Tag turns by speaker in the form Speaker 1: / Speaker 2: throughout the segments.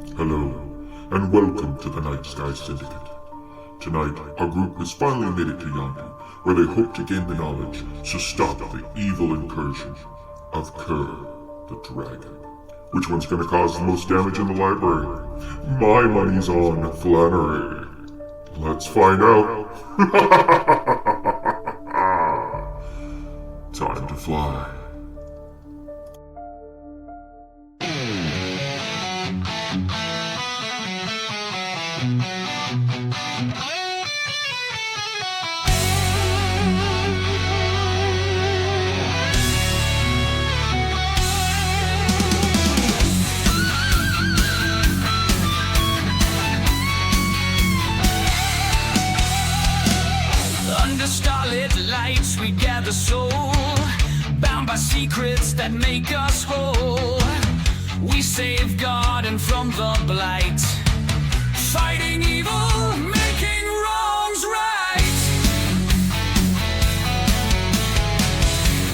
Speaker 1: Hello, and welcome to the Nightsky Syndicate. Tonight, our group has finally made it to Yondu, where they hope to gain the knowledge to stop the evil incursion of Kerr the Dragon. Which one's gonna cause the most damage in the library? My money's on Flannery. Let's find out. Time to fly.
Speaker 2: Under starlit lights we gather soul, bound by secrets that make us whole. We safeguard and from the blight, fighting evil, making wrongs right.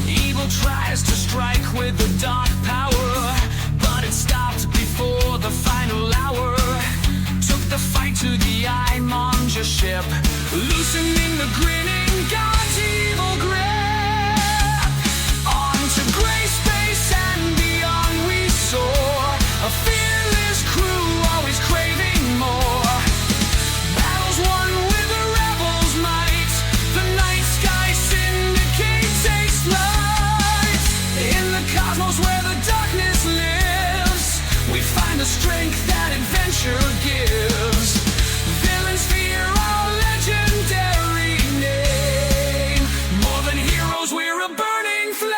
Speaker 2: Evil tries to strike with a dark power, but it stopped before the final hour. Took the fight to the Imonja ship, loosening the grinning God's evil grip. On to Greyspace and beyond we soar, a fearless crew always craving more. Battles won with the rebels' might, the Nightsky Syndicate takes flight. In the cosmos where the darkness lives, we find the strength that adventure gives. Villains fear our legendary name. More than heroes, we're a burning flame.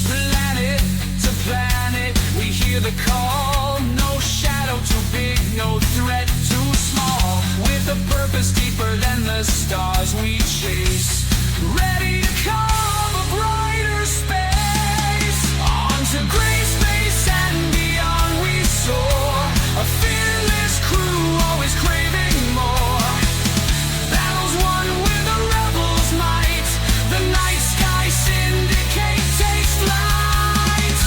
Speaker 2: Planet to planet, we hear the call. No shadow too big, no threat too small. With a purpose deeper than the stars we chase, ready to carve a brighter space. On to Greyspace and beyond we soar, a fearless crew always craving more. Battles won with the rebels' might, the Nightsky Syndicate takes flight.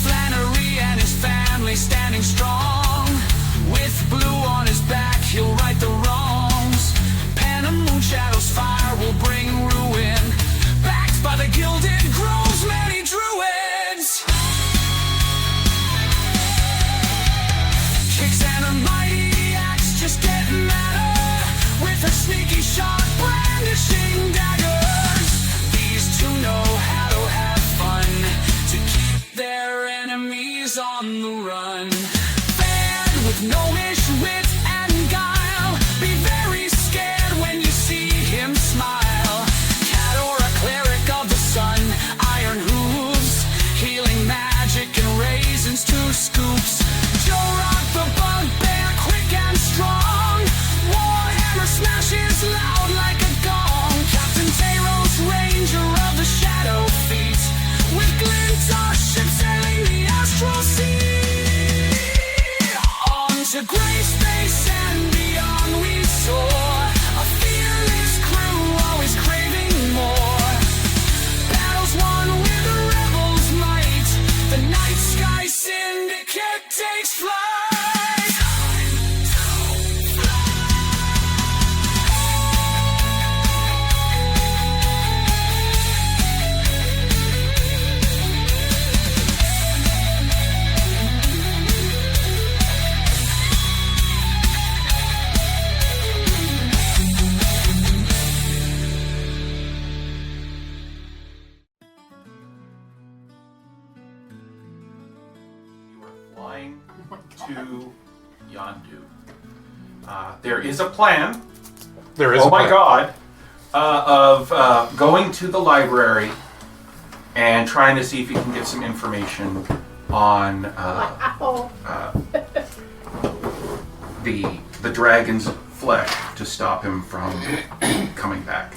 Speaker 2: Flannery and his family standing strong, with blue on his back he'll right the wrongs. Pen and moon shadows fire will bring ruin, backed by the gilded groves many druids. Kicks and a mighty axe just get madder, with her sneaky shot brandishing daggers. These two know how to have fun, to keep their enemies on the run. Fan with gnomish wit and guile, be very scared when you see him smile. Cat or a cleric of the sun, iron hooves, healing magic and raisins to scoops. Joe Rock the bugbear, quick and strong, Warhammer smashes loud like a gong. Captain Tayros, ranger of the shadow feet, with glint our ship sailing the astral sea. On to Greyspace and beyond we soar, a fearless crew always craving more. Battles won with the rebels' might, the Nightsky Syndicate takes flight.
Speaker 3: You are flying to Yondu. There is a plan.
Speaker 4: There is
Speaker 3: Oh
Speaker 4: a
Speaker 3: my
Speaker 4: plan.
Speaker 3: God! Of going to the library and trying to see if you can get some information on the dragon's flesh to stop him from coming back.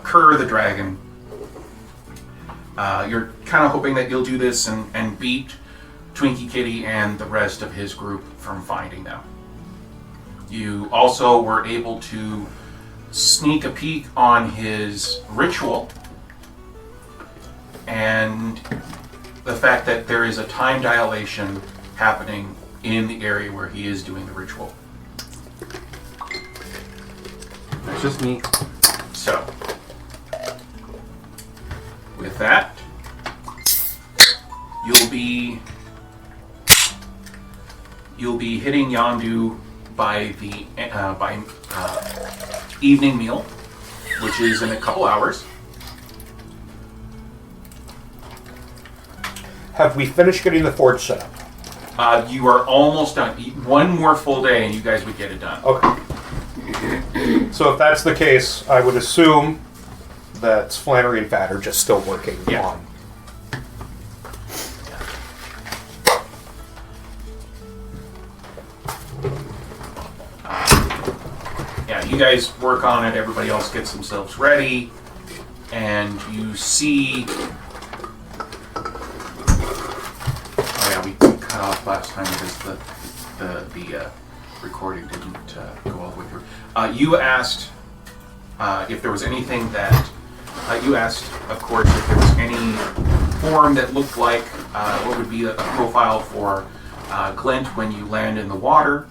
Speaker 3: Kerr the dragon. You're kind of hoping that you'll do this and beat Twinkie Kitty and the rest of his group from finding them. You also were able to sneak a peek on his ritual and the fact that there is a time dilation happening in the area where he is doing the ritual.
Speaker 4: That's just me.
Speaker 3: So, with that, you'll be hitting Yondu by the evening meal, which is in a couple hours.
Speaker 5: Have we finished getting the forge set up?
Speaker 3: You are almost done. One more full day, and you guys would get it done.
Speaker 5: Okay. So if that's the case, I would assume that Flannery and Fat are just still working on.
Speaker 3: Yeah, you guys work on it. Everybody else gets themselves ready, and you see. Oh yeah, we cut off last time because the recording didn't go all the way through. You asked if there was anything that you asked, of course, if there was any form that looked like what would be a profile for glint when you land in the water,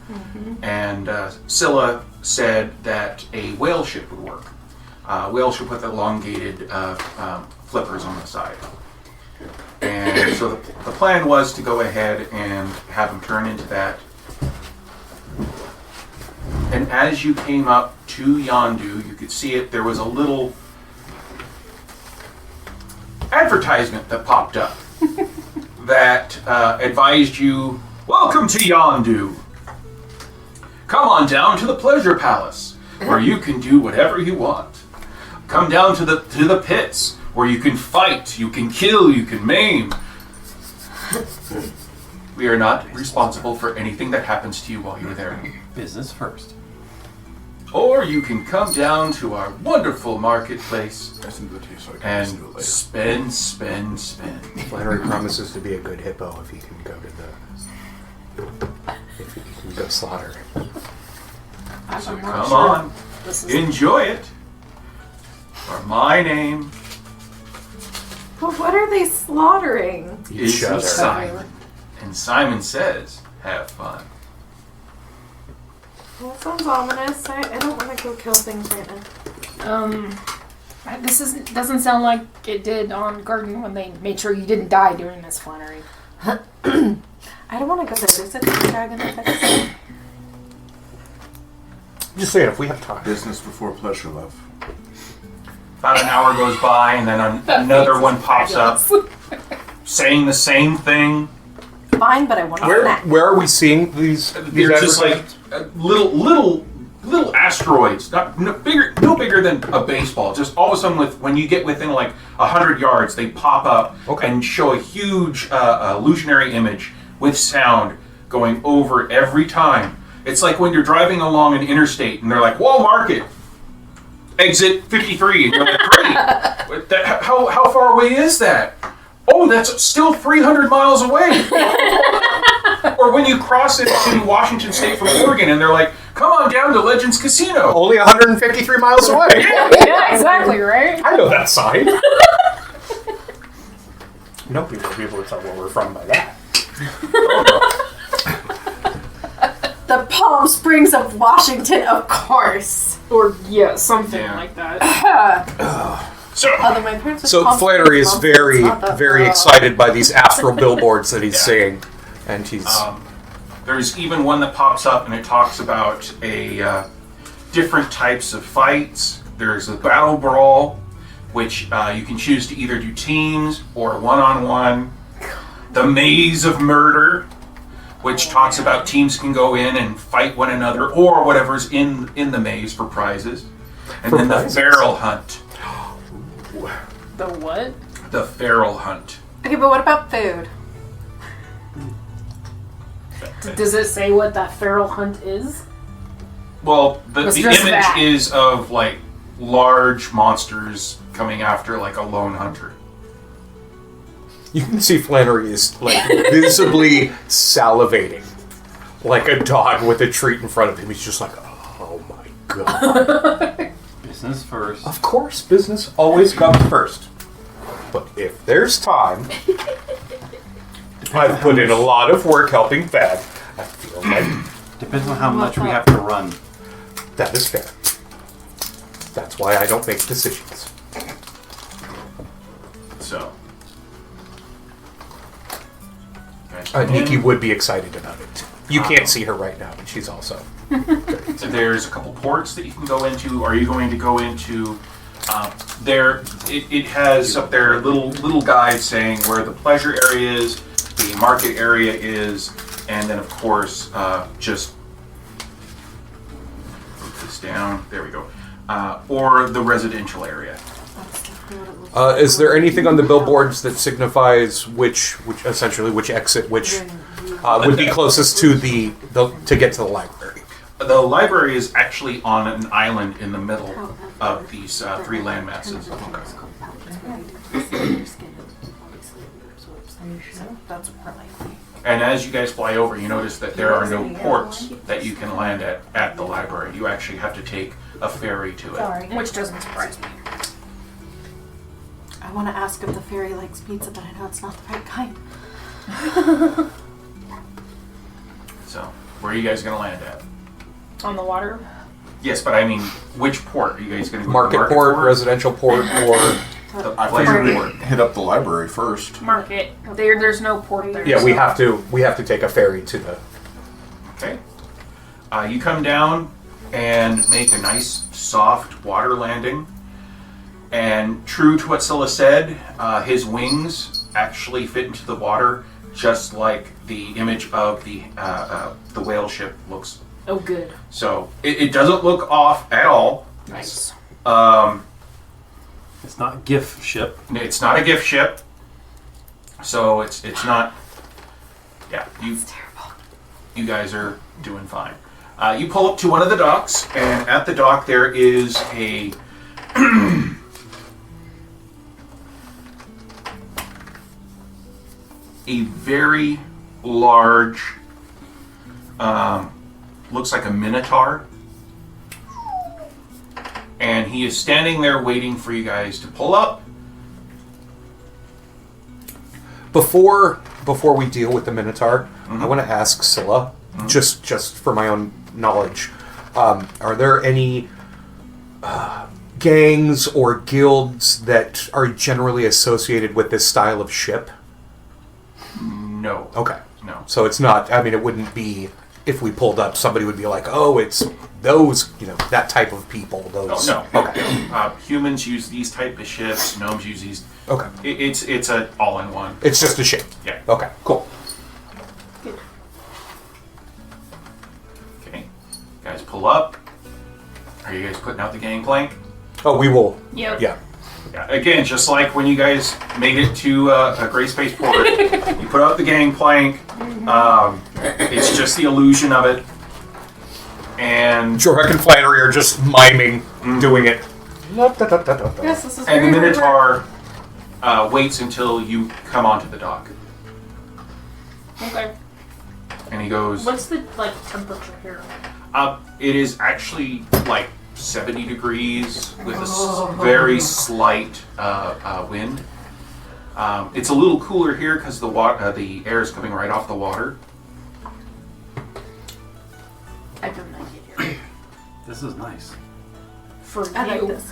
Speaker 3: and Scylla said that a whale ship would work. Whale ship with elongated flippers on the side. And so the plan was to go ahead and have him turn into that. And as you came up to Yondu, you could see it. There was a little advertisement that popped up that advised you, "Welcome to Yondu. Come on down to the Pleasure Palace, where you can do whatever you want. Come down to the pits, where you can fight, you can kill, you can maim. We are not responsible for anything that happens to you while you're there.
Speaker 4: Business first.
Speaker 3: Or you can come down to our wonderful marketplace and spend.
Speaker 5: Flannery promises to be a good hippo if he can go to if he can go slaughter.
Speaker 3: So come on, enjoy it. For my name
Speaker 6: But what are they slaughtering?
Speaker 3: is
Speaker 5: Each other.
Speaker 3: Simon. And Simon says, have fun.
Speaker 6: Well, that sounds ominous. I don't want to go kill things right now.
Speaker 7: Doesn't sound like it did on Garden when they made sure you didn't die during this Flannery.
Speaker 6: I don't want to go there. There's a dragon effect.
Speaker 5: Just saying, if we have time.
Speaker 8: Business before pleasure, love.
Speaker 3: About an hour goes by, and then another one pops up, saying the same thing.
Speaker 6: Fine, but I want a snack.
Speaker 5: Where are we seeing these
Speaker 3: They're just like little asteroids, no bigger than a baseball. Just all of a sudden, when you get within like 100 yards, they pop up and show a huge illusionary image with sound going over every time. It's like when you're driving along an interstate and they're like, "Wall Market, exit 53," and you're like, "Great, how far away is that?" "Oh, that's still 300 miles away." Or when you cross it to Washington State from Oregon and they're like, "Come on down to Legends Casino."
Speaker 5: Only 153 miles away.
Speaker 7: Yeah, exactly, right?
Speaker 5: I know that sign. No people will be able to tell where we're from by that.
Speaker 6: The Palm Springs of Washington, of course.
Speaker 7: Or, yeah, something
Speaker 3: Yeah.
Speaker 7: like that.
Speaker 6: Although my parents
Speaker 5: So
Speaker 6: Palm
Speaker 5: Flannery is
Speaker 6: Springs,
Speaker 5: very,
Speaker 6: it's not that
Speaker 5: very
Speaker 6: far.
Speaker 5: excited by these astral billboards that he's seeing, and he's
Speaker 3: There's even one that pops up and it talks about different types of fights. There's a battle brawl, which you can choose to either do teams or one-on-one. The Maze of Murder, which talks about teams can go in and fight one another or whatever's in the maze for prizes. And
Speaker 5: For
Speaker 3: then
Speaker 5: prizes?
Speaker 3: the Feral Hunt.
Speaker 7: The what?
Speaker 3: The Feral Hunt.
Speaker 6: Okay, but what about food?
Speaker 7: Does it say what that feral hunt is?
Speaker 3: Well, the
Speaker 7: It's
Speaker 3: image
Speaker 7: just that.
Speaker 3: is of like large monsters coming after like a lone hunter.
Speaker 5: you can see Flannery is like visibly salivating, like a dog with a treat in front of him. He's just like, oh my god.
Speaker 4: Business first.
Speaker 5: Of course, business always comes first. But if there's time, I've put in a lot of work helping Thad. I feel like
Speaker 4: Depends on how much we have to run.
Speaker 5: that is fair. That's why I don't make decisions.
Speaker 3: So. Guys,
Speaker 5: Nikki would be excited about it. You can't see her right now, but she's also.
Speaker 3: So there's a couple ports that you can go into. Are you going to go into there? It has up there little guides saying where the pleasure area is, the market area is, and then of course just move this down. There we go. Or the residential area.
Speaker 5: Is there anything on the billboards that signifies which essentially which exit would be closest to the to get to the library?
Speaker 3: The library is actually on an island in the middle of these three land masses. And as you guys fly over, you notice that there are no ports that you can land at the library. You actually have to take a ferry to it.
Speaker 6: Sorry.
Speaker 7: Which doesn't surprise me.
Speaker 6: I want to ask if the fairy likes pizza, but I know it's not the right kind.
Speaker 3: So, where are you guys going to land at?
Speaker 7: On the water?
Speaker 3: Yes, but I mean, which port? Are you guys going to go
Speaker 5: Market
Speaker 3: to the
Speaker 5: port, residential port, or
Speaker 3: The
Speaker 8: I
Speaker 3: pleasure
Speaker 8: figured
Speaker 3: port.
Speaker 8: we'd hit up the library first.
Speaker 7: Market. There's no port there.
Speaker 5: yeah, we
Speaker 7: so-
Speaker 5: have to take a ferry to the.
Speaker 3: Okay. You come down and make a nice, soft water landing. And true to what Scylla said, his wings actually fit into the water just like the image of the whale ship looks.
Speaker 7: Oh, good.
Speaker 3: So it doesn't look off at all.
Speaker 7: Nice.
Speaker 4: It's not GIF ship.
Speaker 3: It's not a gift ship. So it's not. Yeah, you guys are doing fine. You pull up to one of the docks, and at the dock there is a a very large, looks like a minotaur, and he is standing there waiting for you guys to pull up.
Speaker 5: Before we deal with the Minotaur, I want to ask Scylla, just for my own knowledge, are there any gangs or guilds that are generally associated with this style of ship?
Speaker 3: No.
Speaker 5: Okay.
Speaker 3: No.
Speaker 5: So it's not, I mean, it wouldn't be, if we pulled up, somebody would be like, oh, it's those, that type of people. Those.
Speaker 3: Oh, no.
Speaker 5: Okay.
Speaker 3: Humans use these type of ships. Gnomes use these.
Speaker 5: Okay.
Speaker 3: It's a all-in-one.
Speaker 5: It's just a ship.
Speaker 3: Yeah.
Speaker 5: Okay, cool.
Speaker 3: Okay. Guys, pull up. Are you guys putting out the gangplank?
Speaker 5: Oh, we will.
Speaker 7: Yep.
Speaker 5: Yeah.
Speaker 3: Yeah. Again, just like when you guys made it to a Greyspace port, you put out the gangplank. It's just the illusion of it. And
Speaker 5: Jorek and Flannery are just miming doing it.
Speaker 6: Yes, this is
Speaker 3: and the
Speaker 6: very
Speaker 3: Minotaur waits until you come onto the dock.
Speaker 7: Okay.
Speaker 3: And he goes,
Speaker 7: What's the temperature here?
Speaker 3: it is actually like 70 degrees with a very slight wind. It's a little cooler here because the air is coming right off the water.
Speaker 7: I don't like it here.
Speaker 4: This is nice.
Speaker 7: For
Speaker 6: I
Speaker 7: you.
Speaker 6: like this.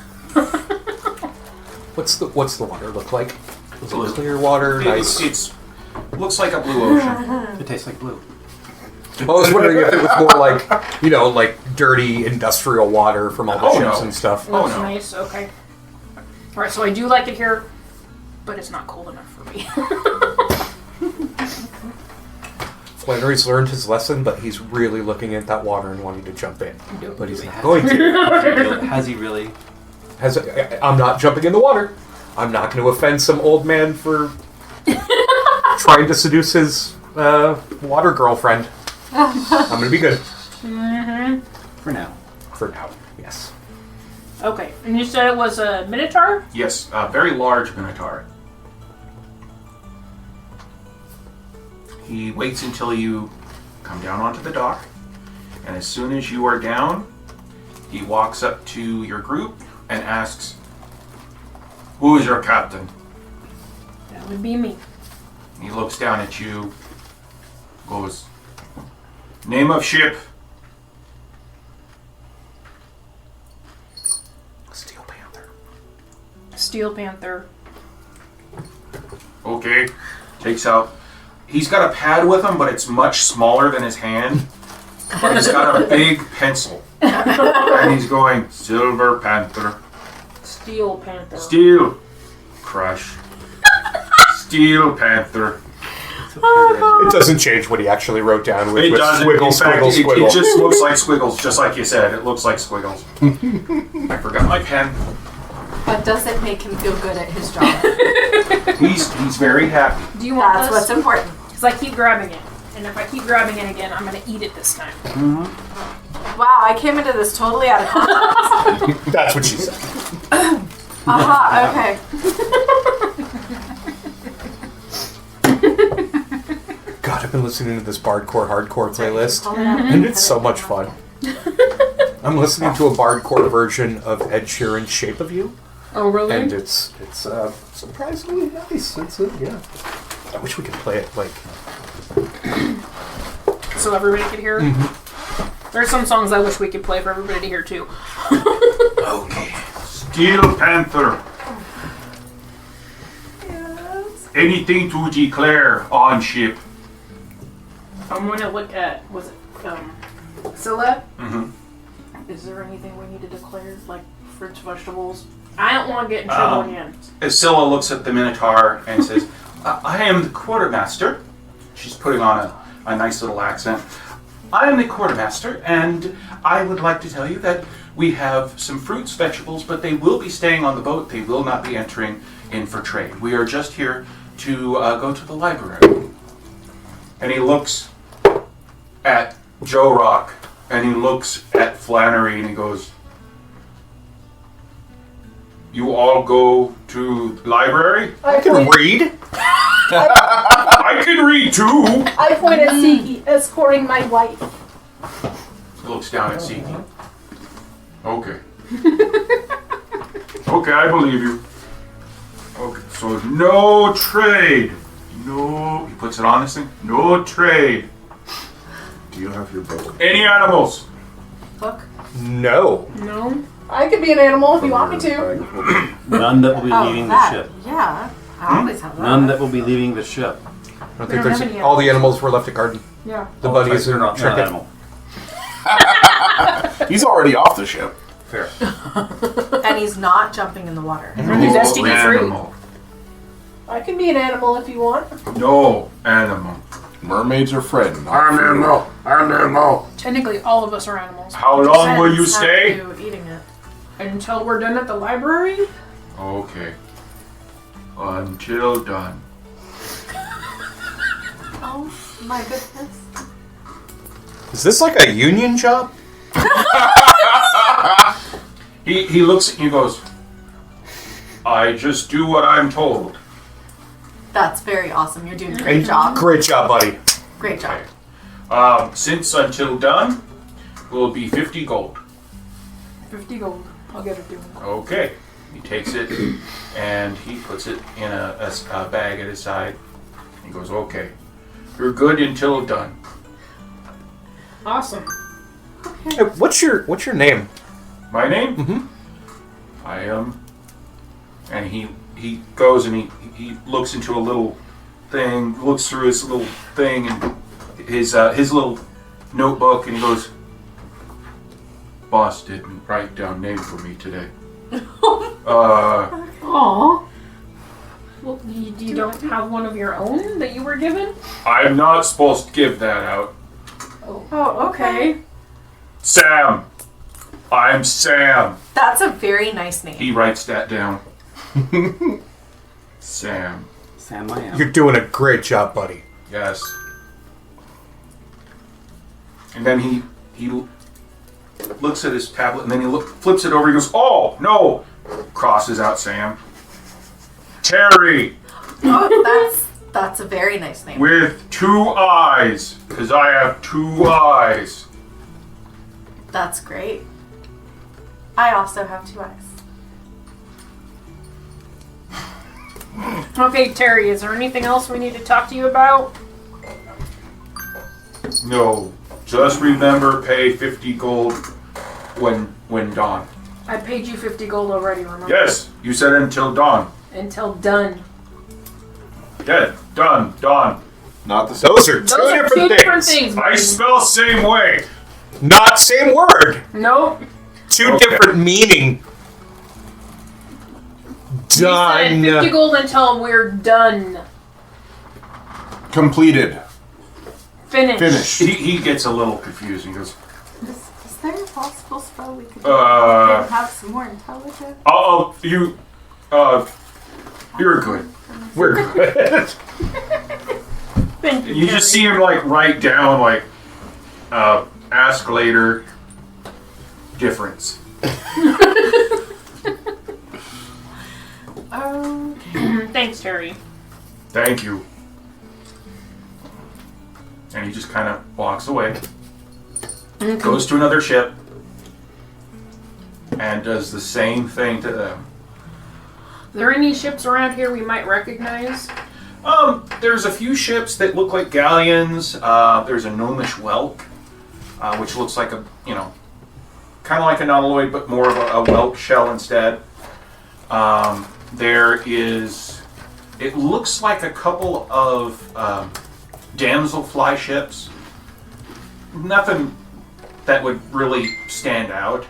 Speaker 5: What's the water look like? Is it clear water? Nice.
Speaker 3: It's looks like a blue ocean.
Speaker 4: It tastes like blue.
Speaker 5: I was wondering if it was more like, like dirty industrial water from all the
Speaker 3: Oh,
Speaker 5: ships
Speaker 3: no.
Speaker 5: and stuff.
Speaker 3: Oh,
Speaker 7: Looks
Speaker 3: no.
Speaker 7: nice. Okay. All right. So I do like it here, but it's not cold enough for me.
Speaker 5: Flannery's learned his lesson, but he's really looking at that water and wanting to jump in.
Speaker 7: Don't
Speaker 5: But he's
Speaker 7: do
Speaker 5: not
Speaker 7: it.
Speaker 5: going to.
Speaker 4: Has he really?
Speaker 5: I'm not jumping in the water. I'm not going to offend some old man for trying to seduce his water girlfriend. I'm going to be good.
Speaker 4: For now.
Speaker 5: For now, yes.
Speaker 7: Okay. And you said it was a Minotaur?
Speaker 3: Yes, a very large Minotaur. He waits until you come down onto the dock, and as soon as you are down, he walks up to your group and asks, "Who is your captain?"
Speaker 7: That would be me.
Speaker 3: He looks down at you, goes, "Name of ship?"
Speaker 5: Steel Panther.
Speaker 7: Steel Panther.
Speaker 3: Okay. Takes out. He's got a pad with him, but it's much smaller than his hand. But he's got a big pencil. And he's going, "Silver Panther.
Speaker 7: Steel Panther.
Speaker 3: Steel. Crush. Steel Panther."
Speaker 5: It doesn't change what he actually wrote down with,
Speaker 3: It doesn't.
Speaker 5: squiggle,
Speaker 3: In fact,
Speaker 5: squiggle, squiggle.
Speaker 3: It just looks like squiggles, just like you said. It looks like squiggles. I forgot my pen.
Speaker 6: But does it make him feel good at his job?
Speaker 3: He's very happy.
Speaker 7: Do you want
Speaker 6: That's
Speaker 7: this?
Speaker 6: what's important.
Speaker 7: Because I keep grabbing it. And if I keep grabbing it again, I'm going to eat it this time.
Speaker 6: Wow, I came into this totally out of context.
Speaker 5: That's what she said.
Speaker 6: Aha, okay.
Speaker 5: God, I've been listening to this Bardcore Hardcore playlist, and it's so much fun. I'm listening to a Bardcore version of Ed Sheeran's "Shape of You,"
Speaker 7: Oh, really?
Speaker 5: and it's surprisingly nice. Yeah. I wish we could play it like.
Speaker 7: So everybody could hear it? There's some songs I wish we could play for everybody to hear, too.
Speaker 3: Okay. Steel Panther. Anything to declare on ship?
Speaker 7: I'm going to look at, was it, Scylla?
Speaker 3: Mm-hmm.
Speaker 7: Is there anything we need to declare, like fruits, vegetables? I don't want to get in trouble again.
Speaker 3: Scylla looks at the Minotaur and says, "I am the quartermaster." She's putting on a nice little accent. "I am the quartermaster, and I would like to tell you that we have some fruits, vegetables, but they will be staying on the boat. They will not be entering in for trade. We are just here to go to the library." And he looks at Joe Rock, and he looks at Flannery, and he goes, "You all go to the library?"
Speaker 5: I can read.
Speaker 3: I can read too.
Speaker 8: I point at Siki, escorting my wife.
Speaker 3: He looks down at Siki. Okay. Okay, I believe you. Okay, so no trade. No, he puts it on this thing. No trade.
Speaker 1: Do you have your book?
Speaker 3: Any animals?
Speaker 6: Book?
Speaker 5: No.
Speaker 7: No?
Speaker 8: I could be an animal if you want me to.
Speaker 4: None that will be leaving the
Speaker 6: that.
Speaker 4: ship.
Speaker 6: Yeah, I always have that.
Speaker 4: None that will be leaving the ship.
Speaker 5: I don't
Speaker 7: We
Speaker 5: think
Speaker 7: don't
Speaker 5: there's
Speaker 7: have any
Speaker 5: all the animals were left at garden.
Speaker 7: Yeah.
Speaker 5: The
Speaker 4: Oh,
Speaker 5: bunnies
Speaker 4: they're
Speaker 5: and
Speaker 4: not an
Speaker 5: chicken.
Speaker 4: animal.
Speaker 1: He's already off the ship.
Speaker 4: Fair.
Speaker 6: And he's not jumping in the water.
Speaker 7: He's STD free.
Speaker 3: Animal.
Speaker 8: I can be an animal if you want.
Speaker 3: No animal.
Speaker 1: Mermaids are friend.
Speaker 3: Animal.
Speaker 7: Technically, all of us are animals.
Speaker 3: How long will you
Speaker 6: Depends how
Speaker 3: stay?
Speaker 6: you eating it.
Speaker 7: Until we're done at the library?
Speaker 3: Okay. Until done.
Speaker 6: Oh my goodness.
Speaker 5: Is this like a union job?
Speaker 3: He looks at you and goes, "I just do what I'm told."
Speaker 6: That's very awesome. You're doing a great job.
Speaker 5: Great job, buddy.
Speaker 6: Great job.
Speaker 3: Since until done will be 50 gold.
Speaker 7: 50 gold. I'll get it to him.
Speaker 3: Okay. He takes it and he puts it in a bag at his side. He goes, "Okay. You're good until done."
Speaker 7: Awesome.
Speaker 5: Hey, what's your name?
Speaker 3: My name?
Speaker 5: Mhm.
Speaker 3: I am. And he goes and he looks into a little thing, looks through his little thing and his little notebook, and he goes, "Boss didn't write down name for me today."
Speaker 7: Aww. Well, you don't have one of your own that you were given?
Speaker 3: I'm not supposed to give that out.
Speaker 7: Oh, okay.
Speaker 3: Sam. I'm Sam.
Speaker 6: That's a very nice name.
Speaker 3: He writes that down. Sam.
Speaker 4: Sam, I am.
Speaker 5: You're doing a great job, buddy.
Speaker 3: Yes. And then he looks at his tablet, and then he flips it over. He goes, "Oh no!" Crosses out Sam. Terry
Speaker 6: Oh, that's a very nice name.
Speaker 3: with 2 eyes, because I have 2 eyes.
Speaker 6: That's great. I also have 2 eyes.
Speaker 7: Okay, Terry, is there anything else we need to talk to you about?
Speaker 3: No. Just remember, pay 50 gold when dawn.
Speaker 7: I paid you 50 gold already, remember?
Speaker 3: Yes, you said until dawn.
Speaker 7: Until done.
Speaker 3: Yeah, done, dawn.
Speaker 9: Not the same.
Speaker 5: Those are two
Speaker 7: Those are
Speaker 5: different
Speaker 7: two
Speaker 5: things.
Speaker 7: different things.
Speaker 3: I
Speaker 7: buddy.
Speaker 3: spell same way.
Speaker 5: Not same word.
Speaker 7: Nope.
Speaker 5: Two
Speaker 3: Okay.
Speaker 5: different meaning.
Speaker 7: You said 50
Speaker 5: Done.
Speaker 7: gold until we're done.
Speaker 9: Completed.
Speaker 7: Finished.
Speaker 9: Finished.
Speaker 3: He gets a little confused. He goes,
Speaker 6: Is there a possible spell we could
Speaker 3: Uh,
Speaker 6: have some more intelligence?
Speaker 3: "Oh, you're good."
Speaker 5: We're good.
Speaker 7: Thank you,
Speaker 3: You just see
Speaker 7: Terry.
Speaker 3: him like write down like, ask later. Difference.
Speaker 7: Thanks, Terry.
Speaker 3: Thank you. And he just kind of walks away. Goes to another ship. And does the same thing to them.
Speaker 7: Are there any ships around here we might recognize?
Speaker 3: There's a few ships that look like galleons. There's a gnomish whelk, which looks like a, kind of like a nautiloid, but more of a whelk shell instead. There is, it looks like a couple of damselfly ships. Nothing that would really stand out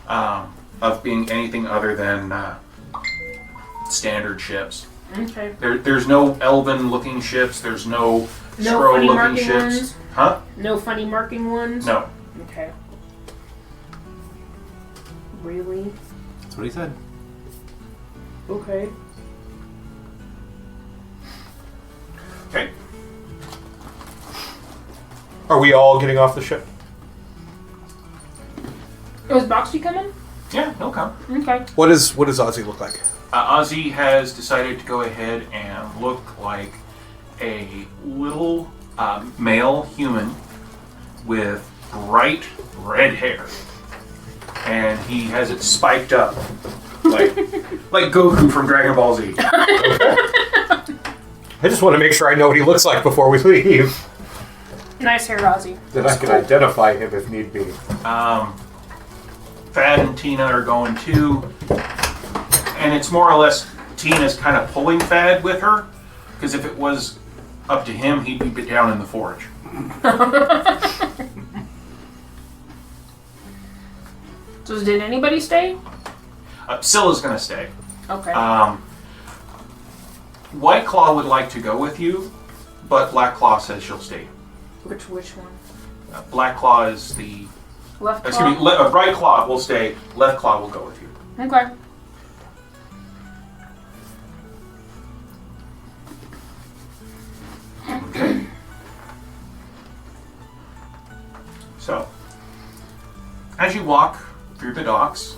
Speaker 3: of being anything other than standard ships.
Speaker 7: Okay.
Speaker 3: There's no elven-looking ships. There's no
Speaker 7: No funny
Speaker 3: scroll-looking
Speaker 7: marking
Speaker 3: ships.
Speaker 7: ones?
Speaker 3: Huh?
Speaker 7: No funny marking ones?
Speaker 3: No.
Speaker 7: Okay. Really?
Speaker 4: That's what he said.
Speaker 7: Okay.
Speaker 3: Okay.
Speaker 5: Are we all getting off the ship?
Speaker 7: Was Boxy coming?
Speaker 3: Yeah, he'll come.
Speaker 7: Okay.
Speaker 5: What does Ozzy look like?
Speaker 3: Ozzy has decided to go ahead and look like a little male human with bright red hair, and he has it spiked up like Goku from Dragon Ball Z.
Speaker 5: I just want to make sure I know what he looks like before we leave.
Speaker 7: Nice hair, Ozzy.
Speaker 5: Then I can identify him if need be.
Speaker 3: Thad and Tina are going too, and it's more or less Tina's kind of pulling Thad with her, because if it was up to him, he'd be down in the forge.
Speaker 7: So did anybody stay?
Speaker 3: Scylla's going to stay.
Speaker 7: Okay.
Speaker 3: White Claw would like to go with you, but Black Claw says she'll stay.
Speaker 7: Which one?
Speaker 3: Black Claw is the...
Speaker 7: Left
Speaker 3: Excuse me,
Speaker 7: claw?
Speaker 3: Right Claw will stay, Left Claw will go with you.
Speaker 7: Okay.
Speaker 3: Okay. So, as you walk through the docks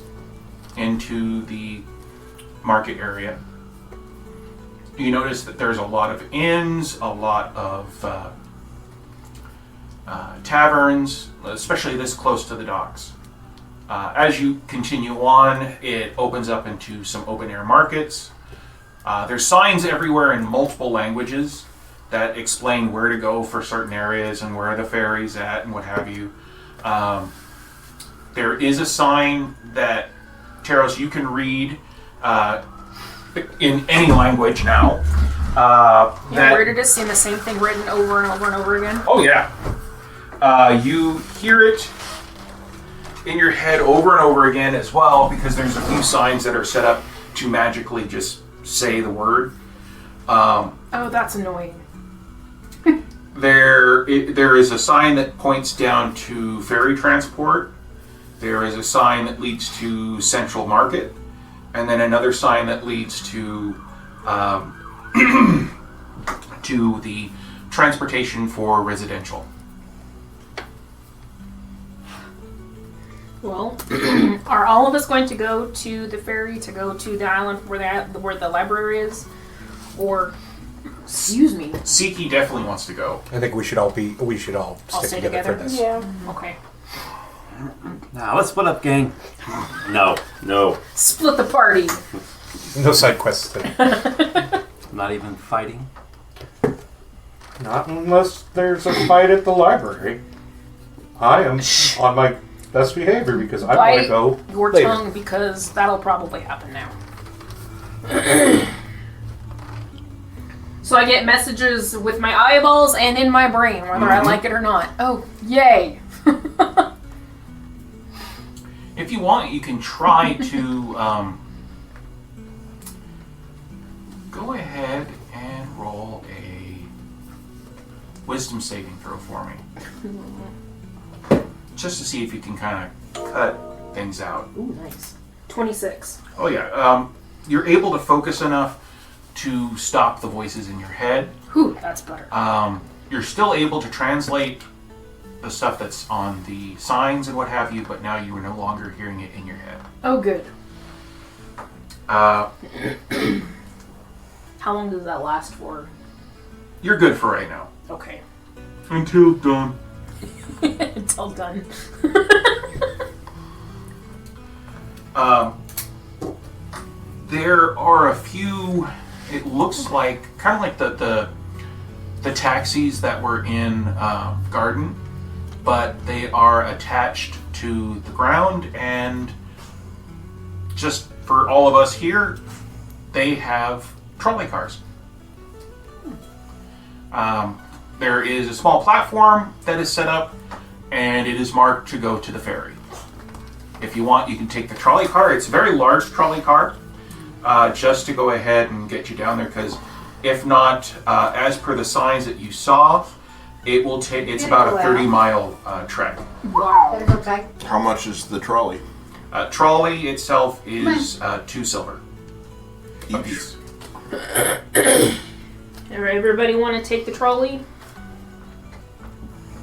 Speaker 3: into the market area, you notice that there's a lot of inns, a lot of taverns, especially this close to the docks. As you continue on, it opens up into some open-air markets. There's signs everywhere in multiple languages that explain where to go for certain areas and where the ferry's at and what have you. There is a sign that, Taros, you can read in any language now.
Speaker 7: Where did it seem the same thing written over and over and over again?
Speaker 3: Oh, yeah. You hear it in your head over and over again as well, because there's a few signs that are set up to magically just say the word.
Speaker 7: Oh, that's annoying.
Speaker 3: There is a sign that points down to ferry transport. There is a sign that leads to Central Market, and then another sign that leads to to the transportation for residential.
Speaker 7: Well, are all of us going to go to the ferry to go to the island where the library is, or excuse me?
Speaker 3: Siki definitely wants to go.
Speaker 5: I think we should all stick
Speaker 7: stay
Speaker 5: together for
Speaker 7: together?
Speaker 5: this.
Speaker 8: Yeah.
Speaker 7: Okay.
Speaker 4: Now let's split up, gang. No.
Speaker 7: Split the party.
Speaker 5: No side quests today.
Speaker 4: Not even fighting?
Speaker 5: Not unless there's a fight at the library. I am on my best behavior because I want to
Speaker 7: Bite
Speaker 5: go
Speaker 7: your
Speaker 5: later.
Speaker 7: tongue because that'll probably happen now. So I get messages with my eyeballs and in my brain, whether I like it or not. Oh, yay!
Speaker 3: If you want, you can try to go ahead and roll a wisdom saving throw for me. Just to see if you can kind of cut things out.
Speaker 7: Ooh, nice. 26.
Speaker 3: Oh yeah, you're able to focus enough to stop the voices in your head.
Speaker 7: Whew, that's better.
Speaker 3: You're still able to translate the stuff that's on the signs and what have you, but now you are no longer hearing it in your head.
Speaker 7: Oh, good.
Speaker 3: Uh,
Speaker 7: How long does that last for?
Speaker 3: you're good for right now.
Speaker 7: Okay.
Speaker 1: Until dawn.
Speaker 7: It's all done.
Speaker 3: There are a few. It looks like kind of like the taxis that were in Garden, but they are attached to the ground, and just for all of us here, they have trolley cars. There is a small platform that is set up, and it is marked to go to the ferry. If you want, you can take the trolley car. It's a very large trolley car, just to go ahead and get you down there, because if not, as per the signs that you saw, it will take. It's about a 30-mile trek.
Speaker 7: Wow.
Speaker 6: Okay.
Speaker 9: How much is the trolley?
Speaker 3: Trolley itself is 2 silver a piece.
Speaker 7: Alright, everybody want to take the trolley?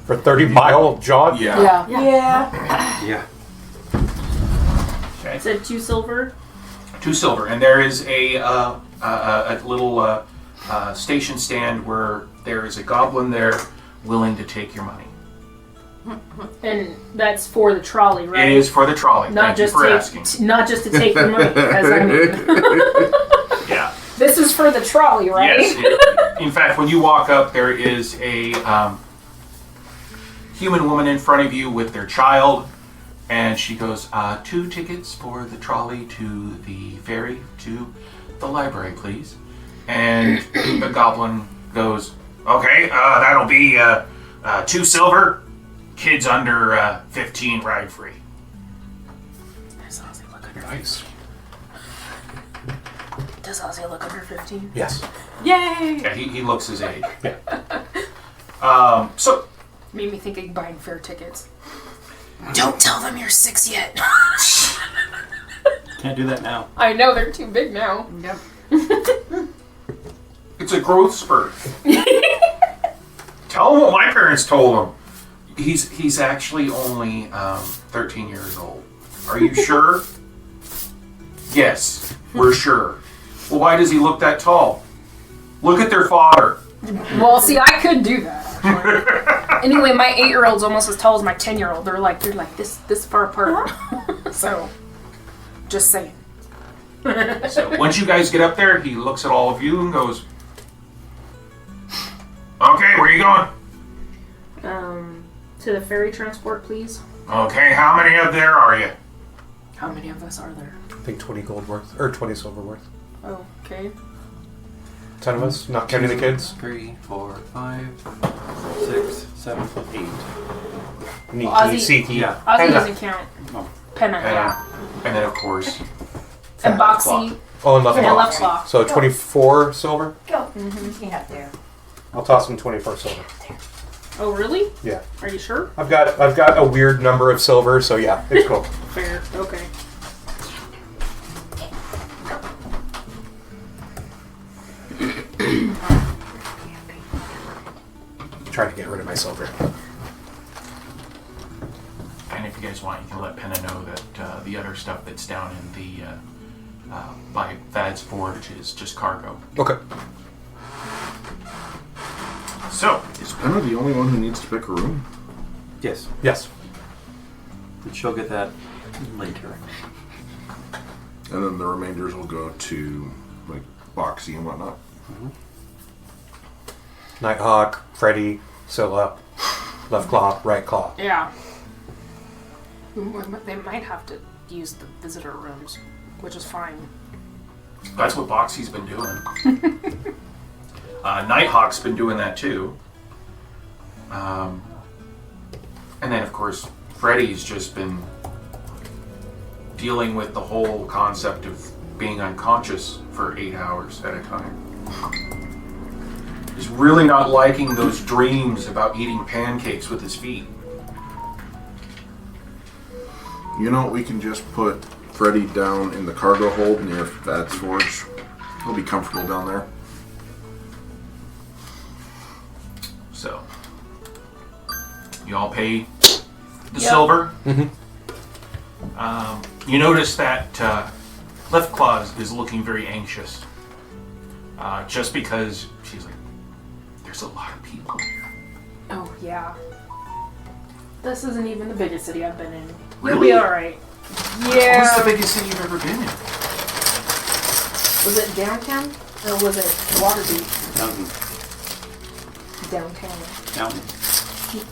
Speaker 5: For 30-mile jaunt?
Speaker 9: Yeah.
Speaker 6: Yeah.
Speaker 4: Yeah.
Speaker 3: Okay.
Speaker 7: It said 2 silver.
Speaker 3: 2 silver, and there is a little station stand where there is a goblin there willing to take your money.
Speaker 7: And that's for the trolley, right?
Speaker 3: It is for the trolley.
Speaker 7: Not
Speaker 3: Thank you
Speaker 7: just
Speaker 3: for
Speaker 7: take,
Speaker 3: asking.
Speaker 7: not just to take the money, as I mean.
Speaker 3: Yeah.
Speaker 7: This is for the trolley, right?
Speaker 3: Yes. In fact, when you walk up, there is a human woman in front of you with their child, and she goes, 2 tickets for the trolley to the ferry to the library, please. And the goblin goes, okay, that'll be 2 silver. Kids under 15 ride free.
Speaker 7: Does Ozzy look under
Speaker 5: Nice.
Speaker 7: 15? Does Ozzy look under 15?
Speaker 5: Yes.
Speaker 7: Yay!
Speaker 3: Yeah, he looks his age.
Speaker 5: Yeah.
Speaker 3: So,
Speaker 7: Made me think of buying fare tickets. Don't tell them you're 6 yet.
Speaker 4: Can't do that now.
Speaker 7: I know, they're too big now.
Speaker 6: Yep.
Speaker 3: it's a growth spurt. Tell him what my parents told him. He's actually only 13 years old. Are you sure? Yes, we're sure. Well, why does he look that tall? Look at their father.
Speaker 7: Well, see, I could do that. Actually. Anyway, my 8-year-old's almost as tall as my 10-year-old. They're like this far apart. So, just saying.
Speaker 3: So once you guys get up there, he looks at all of you and goes, okay, where are you going?
Speaker 7: To the ferry transport, please.
Speaker 3: Okay, how many of there are you?
Speaker 7: How many of us are there?
Speaker 5: I think 20 gold worth, or 20 silver worth.
Speaker 7: Oh, okay.
Speaker 5: 10 of us, not counting the kids.
Speaker 4: 3, 4, 5, 6, 7, 8.
Speaker 5: Niki,
Speaker 7: Ozzy-
Speaker 5: Siki.
Speaker 4: Yeah.
Speaker 7: Ozzy
Speaker 5: Penna.
Speaker 7: doesn't count.
Speaker 4: Oh.
Speaker 7: Penna, yeah.
Speaker 3: And then, of course,
Speaker 7: And Boxy.
Speaker 5: Oh, and
Speaker 7: And
Speaker 5: nothing.
Speaker 7: left claw.
Speaker 5: So 24 silver?
Speaker 6: Go. Yeah, there.
Speaker 5: I'll toss him 24 silver.
Speaker 7: Oh, really?
Speaker 5: Yeah.
Speaker 7: Are you sure?
Speaker 5: I've got a weird number of silver, so yeah, it's cool.
Speaker 7: Fair. Okay.
Speaker 5: Trying to get rid of my silver.
Speaker 3: and if you guys want, you can let Penna know that the other stuff that's down in the by Thad's Forge is just cargo.
Speaker 5: Okay.
Speaker 3: So,
Speaker 9: Is Penna the only one who needs to pick a room?
Speaker 4: Yes.
Speaker 5: Yes.
Speaker 4: And she'll get that later.
Speaker 9: And then the remainders will go to, like, Boxy and whatnot.
Speaker 5: Nighthawk, Freddy, Scylla, left claw, right claw.
Speaker 7: Yeah. They might have to use the visitor rooms, which is fine.
Speaker 3: That's what Boxy's been doing. Nighthawk's been doing that too. And then, of course, Freddy's just been dealing with the whole concept of being unconscious for 8 hours at a time. He's really not liking those dreams about eating pancakes with his feet.
Speaker 9: You know, we can just put Freddy down in the cargo hold near Fats Forge. He'll be comfortable down there.
Speaker 3: So, you all pay the silver. You notice that Left Claws is looking very anxious. Just because she's like, there's a lot of people here.
Speaker 7: Oh, yeah. This isn't even the biggest city I've been in.
Speaker 3: Really?
Speaker 7: You'll be alright. Yeah.
Speaker 3: What's the biggest city you've ever been in?
Speaker 7: Was it downtown? Or was it Waterdeep?
Speaker 4: Downton.
Speaker 7: Downtown.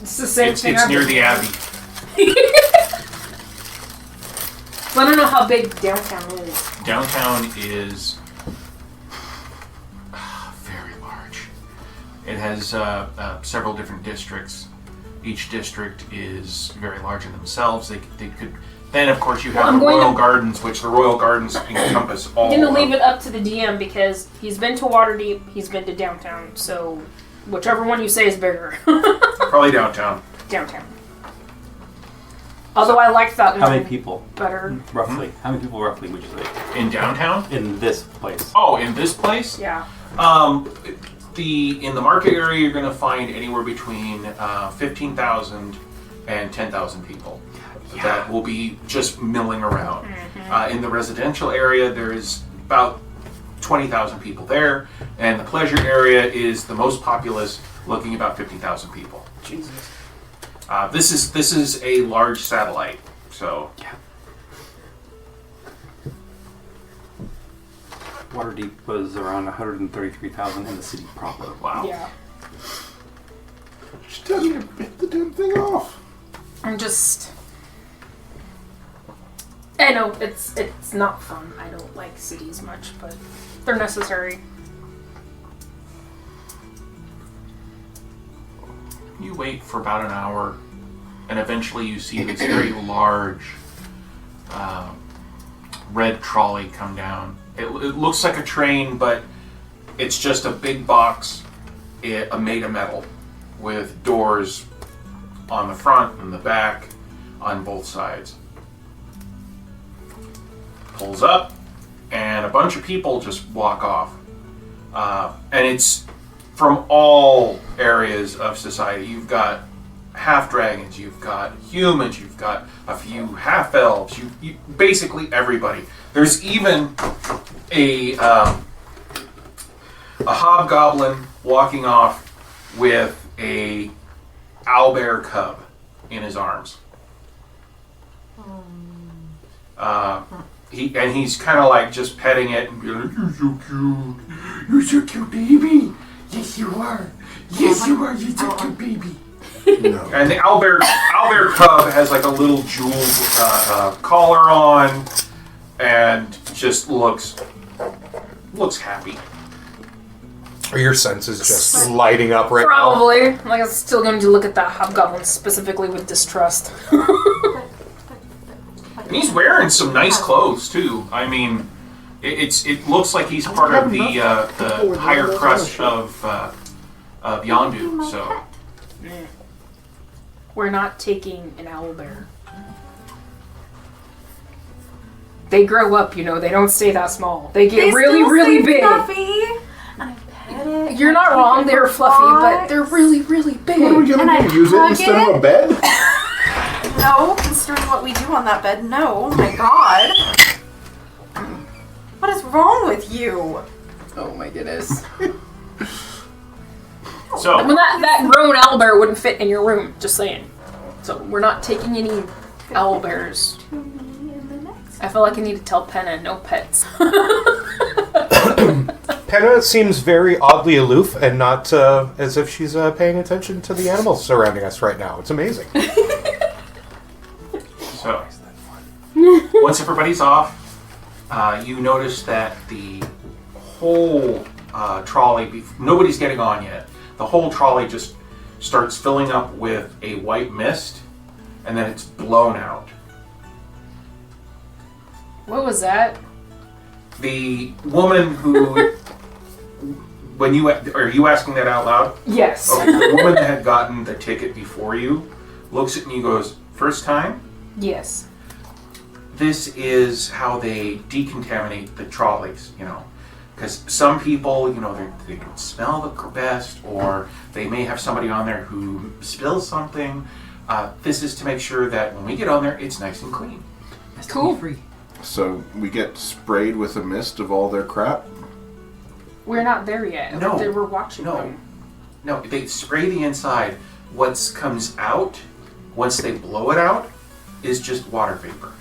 Speaker 7: It's the same thing.
Speaker 3: It's near the Abbey.
Speaker 7: Well, I don't know how big downtown is.
Speaker 3: Downtown is very large. It has several different districts. Each district is very large in themselves. They could. Then, of course, you have the Royal Gardens, which the Royal Gardens encompass all.
Speaker 7: I'm going to leave it up to the DM because he's been to Waterdeep, he's been to downtown. So, whichever one you say is bigger.
Speaker 3: Probably downtown.
Speaker 7: Downtown. Although I like that.
Speaker 4: How many people?
Speaker 7: Better.
Speaker 4: Roughly. How many people roughly would you say?
Speaker 3: In downtown?
Speaker 4: In this place.
Speaker 3: Oh, in this place?
Speaker 7: Yeah.
Speaker 3: In the market area, you're going to find anywhere between 15,000 and 10,000 people that will be just milling around. In the residential area, there's about 20,000 people there, and the pleasure area is the most populous, looking about 50,000 people.
Speaker 7: Jesus.
Speaker 3: This is a large satellite, so.
Speaker 4: Yeah. Waterdeep was around 133,000 in the city proper.
Speaker 3: Wow.
Speaker 7: Yeah.
Speaker 9: She doesn't bit the damn thing off.
Speaker 7: I'm just. I know it's not fun. I don't like cities much, but they're necessary.
Speaker 3: You wait for about an hour, and eventually you see this very large red trolley come down. It looks like a train, but it's just a big box made of metal with doors on the front and the back on both sides. Pulls up, and a bunch of people just walk off. And it's from all areas of society. You've got half-dragons, you've got humans, you've got a few half-elves, you basically everybody. There's even a hobgoblin walking off with a owlbear cub in his arms. He's kind of like just petting it and being like, "You're so cute. You're so cute, baby. Yes, you are. Yes, you are. You're so cute, baby."
Speaker 9: No.
Speaker 3: And the owlbear cub has like a little jeweled collar on, and just looks happy.
Speaker 5: Are your senses just lighting up right
Speaker 7: Probably. Like I'm still going to look at that hobgoblin specifically with distrust.
Speaker 3: And he's wearing some nice clothes too. I mean, it looks like he's part of the higher crust of Yondu. So
Speaker 7: We're not taking an owlbear. They grow up, you know. They don't stay that small. They get really, really big.
Speaker 6: Fluffy. And I pet it.
Speaker 7: You're not wrong. They're fluffy, but they're really, really big.
Speaker 9: What are we gonna do? Use it
Speaker 6: hug
Speaker 9: instead
Speaker 6: it?
Speaker 9: of a bed?
Speaker 6: No, considering what we do on that bed, no. Oh my god. What is wrong with you?
Speaker 7: Oh my goodness.
Speaker 3: So
Speaker 7: Well, that grown owlbear wouldn't fit in your room, just saying. So we're not taking any owlbears. I feel like I need to tell Penna no pets.
Speaker 5: Penna seems very oddly aloof and not as if she's paying attention to the animals surrounding us right now. It's amazing.
Speaker 3: So, once everybody's off, you notice that the whole trolley, nobody's getting on yet, the whole trolley just starts filling up with a white mist, and then it's blown out.
Speaker 7: What was that?
Speaker 3: The woman who... Are you asking that out loud?
Speaker 7: Yes.
Speaker 3: Okay, the woman that had gotten the ticket before you looks at me and goes, "First time?
Speaker 7: Yes.
Speaker 3: This is how they decontaminate the trolleys, Because some people, they don't smell the best, or they may have somebody on there who spills something. This is to make sure that when we get on there, it's nice and clean."
Speaker 7: Cool.
Speaker 9: So we get sprayed with a mist of all their crap?
Speaker 7: We're not there yet.
Speaker 3: No.
Speaker 7: They were watching
Speaker 3: No.
Speaker 7: them.
Speaker 3: No, they spray the inside. What comes out, once they blow it out, is just water vapor.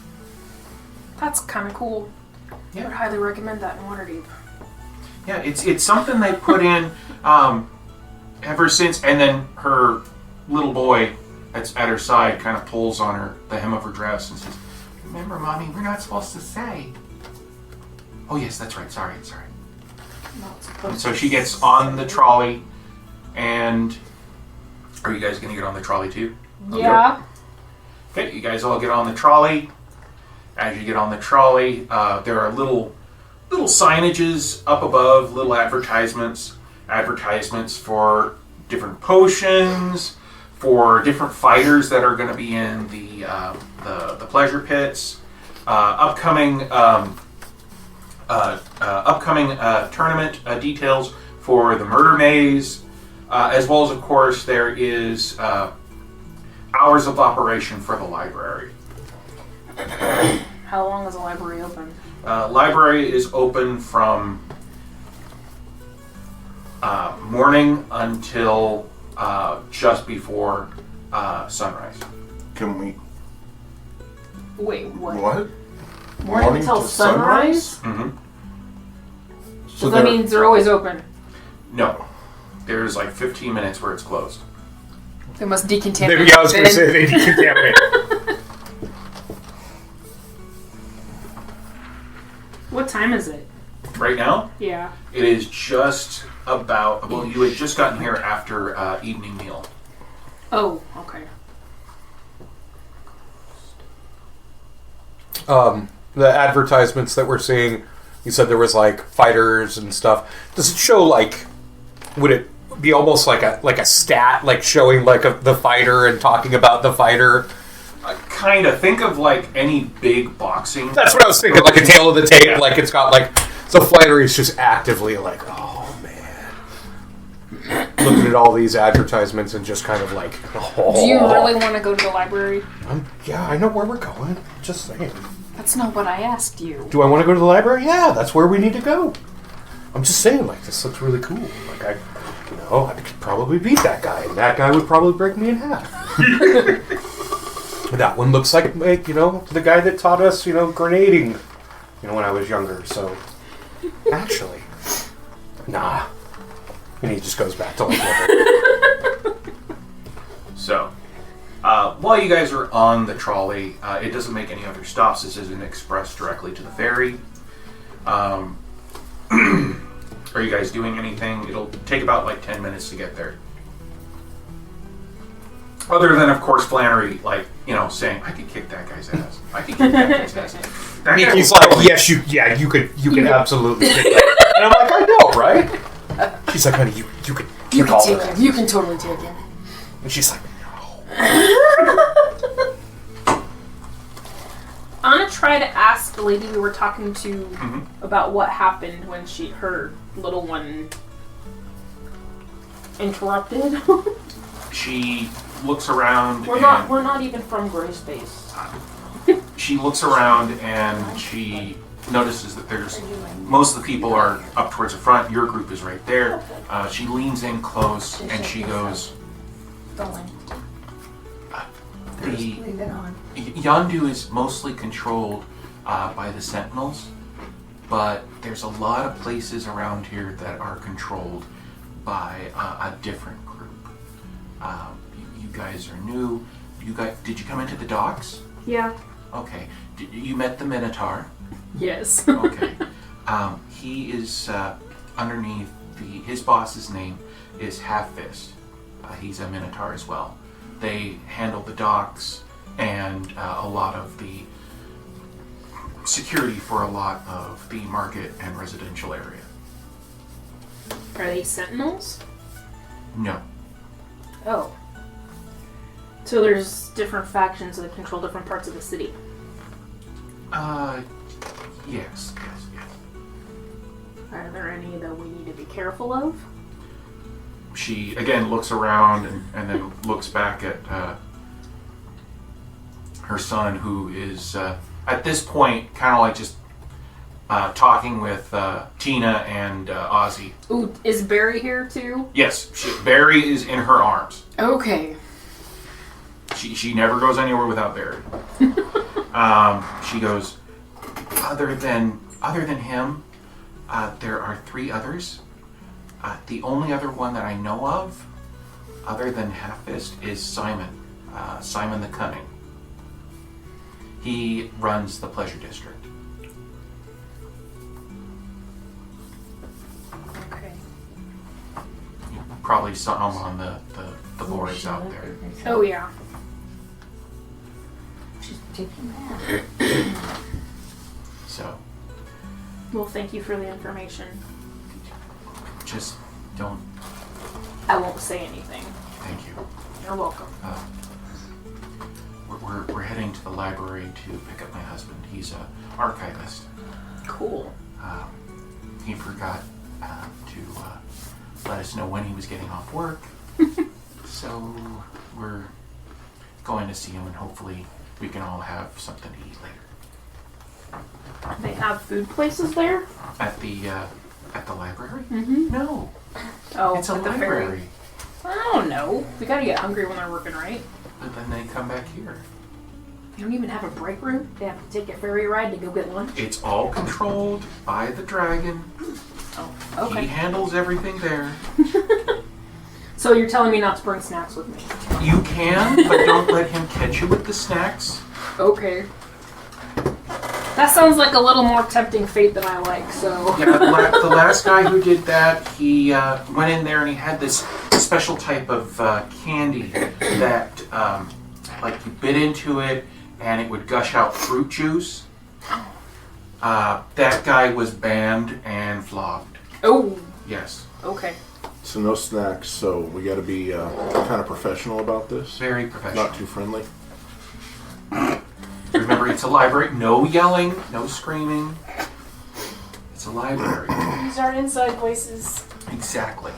Speaker 7: That's kind of cool. I would highly recommend that in Waterdeep.
Speaker 3: Yeah, it's something they put in ever since, and then her little boy that's at her side kind of pulls on the hem of her dress and says, "Remember, Mommy, we're not supposed to say." "Oh yes, that's right, sorry. And so she gets on the trolley, and are you guys going to get on the trolley too?
Speaker 7: Yeah.
Speaker 3: Okay, you guys all get on the trolley. As you get on the trolley, there are little signages up above, little advertisements for different potions, for different fighters that are going to be in the pleasure pits, upcoming tournament details for the murder maze, as well as, of course, there is hours of operation for the library.
Speaker 7: How long is the library open?
Speaker 3: Library is open from morning until just before sunrise.
Speaker 9: Can we...
Speaker 7: Wait, what?
Speaker 9: What?
Speaker 8: Morning until sunrise?
Speaker 3: Mm-hmm.
Speaker 9: So
Speaker 7: that means they're always open.
Speaker 3: No. There's like 15 minutes where it's closed.
Speaker 7: They must decontaminate.
Speaker 5: Yeah, I was going to say they decontaminate.
Speaker 7: What time is it?
Speaker 3: Right now,
Speaker 7: Yeah.
Speaker 3: it is just about... Well, you had just gotten here after evening meal.
Speaker 7: Oh, okay.
Speaker 5: The advertisements that we're seeing, you said there was like fighters and stuff. Does it show like, would it be almost like a stat, like showing like the fighter and talking about the fighter?
Speaker 3: Kind of. Think of like any big boxing.
Speaker 5: That's what I was thinking, like a tail of the tape, like it's got like, the fighter is just actively like, oh man. Looking at all these advertisements and just kind of like, oh.
Speaker 7: Do you really want to go to the library?
Speaker 5: Yeah, I know where we're going. Just saying.
Speaker 7: That's not what I asked you.
Speaker 5: Do I want to go to the library? Yeah, that's where we need to go. I'm just saying, like, this looks really cool. Like, I could probably beat that guy, and that guy would probably break me in half. That one looks like, the guy that taught us, grenading, when I was younger. So, actually, nah. And he just goes back to like. So,
Speaker 3: while you guys are on the trolley, it doesn't make any other stops. This is an express directly to the ferry. Are you guys doing anything? It'll take about like 10 minutes to get there. Other than, of course, Flannery, saying, "I could kick that guy's ass. I could kick that guy's ass."
Speaker 5: He's like, "Yes, you can absolutely kick that." And I'm like, "I know, right?" She's like, "Honey, you can kick all of that."
Speaker 7: You can totally take him.
Speaker 5: And she's like,
Speaker 7: I'm gonna try to ask the lady we were talking to about what happened when her little one interrupted.
Speaker 3: She looks around.
Speaker 8: We're not even from Greyspace.
Speaker 3: She looks around and she notices that most of the people are up towards the front. Your group is right there. She leans in close and she goes, Yondu is mostly controlled by the Sentinels. but there's a lot of places around here that are controlled by a different group. You guys are new. Did you come into the docks?
Speaker 7: Yeah.
Speaker 3: Okay. You met the Minotaur.
Speaker 7: Yes.
Speaker 3: Okay. He is underneath his boss's name is Half Fist. He's a Minotaur as well. They handle the docks and a lot of the security for a lot of the market and residential area.
Speaker 7: Are they sentinels?
Speaker 3: No.
Speaker 7: Oh. So there's different factions that control different parts of the city.
Speaker 3: Yes.
Speaker 7: Are there any that we need to be careful of?
Speaker 3: She again looks around and then looks back at her son, who is at this point kind of like just talking with Tina and Ozzy.
Speaker 7: Ooh, is Barry here too?
Speaker 3: Yes, Barry is in her arms.
Speaker 7: Okay.
Speaker 3: She never goes anywhere without Barry. She goes, other than him, there are 3 others. The only other one that I know of, other than Half Fist, is Simon. Simon the Cunning. He runs the Pleasure District.
Speaker 7: Okay.
Speaker 3: You probably saw him on the boards out there.
Speaker 7: Oh yeah.
Speaker 6: She's taking that.
Speaker 3: So,
Speaker 7: Well, thank you for the information.
Speaker 3: just don't.
Speaker 7: I won't say anything.
Speaker 3: Thank you.
Speaker 7: You're welcome.
Speaker 3: We're heading to the library to pick up my husband. He's an archivist.
Speaker 7: Cool.
Speaker 3: He forgot to let us know when he was getting off work. So we're going to see him, and hopefully we can all have something to eat later.
Speaker 7: They have food places there?
Speaker 3: At the library?
Speaker 7: Mm-hmm.
Speaker 3: No,
Speaker 7: Oh,
Speaker 3: it's a
Speaker 7: at the ferry.
Speaker 3: library.
Speaker 7: I don't know. We gotta get hungry when they're working, right?
Speaker 3: But then they come back here.
Speaker 7: You don't even have a break room? They have to take a ferry ride to go get lunch?
Speaker 3: It's all controlled by the dragon.
Speaker 7: Oh,
Speaker 3: He
Speaker 7: okay.
Speaker 3: handles everything there.
Speaker 7: So you're telling me not to bring snacks with me?
Speaker 3: You can, but don't let him catch you with the snacks.
Speaker 7: Okay. That sounds like a little more tempting fate than I like, so...
Speaker 3: Yeah, the last guy who did that, he went in there and he had this special type of candy that, like, you bit into it and it would gush out fruit juice. That guy was banned and flogged.
Speaker 7: Oh,
Speaker 3: Yes,
Speaker 7: okay.
Speaker 9: So no snacks, so we gotta be kind of professional about this.
Speaker 3: very professional.
Speaker 9: Not too friendly.
Speaker 3: Remember, it's a library. No yelling, no screaming. It's a library.
Speaker 8: These are inside voices.
Speaker 3: Exactly.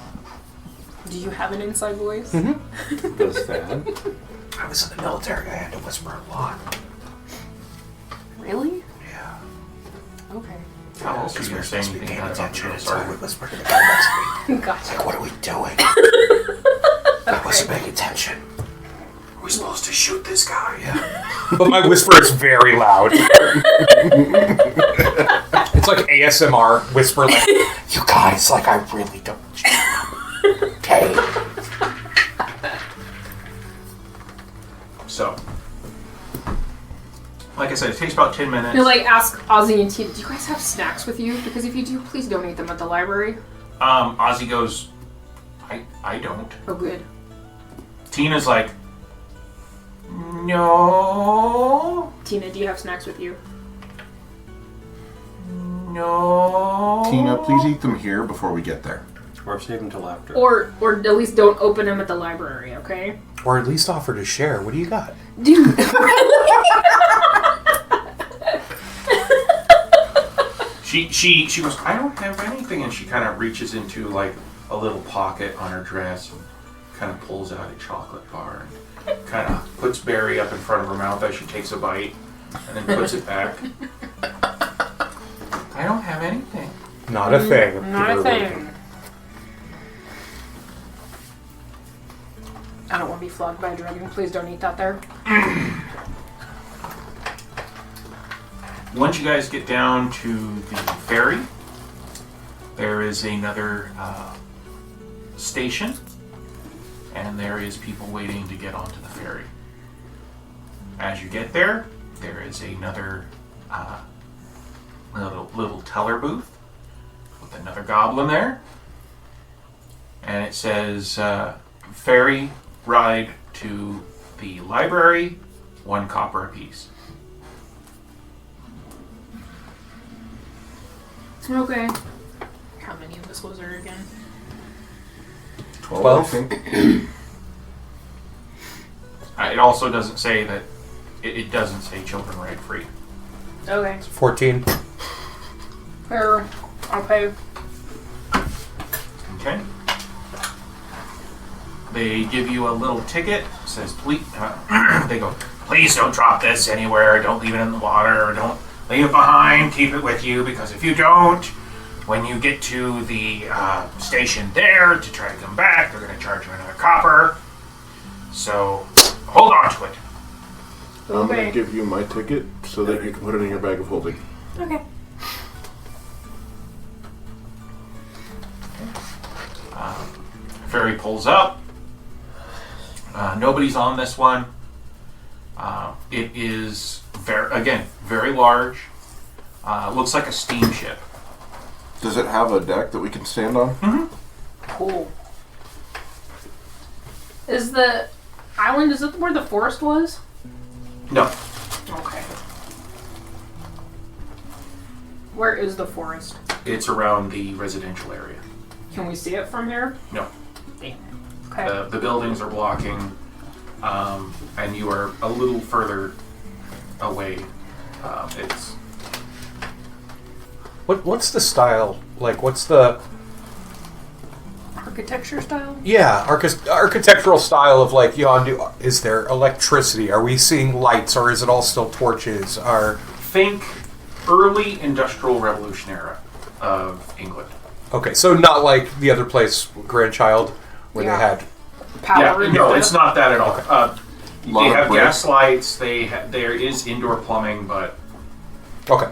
Speaker 7: Do you have an inside voice?
Speaker 5: Does that? I was in the military. I had to whisper a lot.
Speaker 7: Really?
Speaker 5: Yeah.
Speaker 7: Okay.
Speaker 3: How else are you going to say anything about the
Speaker 5: So I would whisper to the guy next to me.
Speaker 7: Gotcha.
Speaker 5: Like, what are we doing? I wasn't paying attention. Are we supposed to shoot this guy? Yeah. But my whisper is very loud. It's like ASMR whisper, like, you guys, like, I really don't. Okay.
Speaker 3: So, like I said, it takes about 10 minutes.
Speaker 7: You like ask Ozzy and Tina, do you guys have snacks with you? Because if you do, please don't eat them at the library.
Speaker 3: Ozzy goes, I don't.
Speaker 7: Oh, good.
Speaker 3: Tina's like, no,
Speaker 7: Tina, do you have snacks with you?
Speaker 3: no.
Speaker 9: Tina, please eat them here before we get there.
Speaker 4: Or save them till after.
Speaker 7: Or at least don't open them at the library, okay?
Speaker 5: Or at least offer to share. What do you got?
Speaker 7: Dude.
Speaker 3: She goes, I don't have anything, and she kind of reaches into like a little pocket on her dress and kind of pulls out a chocolate bar and kind of puts Barry up in front of her mouth as she takes a bite and then puts it back. I don't have anything.
Speaker 5: Not a thing.
Speaker 7: Not a thing. I don't want to be flogged by a dragon. Please don't eat that there.
Speaker 3: Once you guys get down to the ferry, there is another station, and there is people waiting to get onto the ferry. As you get there, there is another little teller booth with another goblin there, and it says ferry ride to the library, 1 copper apiece.
Speaker 7: Okay. How many of us was there again?
Speaker 9: 12, I think.
Speaker 3: It also doesn't say that. It doesn't say children ride free.
Speaker 7: Okay.
Speaker 5: 14.
Speaker 7: Fair. I'll pay.
Speaker 3: Okay. They give you a little ticket. Says, please. They go, please don't drop this anywhere. Don't leave it in the water. Don't leave it behind. Keep it with you, because if you don't, when you get to the station there to try to come back, they're going to charge you another copper. So hold on to it.
Speaker 9: I'm going to give you my ticket so that you can put it in your bag of holding.
Speaker 6: Okay.
Speaker 3: Ferry pulls up. Nobody's on this one. It is very large. Looks like a steamship.
Speaker 9: Does it have a deck that we can stand on?
Speaker 3: Mm-hmm.
Speaker 7: Cool. Is the island, is it where the forest was?
Speaker 3: No.
Speaker 7: Okay. Where is the forest?
Speaker 3: It's around the residential area.
Speaker 7: Can we see it from here?
Speaker 3: No.
Speaker 7: Damn. Okay.
Speaker 3: The buildings are blocking, and you are a little further away. It's
Speaker 5: What's the style? Like, what's the...
Speaker 7: Architecture style?
Speaker 5: Yeah, architectural style of, like, Yondu. Is there electricity? Are we seeing lights, or is it all still torches?
Speaker 3: think early Industrial Revolution era of England.
Speaker 5: Okay, so not like the other place, Grandchild, where
Speaker 7: Yeah.
Speaker 5: they had...
Speaker 7: Power.
Speaker 3: Yeah, no, it's not that at all. They
Speaker 9: Lot of
Speaker 3: have
Speaker 9: brick.
Speaker 3: gas lights. There is indoor plumbing, but
Speaker 5: Okay.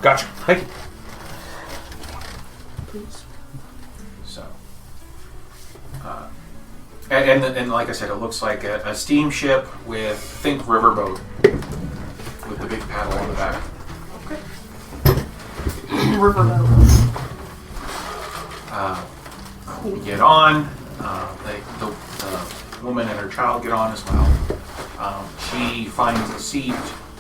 Speaker 5: Gotcha. Thank you.
Speaker 3: so. And like I said, it looks like a steamship with, think riverboat, with the big paddle on the back.
Speaker 7: Riverboat.
Speaker 3: You get on. The woman and her child get on as well. She finds a seat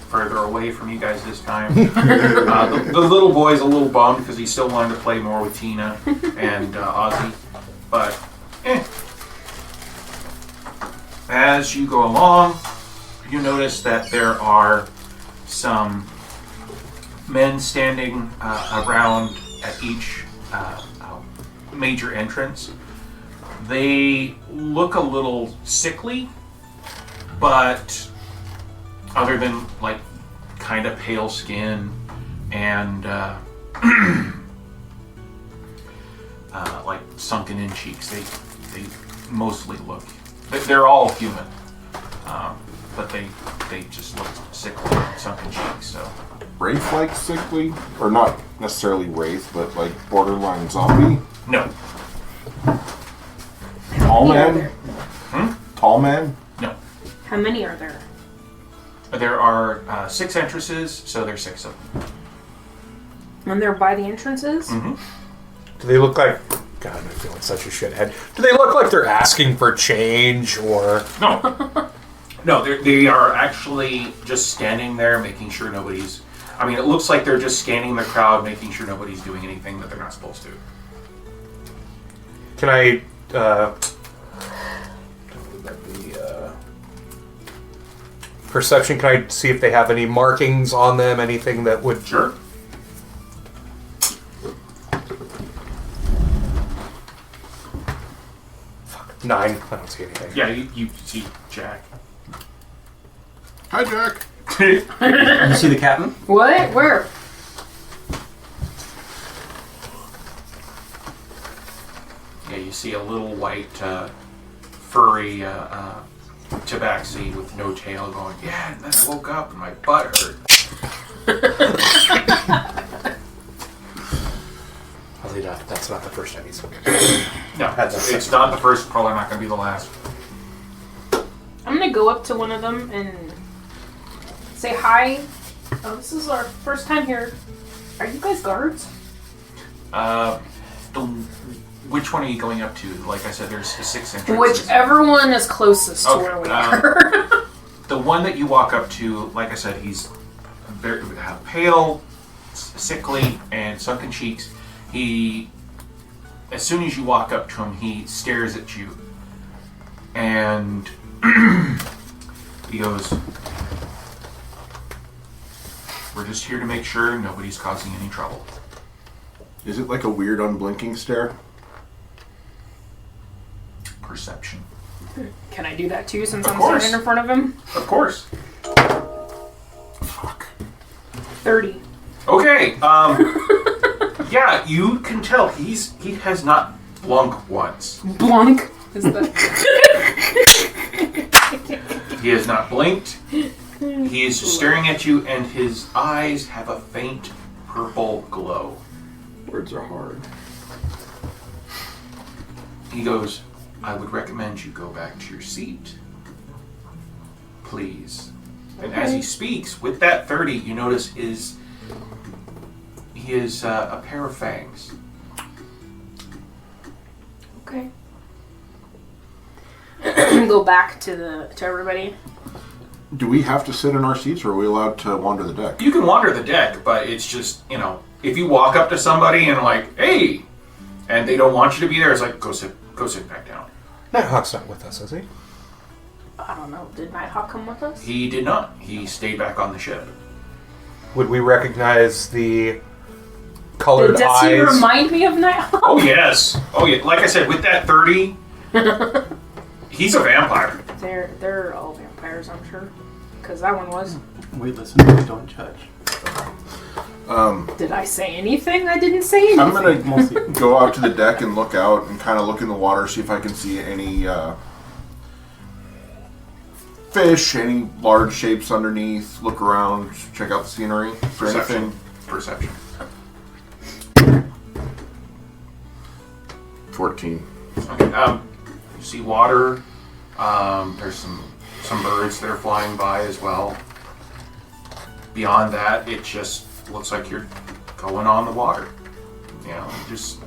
Speaker 3: further away from you guys this time. The little boy's a little bummed because he still wanted to play more with Tina and Ozzy. But, as you go along, you notice that there are some men standing around at each major entrance. They look a little sickly, but other than like kind of pale skin and like sunken in cheeks, they mostly look. They're all human, but they just look sickly and sunken cheeks. So
Speaker 9: Wraith-like sickly? Or not necessarily Wraith, but like borderline zombie?
Speaker 3: no,
Speaker 9: Tall
Speaker 7: many are
Speaker 9: man?
Speaker 7: there?
Speaker 9: Tall man?
Speaker 3: no.
Speaker 7: How many are there?
Speaker 3: There are 6 entrances, so there's 6 of them.
Speaker 7: And they're by the entrances?
Speaker 3: Mm-hmm.
Speaker 5: Do they look like... God, I'm feeling such a shithead. Do they look like they're asking for change, or...
Speaker 3: No. No, they are actually just standing there making sure nobody's... I mean, it looks like they're just scanning the crowd, making sure nobody's doing anything that they're not supposed to.
Speaker 5: Can I... perception, can I see if they have any markings on them, anything that would...
Speaker 3: Sure.
Speaker 5: Fuck, 9. I don't see anything.
Speaker 3: Yeah, you see Jack.
Speaker 9: Hi, Jack.
Speaker 4: You see the captain?
Speaker 7: What? Where?
Speaker 3: Yeah, you see a little white, furry tabaxi with no tail going, yeah, and then I woke up and my butt hurt.
Speaker 5: That's not the first time he's spoken.
Speaker 3: No, it's not the first, probably not going to be the last.
Speaker 7: I'm gonna go up to one of them and say hi. Oh, this is our first time here. Are you guys guards?
Speaker 3: Which one are you going up to? Like I said, there's 6 entrances.
Speaker 7: Whichever one is closest to where we are.
Speaker 3: The one that you walk up to, like I said, he's very pale, sickly, and sunken cheeks. He, as soon as you walk up to him, he stares at you, and he goes, "We're just here to make sure nobody's causing any trouble."
Speaker 9: Is it like a weird unblinking stare?
Speaker 3: Perception.
Speaker 7: Can I do that too since
Speaker 3: Of
Speaker 7: I'm
Speaker 3: course.
Speaker 7: standing in front of him?
Speaker 3: Of course.
Speaker 9: Fuck.
Speaker 7: 30.
Speaker 3: Okay. Yeah, you can tell he has not blunk once.
Speaker 7: Blunk is the.
Speaker 3: He has not blinked. He is just staring at you, and his eyes have a faint purple glow.
Speaker 4: Words are hard.
Speaker 3: He goes, "I would recommend you go back to your seat, please." And as he speaks, with that 30, you notice he is a pair of fangs.
Speaker 7: Okay. Go back to everybody.
Speaker 9: Do we have to sit in our seats, or are we allowed to wander the deck?
Speaker 3: You can wander the deck, but it's just, if you walk up to somebody and like, "Hey," and they don't want you to be there, it's like, go sit back down.
Speaker 5: Nighthawk's not with us, is he?
Speaker 7: I don't know. Did Nighthawk come with us?
Speaker 3: He did not. He stayed back on the ship.
Speaker 5: Would we recognize the colored
Speaker 7: Does
Speaker 5: eyes?
Speaker 7: he remind me of Nighthawk?
Speaker 3: Oh, yes. Oh, yeah. Like I said, with that 30, he's a vampire.
Speaker 7: They're all vampires, I'm sure. Because that one was.
Speaker 4: We listen, we don't judge.
Speaker 7: Did I say anything? I didn't say anything.
Speaker 9: I'm gonna go out to the deck and look out and kind of look in the water, see if I can see any fish, any large shapes underneath. Look around, check out the scenery. Is there anything?
Speaker 3: Perception.
Speaker 9: 14.
Speaker 3: Okay. You see water. There's some birds that are flying by as well. Beyond that, it just looks like you're going on the water. Just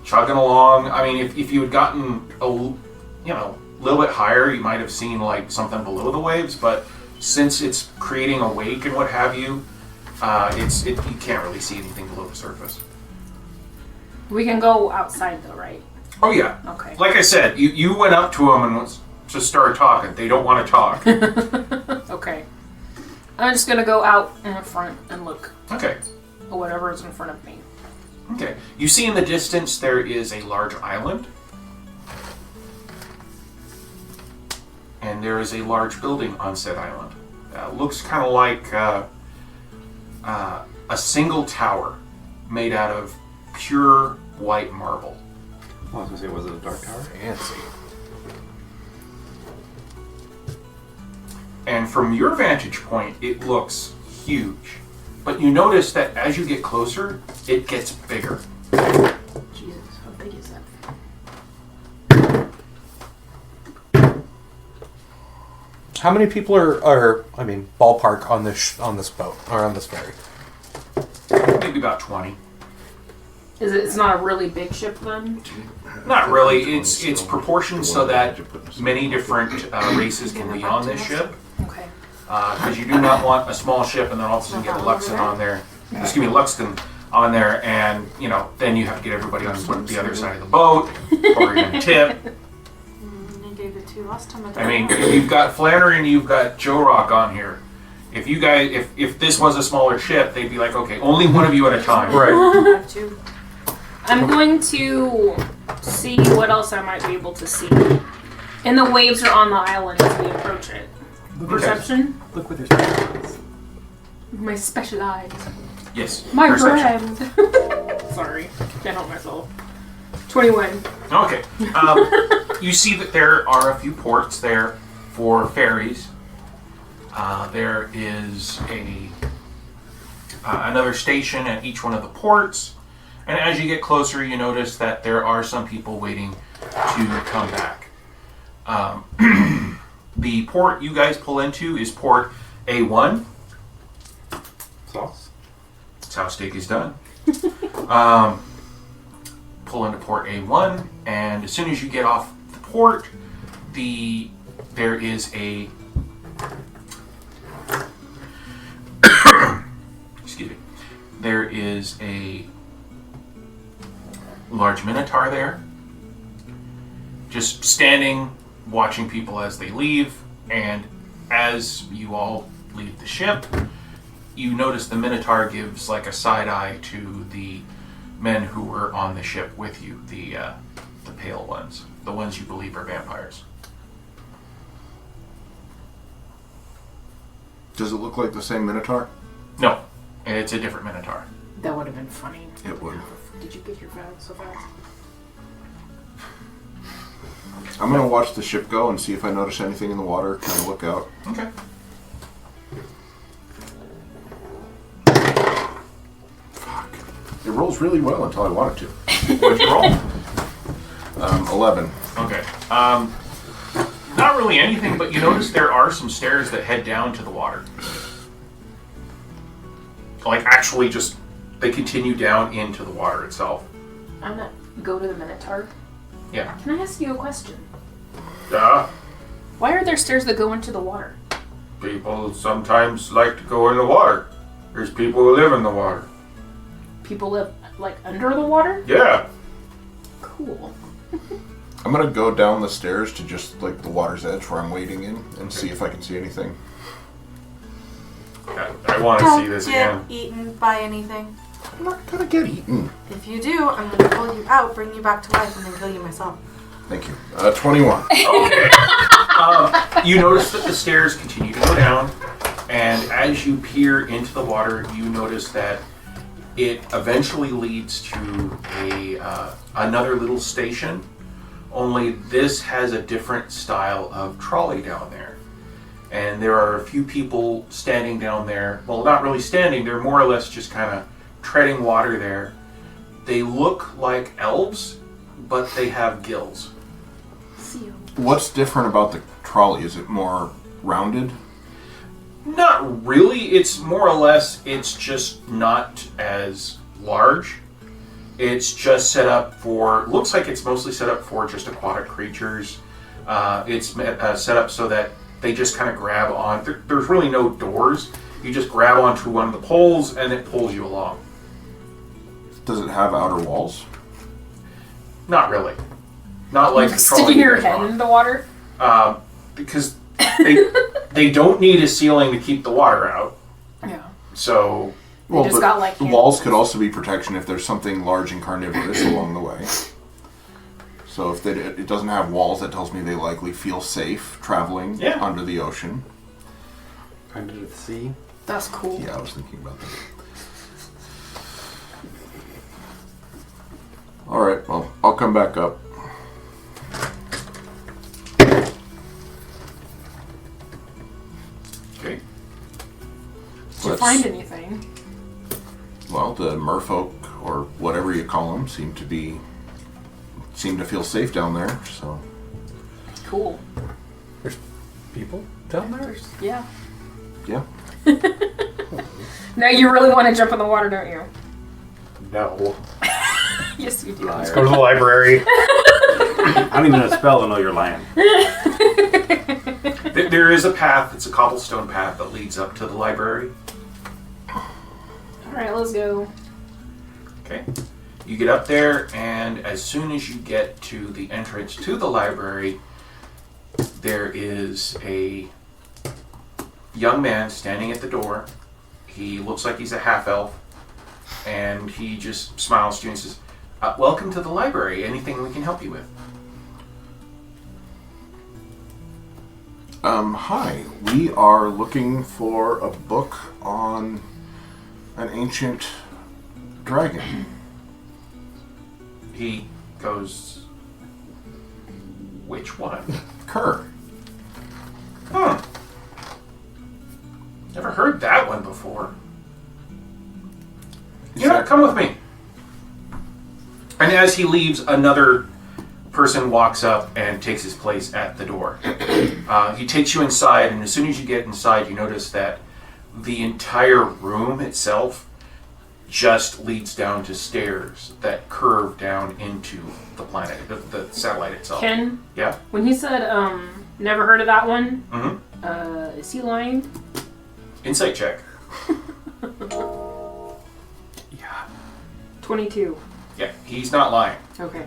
Speaker 3: chugging along. I mean, if you had gotten a little bit higher, you might have seen like something below the waves. But since it's creating a wake and what have you, you can't really see anything below the surface.
Speaker 7: We can go outside though, right?
Speaker 3: Oh yeah.
Speaker 7: Okay.
Speaker 3: Like I said, you went up to them and just started talking. They don't want to talk.
Speaker 7: Okay. I'm just gonna go out in the front and look
Speaker 3: Okay.
Speaker 7: at whatever is in front of me.
Speaker 3: Okay. You see in the distance there is a large island. And there is a large building on said island. Looks kind of like a single tower made out of pure white marble.
Speaker 4: Well, I was gonna say, was it a dark tower?
Speaker 5: Fancy.
Speaker 3: And from your vantage point, it looks huge. But you notice that as you get closer, it gets bigger.
Speaker 7: Jesus, how big is that?
Speaker 5: How many people are ballpark on this boat or on this ferry?
Speaker 3: Maybe about 20.
Speaker 7: It's not a really big ship then?
Speaker 3: Not really. It's proportioned so that many different races can be on this ship.
Speaker 7: Okay.
Speaker 3: Because you do not want a small ship and then all of a sudden get a Luxon on there. Luxton on there, and then you have to get everybody on the other side of the boat, or you're gonna tip.
Speaker 6: I gave it to you last time.
Speaker 3: I mean, you've got Flannery and you've got Joe Rock on here. If you guys, if this was a smaller ship, they'd be like, okay, only one of you at a time.
Speaker 5: Right.
Speaker 6: I have two.
Speaker 7: I'm going to see what else I might be able to see. And the waves are on the island as we approach it. Perception?
Speaker 4: Look with your special eyes.
Speaker 7: My special eyes.
Speaker 3: Yes.
Speaker 7: My
Speaker 3: Perception.
Speaker 7: brand. Sorry, can't help myself. 21.
Speaker 3: Okay. You see that there are a few ports there for ferries. There is a another station at each one of the ports. And as you get closer, you notice that there are some people waiting to come back. The port you guys pull into is port A1.
Speaker 4: Sauce.
Speaker 3: That's how steak is done. Pull into port A1, and as soon as you get off the port, there is a excuse me. There is a large minotaur there, just standing, watching people as they leave. And as you all leave the ship, you notice the minotaur gives like a side eye to the men who were on the ship with you, the pale ones, the ones you believe are vampires.
Speaker 9: Does it look like the same Minotaur?
Speaker 3: No, it's a different minotaur.
Speaker 7: That would have been funny.
Speaker 9: It would.
Speaker 7: Did you get your vow so fast?
Speaker 9: I'm gonna watch the ship go and see if I notice anything in the water. Kind of look out.
Speaker 3: Okay.
Speaker 9: Fuck. It rolls really well until I want it to.
Speaker 3: What'd you roll?
Speaker 9: 11.
Speaker 3: Okay. Not really anything, but you notice there are some stairs that head down to the water. Like, actually just, they continue down into the water itself.
Speaker 7: I'm gonna go to the Minotaur.
Speaker 3: Yeah.
Speaker 7: Can I ask you a question?
Speaker 3: Yeah.
Speaker 7: Why are there stairs that go into the water?
Speaker 3: People sometimes like to go in the water. There's people who live in the water.
Speaker 7: People live, like, under the water?
Speaker 3: Yeah.
Speaker 7: Cool.
Speaker 9: I'm gonna go down the stairs to just like the water's edge where I'm wading in and see if I can see anything.
Speaker 3: I want to see this
Speaker 6: Don't get
Speaker 3: again.
Speaker 6: eaten by anything.
Speaker 9: I'm not gonna get eaten.
Speaker 6: If you do, I'm gonna pull you out, bring you back to life, and then kill you myself.
Speaker 9: Thank you. 21.
Speaker 3: Okay. You notice that the stairs continue to go down, and as you peer into the water, you notice that it eventually leads to another little station. Only this has a different style of trolley down there. And there are a few people standing down there. Well, not really standing, they're more or less just kind of treading water there. They look like elves, but they have gills.
Speaker 9: What's different about the trolley? Is it more rounded?
Speaker 3: Not really. It's more or less, it's just not as large. It's just set up for, looks like it's mostly set up for just aquatic creatures. It's set up so that they just kind of grab on. There's really no doors. You just grab onto one of the poles and it pulls you along.
Speaker 9: Does it have outer walls?
Speaker 3: Not really. Not like the trolley
Speaker 7: Sticking your
Speaker 3: you guys
Speaker 7: head
Speaker 3: want.
Speaker 7: in the water?
Speaker 3: Because they don't need a ceiling to keep the water out.
Speaker 7: Yeah.
Speaker 3: So
Speaker 9: Well,
Speaker 7: just
Speaker 9: but
Speaker 7: got, like,
Speaker 9: the walls could also be protection if there's something large and carnivorous along the way. So if it doesn't have walls, that tells me they likely feel safe traveling under the ocean.
Speaker 4: Under the sea.
Speaker 7: That's cool.
Speaker 9: Yeah, I was thinking about that. Alright, well, I'll come back up.
Speaker 3: Okay.
Speaker 7: Did you find anything?
Speaker 9: Well, the merfolk, or whatever you call them, seem to feel safe down there, so...
Speaker 7: Cool.
Speaker 5: There's people down there?
Speaker 7: Yeah.
Speaker 9: Yeah.
Speaker 7: Now you really want to jump in the water, don't you?
Speaker 5: No.
Speaker 7: Yes, you do.
Speaker 5: Let's go to the library.
Speaker 4: I don't even know a spell to know your land.
Speaker 3: There is a path, it's a cobblestone path that leads up to the library.
Speaker 7: Alright, let's go.
Speaker 3: Okay. You get up there, and as soon as you get to the entrance to the library, there is a young man standing at the door. He looks like he's a half-elf, and he just smiles to you and says, "Welcome to the library. Anything we can help you with?"
Speaker 9: Hi. We are looking for a book on an ancient dragon.
Speaker 3: He goes, "Which one?"
Speaker 9: Kerr.
Speaker 3: Never heard that one before. Yeah, come with me. And as he leaves, another person walks up and takes his place at the door. He takes you inside, and as soon as you get inside, you notice that the entire room itself just leads down to stairs that curve down into the planet, the satellite itself.
Speaker 7: Ken?
Speaker 3: Yeah?
Speaker 7: When he said, never heard of that one,
Speaker 3: Mm-hmm.
Speaker 7: is he lying?
Speaker 3: Insight check.
Speaker 7: 22.
Speaker 3: Yeah, he's not lying.
Speaker 7: Okay.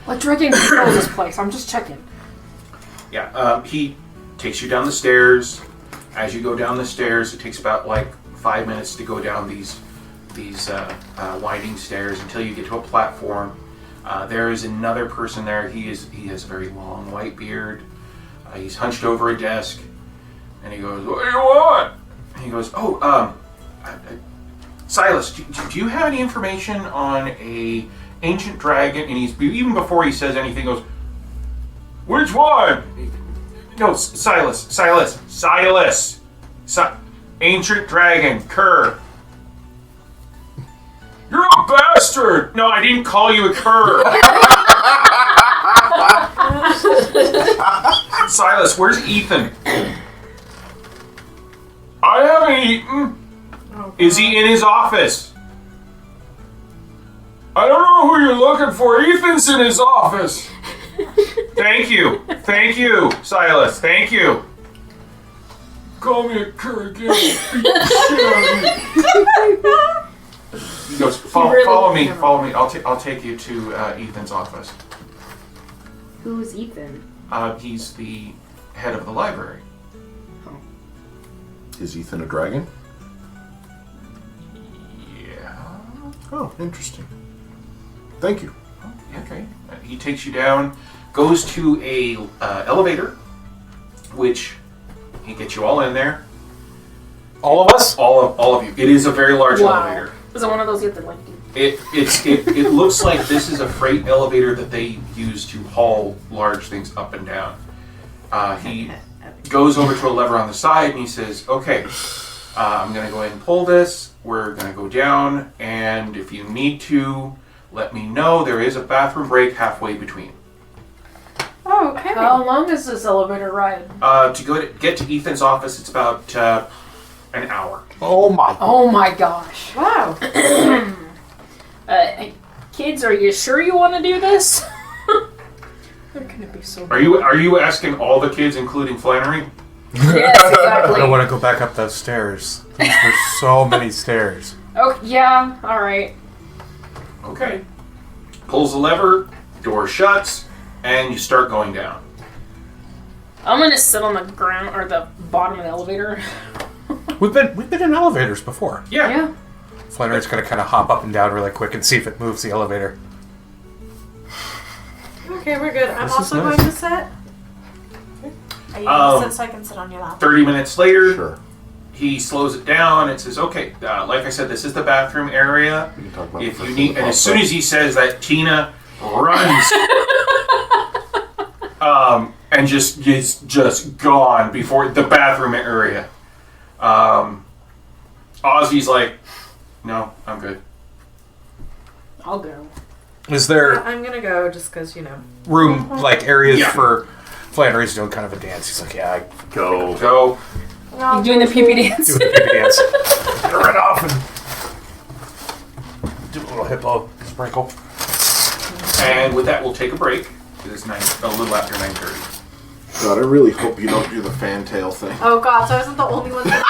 Speaker 7: What dragon controls this place? I'm just checking.
Speaker 3: Yeah, he takes you down the stairs. As you go down the stairs, it takes about like 5 minutes to go down these winding stairs until you get to a platform. There is another person there. He has a very long white beard. He's hunched over a desk, and he goes, "What do you want?" And he goes, "Oh, Silas, do you have any information on a ancient dragon?" And he's even before he says anything, goes, "Which one?" No, Silas. Ancient dragon, cur. You're a bastard! No, I didn't call you a cur. Silas, where's Ethan? I haven't eaten. Is he in his office? I don't know who you're looking for. Ethan's in his office. Thank you, Silas. Thank you. Call me a cur again. He goes, follow me. I'll take you to Ethan's office.
Speaker 7: Who's Ethan?
Speaker 3: He's the head of the library.
Speaker 9: Is Ethan a dragon?
Speaker 3: Yeah.
Speaker 9: Oh, interesting. Thank you.
Speaker 3: Okay. He takes you down, goes to a elevator, which he gets you all in there.
Speaker 5: All of us?
Speaker 3: All of you. It is a very large elevator.
Speaker 7: Is it one of those you have to like do?
Speaker 3: It looks like this is a freight elevator that they use to haul large things up and down. He goes over to a lever on the side and he says, "Okay, I'm going to go ahead and pull this. We're going to go down, and if you need to, let me know. There is a bathroom break halfway between."
Speaker 6: Oh, okay.
Speaker 7: How long is this elevator ride?
Speaker 3: To get to Ethan's office, it's about an hour.
Speaker 5: Oh my.
Speaker 7: Oh my gosh.
Speaker 6: Wow.
Speaker 7: Kids, are you sure you want to do this? They're gonna be so.
Speaker 3: Are you asking all the kids, including Flannery?
Speaker 7: Yes,
Speaker 5: I
Speaker 7: exactly.
Speaker 5: don't want to go back up those stairs. There's so many stairs.
Speaker 7: Oh yeah. All right.
Speaker 3: Okay. Pulls the lever, door shuts, and you start going down.
Speaker 7: I'm gonna sit on the ground or the bottom of the elevator.
Speaker 5: We've been in elevators before.
Speaker 3: Yeah.
Speaker 5: Flannery's gonna kind of hop up and down really quick and see if it moves the elevator.
Speaker 6: Okay, we're good. I'm
Speaker 5: This is
Speaker 6: also
Speaker 5: nice.
Speaker 6: going to sit.
Speaker 8: Are you going to sit so I can sit on your lap?
Speaker 3: 30 minutes later,
Speaker 9: Sure.
Speaker 3: he slows it down and says, "Okay, like I said, this is the bathroom area.
Speaker 9: We can talk about
Speaker 3: If
Speaker 9: the
Speaker 3: you
Speaker 9: first
Speaker 3: need,"
Speaker 9: thing
Speaker 3: and
Speaker 9: that
Speaker 3: as soon
Speaker 9: pops
Speaker 3: as he says that, Tina runs and just is just gone before the bathroom area. Ozzy's like, "No, I'm good."
Speaker 7: I'll go.
Speaker 5: Is there
Speaker 6: I'm gonna go just because,
Speaker 5: room, like areas
Speaker 3: Yeah.
Speaker 5: for Flannery's doing kind of a dance? He's like, yeah, I
Speaker 9: Go.
Speaker 3: Go.
Speaker 7: You doing the pee-pee dance?
Speaker 5: do a baby dance. Run off and do a little hippo sprinkle.
Speaker 3: And with that, we'll take a break. It is a little after 9:30.
Speaker 9: God, I really hope you don't do the fantail thing.
Speaker 6: Oh god, so I wasn't the only one that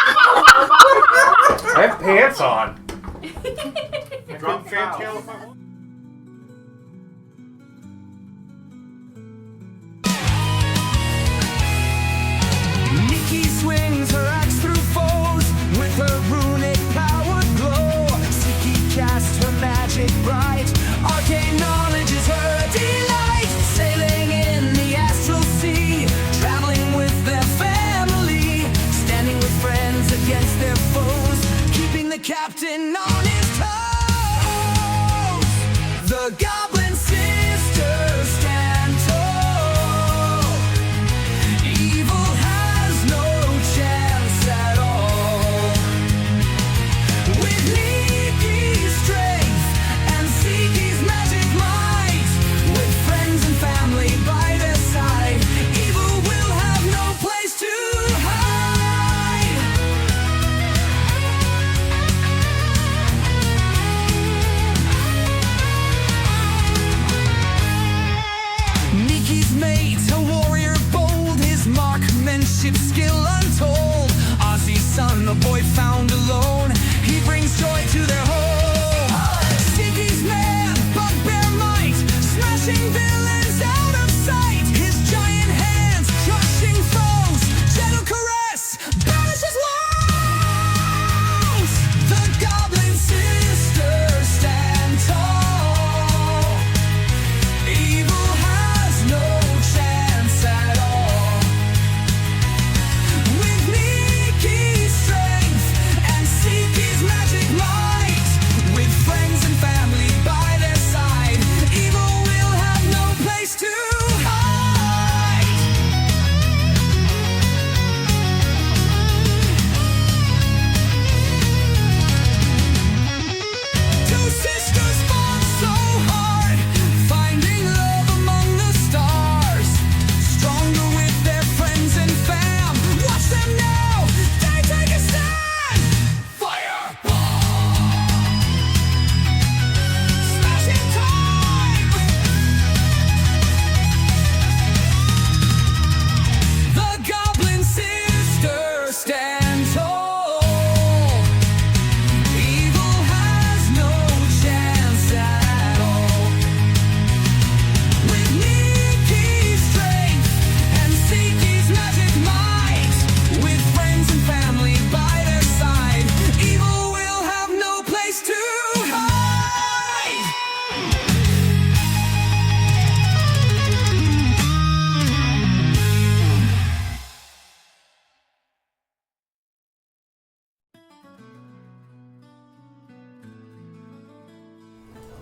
Speaker 5: I have pants on.
Speaker 3: Drop fantail.
Speaker 2: Nikki swings her axe through foes with her runic power glow. Siki casts her magic bright. Arcane knowledge is her delight. Sailing in the astral sea, traveling with their family, standing with friends against their foes, keeping the captain on his toes. The Goblin Sisters stand tall. Evil has no chance at all.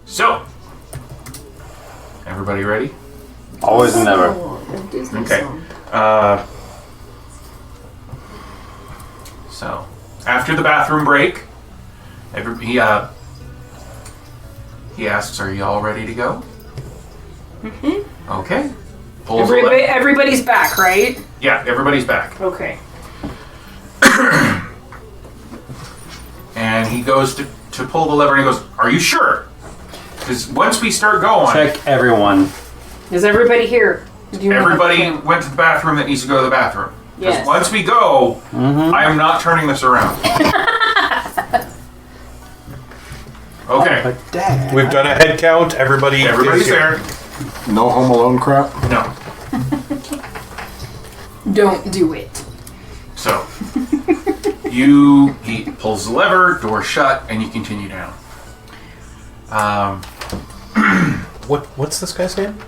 Speaker 3: So, everybody ready?
Speaker 10: Always and never.
Speaker 3: Okay. So, after the bathroom break, he asks, "Are you all ready to go?"
Speaker 7: Mm-hmm.
Speaker 3: Okay. Pulls the lever.
Speaker 7: Everybody's back, right?
Speaker 3: Yeah, everybody's back.
Speaker 7: Okay.
Speaker 3: And he goes to pull the lever, and he goes, "Are you sure? Because once we start going..."
Speaker 10: Check everyone.
Speaker 7: Is everybody here?
Speaker 3: Everybody went to the bathroom that needs to go to the bathroom. Because
Speaker 7: Yes.
Speaker 3: once we go, I am not turning this around. Okay.
Speaker 10: But Dad.
Speaker 5: We've done a head count. Everybody's
Speaker 3: Everybody's there.
Speaker 9: No Home Alone crap?
Speaker 3: No.
Speaker 7: Don't do it.
Speaker 3: So, he pulls the lever, door shut, and you continue down.
Speaker 5: What's this guy's name?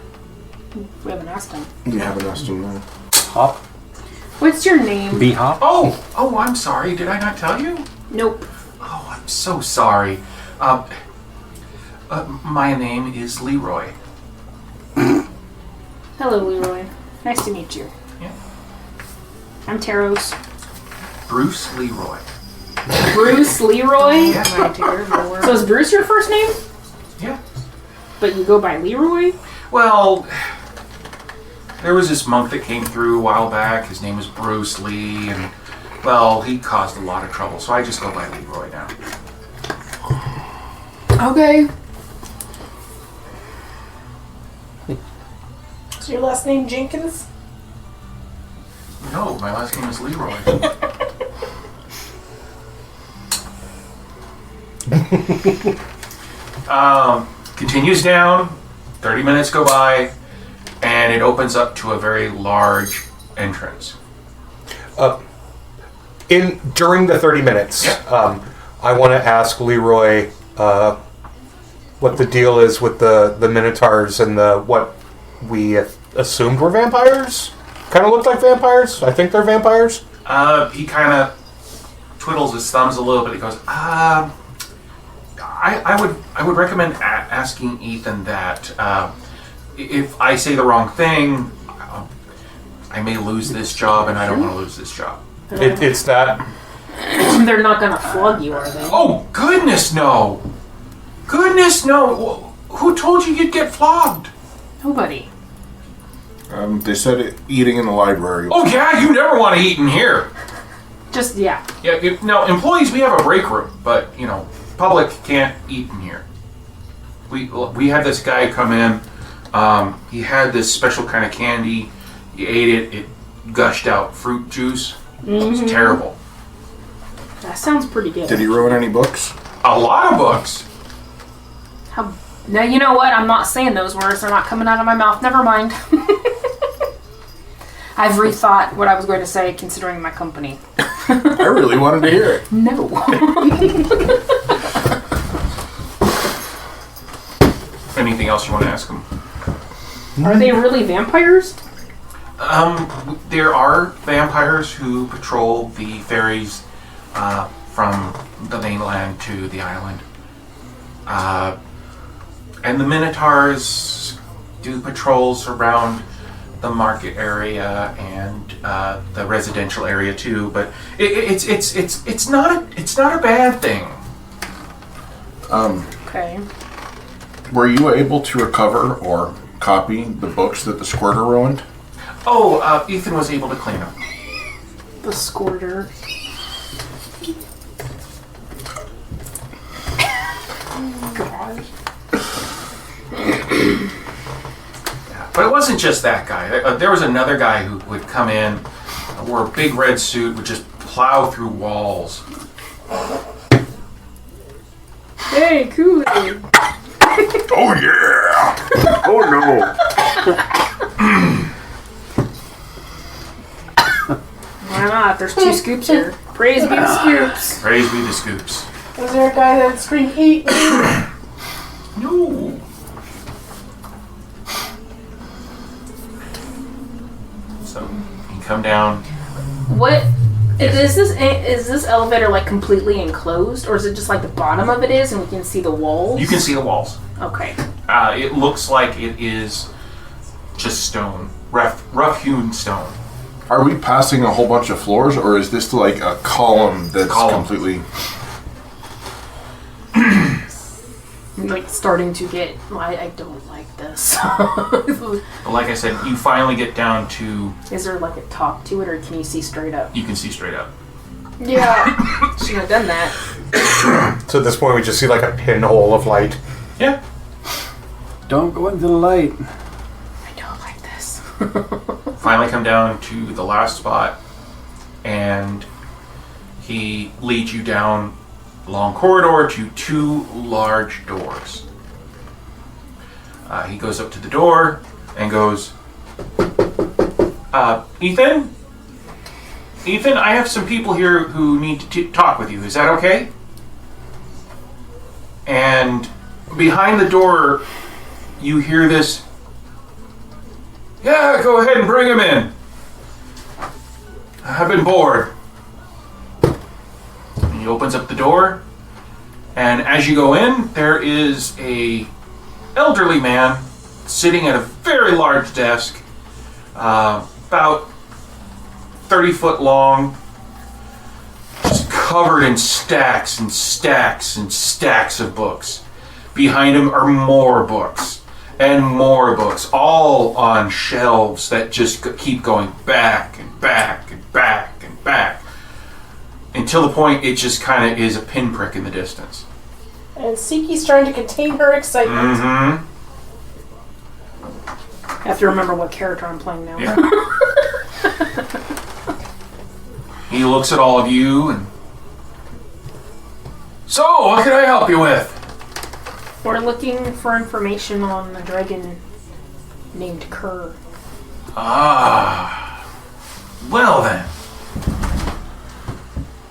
Speaker 7: We haven't asked him.
Speaker 9: You haven't asked him that.
Speaker 10: Hop.
Speaker 7: What's your name?
Speaker 10: B-hop.
Speaker 3: Oh, I'm sorry. Did I not tell you?
Speaker 7: Nope.
Speaker 3: Oh, I'm so sorry. My name is Leroy.
Speaker 7: Hello, Leroy. Nice to meet you.
Speaker 3: Yeah.
Speaker 7: I'm Taros.
Speaker 3: Bruce Leroy.
Speaker 7: Bruce Leroy?
Speaker 3: Yeah.
Speaker 7: So is Bruce your first name?
Speaker 3: Yeah.
Speaker 7: But you go by Leroy?
Speaker 3: Well, there was this monk that came through a while back. His name was Bruce Lee, and, well, he caused a lot of trouble, so I just go by Leroy now.
Speaker 7: Okay.
Speaker 8: Is your last name Jenkins?
Speaker 3: No, my last name is Leroy. Continues down. 30 minutes go by, and it opens up to a very large entrance.
Speaker 5: During the 30 minutes,
Speaker 3: Yeah.
Speaker 5: I want to ask Leroy what the deal is with the Minotaurs and what we assumed were vampires. Kind of looked like vampires. I think they're vampires.
Speaker 3: He kind of twiddles his thumbs a little bit. He goes, I would recommend asking Ethan that. If I say the wrong thing, I may lose this job, and I don't want to lose this job."
Speaker 5: It's that.
Speaker 7: They're not gonna flog you, are they?
Speaker 3: Oh, goodness no! Goodness no! Who told you you'd get flogged?
Speaker 7: Nobody.
Speaker 9: They said eating in the library.
Speaker 3: Oh yeah, you never want to eat in here.
Speaker 7: Just, yeah.
Speaker 3: Yeah, now employees, we have a break room, but public can't eat in here. We had this guy come in. He had this special kind of candy. He ate it. It gushed out fruit juice. It was terrible.
Speaker 7: That sounds pretty good.
Speaker 9: Did he ruin any books?
Speaker 3: A lot of books.
Speaker 7: Now, you know what? I'm not saying those words. They're not coming out of my mouth. Never mind. I've rethought what I was going to say, considering my company.
Speaker 9: I really wanted to hear it.
Speaker 7: No.
Speaker 3: Anything else you want to ask him?
Speaker 7: Are they really vampires?
Speaker 3: There are vampires who patrol the ferries from the mainland to the island. And the Minotaurs do patrols around the market area and the residential area too. But it's not a bad thing.
Speaker 7: Okay.
Speaker 9: Were you able to recover or copy the books that the squirter ruined?
Speaker 3: Oh, Ethan was able to clean them.
Speaker 7: The squirter. Gosh.
Speaker 3: But it wasn't just that guy. There was another guy who would come in, wore a big red suit, would just plow through walls.
Speaker 7: Hey, Kool-Aid.
Speaker 9: Oh yeah! Oh no!
Speaker 7: Why not? There's 2 scoops here. Praise be the scoops.
Speaker 3: Praise be the scoops.
Speaker 8: Was there a guy that would scream, "Eat me"?
Speaker 3: No. So you come down.
Speaker 7: What? Is this elevator like completely enclosed, or is it just like the bottom of it is, and we can see the walls?
Speaker 3: You can see the walls.
Speaker 7: Okay.
Speaker 3: It looks like it is just stone, rough-hewn stone.
Speaker 9: Are we passing a whole bunch of floors, or is this like a column that's completely...
Speaker 7: I'm like starting to get... I don't like this.
Speaker 3: But like I said, you finally get down to...
Speaker 7: Is there like a top to it, or can you see straight up?
Speaker 3: You can see straight up.
Speaker 7: Yeah. Shouldn't have done that.
Speaker 5: So at this point, we just see like a pinhole of light.
Speaker 3: Yeah.
Speaker 4: Don't go into the light.
Speaker 7: I don't like this.
Speaker 3: Finally come down to the last spot, and he leads you down a long corridor to 2 large doors. He goes up to the door and goes, Ethan? Ethan, I have some people here who need to talk with you. Is that okay? And behind the door, you hear this, yeah, go ahead and bring him in. I've been bored. And he opens up the door, and as you go in, there is a elderly man sitting at a very large desk, about 30 foot long, just covered in stacks and stacks and stacks of books. Behind him are more books and more books, all on shelves that just keep going back and back and back and back until the point it just kind of is a pinprick in the distance.
Speaker 6: And Siki's trying to contain her excitement.
Speaker 3: Mm-hmm.
Speaker 7: I have to remember what character I'm playing now.
Speaker 3: Yeah. He looks at all of you and... So, what can I help you with?
Speaker 7: We're looking for information on a dragon named Kerr.
Speaker 3: Ah. Well then.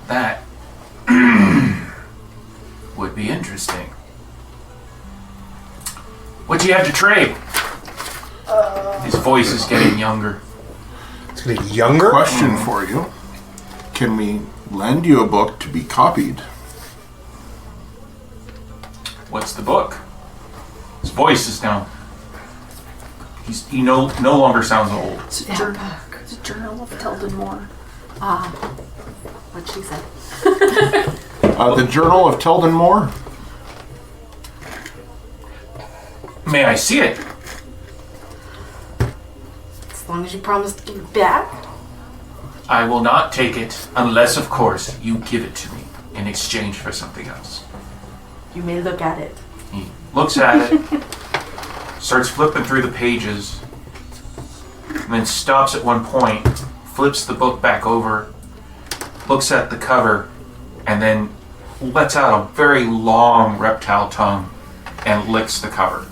Speaker 3: That would be interesting. What do you have to trade? His voice is getting younger.
Speaker 5: It's getting younger?
Speaker 9: Question for you. Can we lend you a book to be copied?
Speaker 3: What's the book? His voice is down. He no longer sounds old.
Speaker 7: It's a journal of Teldon Moore.
Speaker 6: What she said.
Speaker 9: The Journal of Teldon Moore?
Speaker 3: May I see it?
Speaker 6: As long as you promise to give it back.
Speaker 3: I will not take it unless, of course, you give it to me in exchange for something else.
Speaker 6: You may look at it.
Speaker 3: He looks at it, starts flipping through the pages, and then stops at one point, flips the book back over, looks at the cover, and then lets out a very long reptile tongue and licks the cover.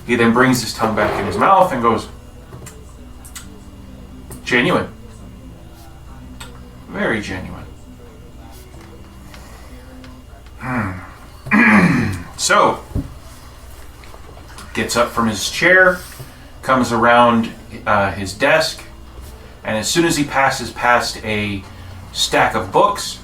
Speaker 3: He then brings his tongue back in his mouth and goes, genuine. Very genuine. So, gets up from his chair, comes around his desk, and as soon as he passes past a stack of books,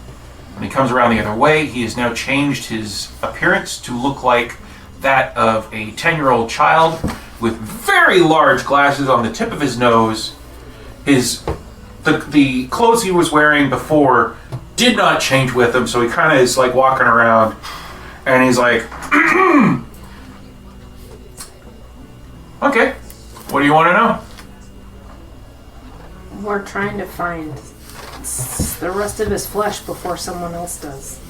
Speaker 3: when he comes around the other way, he has now changed his appearance to look like that of a 10-year-old child with very large glasses on the tip of his nose. The clothes he was wearing before did not change with him, so he kind of is like walking around, and he's like, okay, what do you want to know?
Speaker 7: We're trying to find the rest of his flesh before someone else does.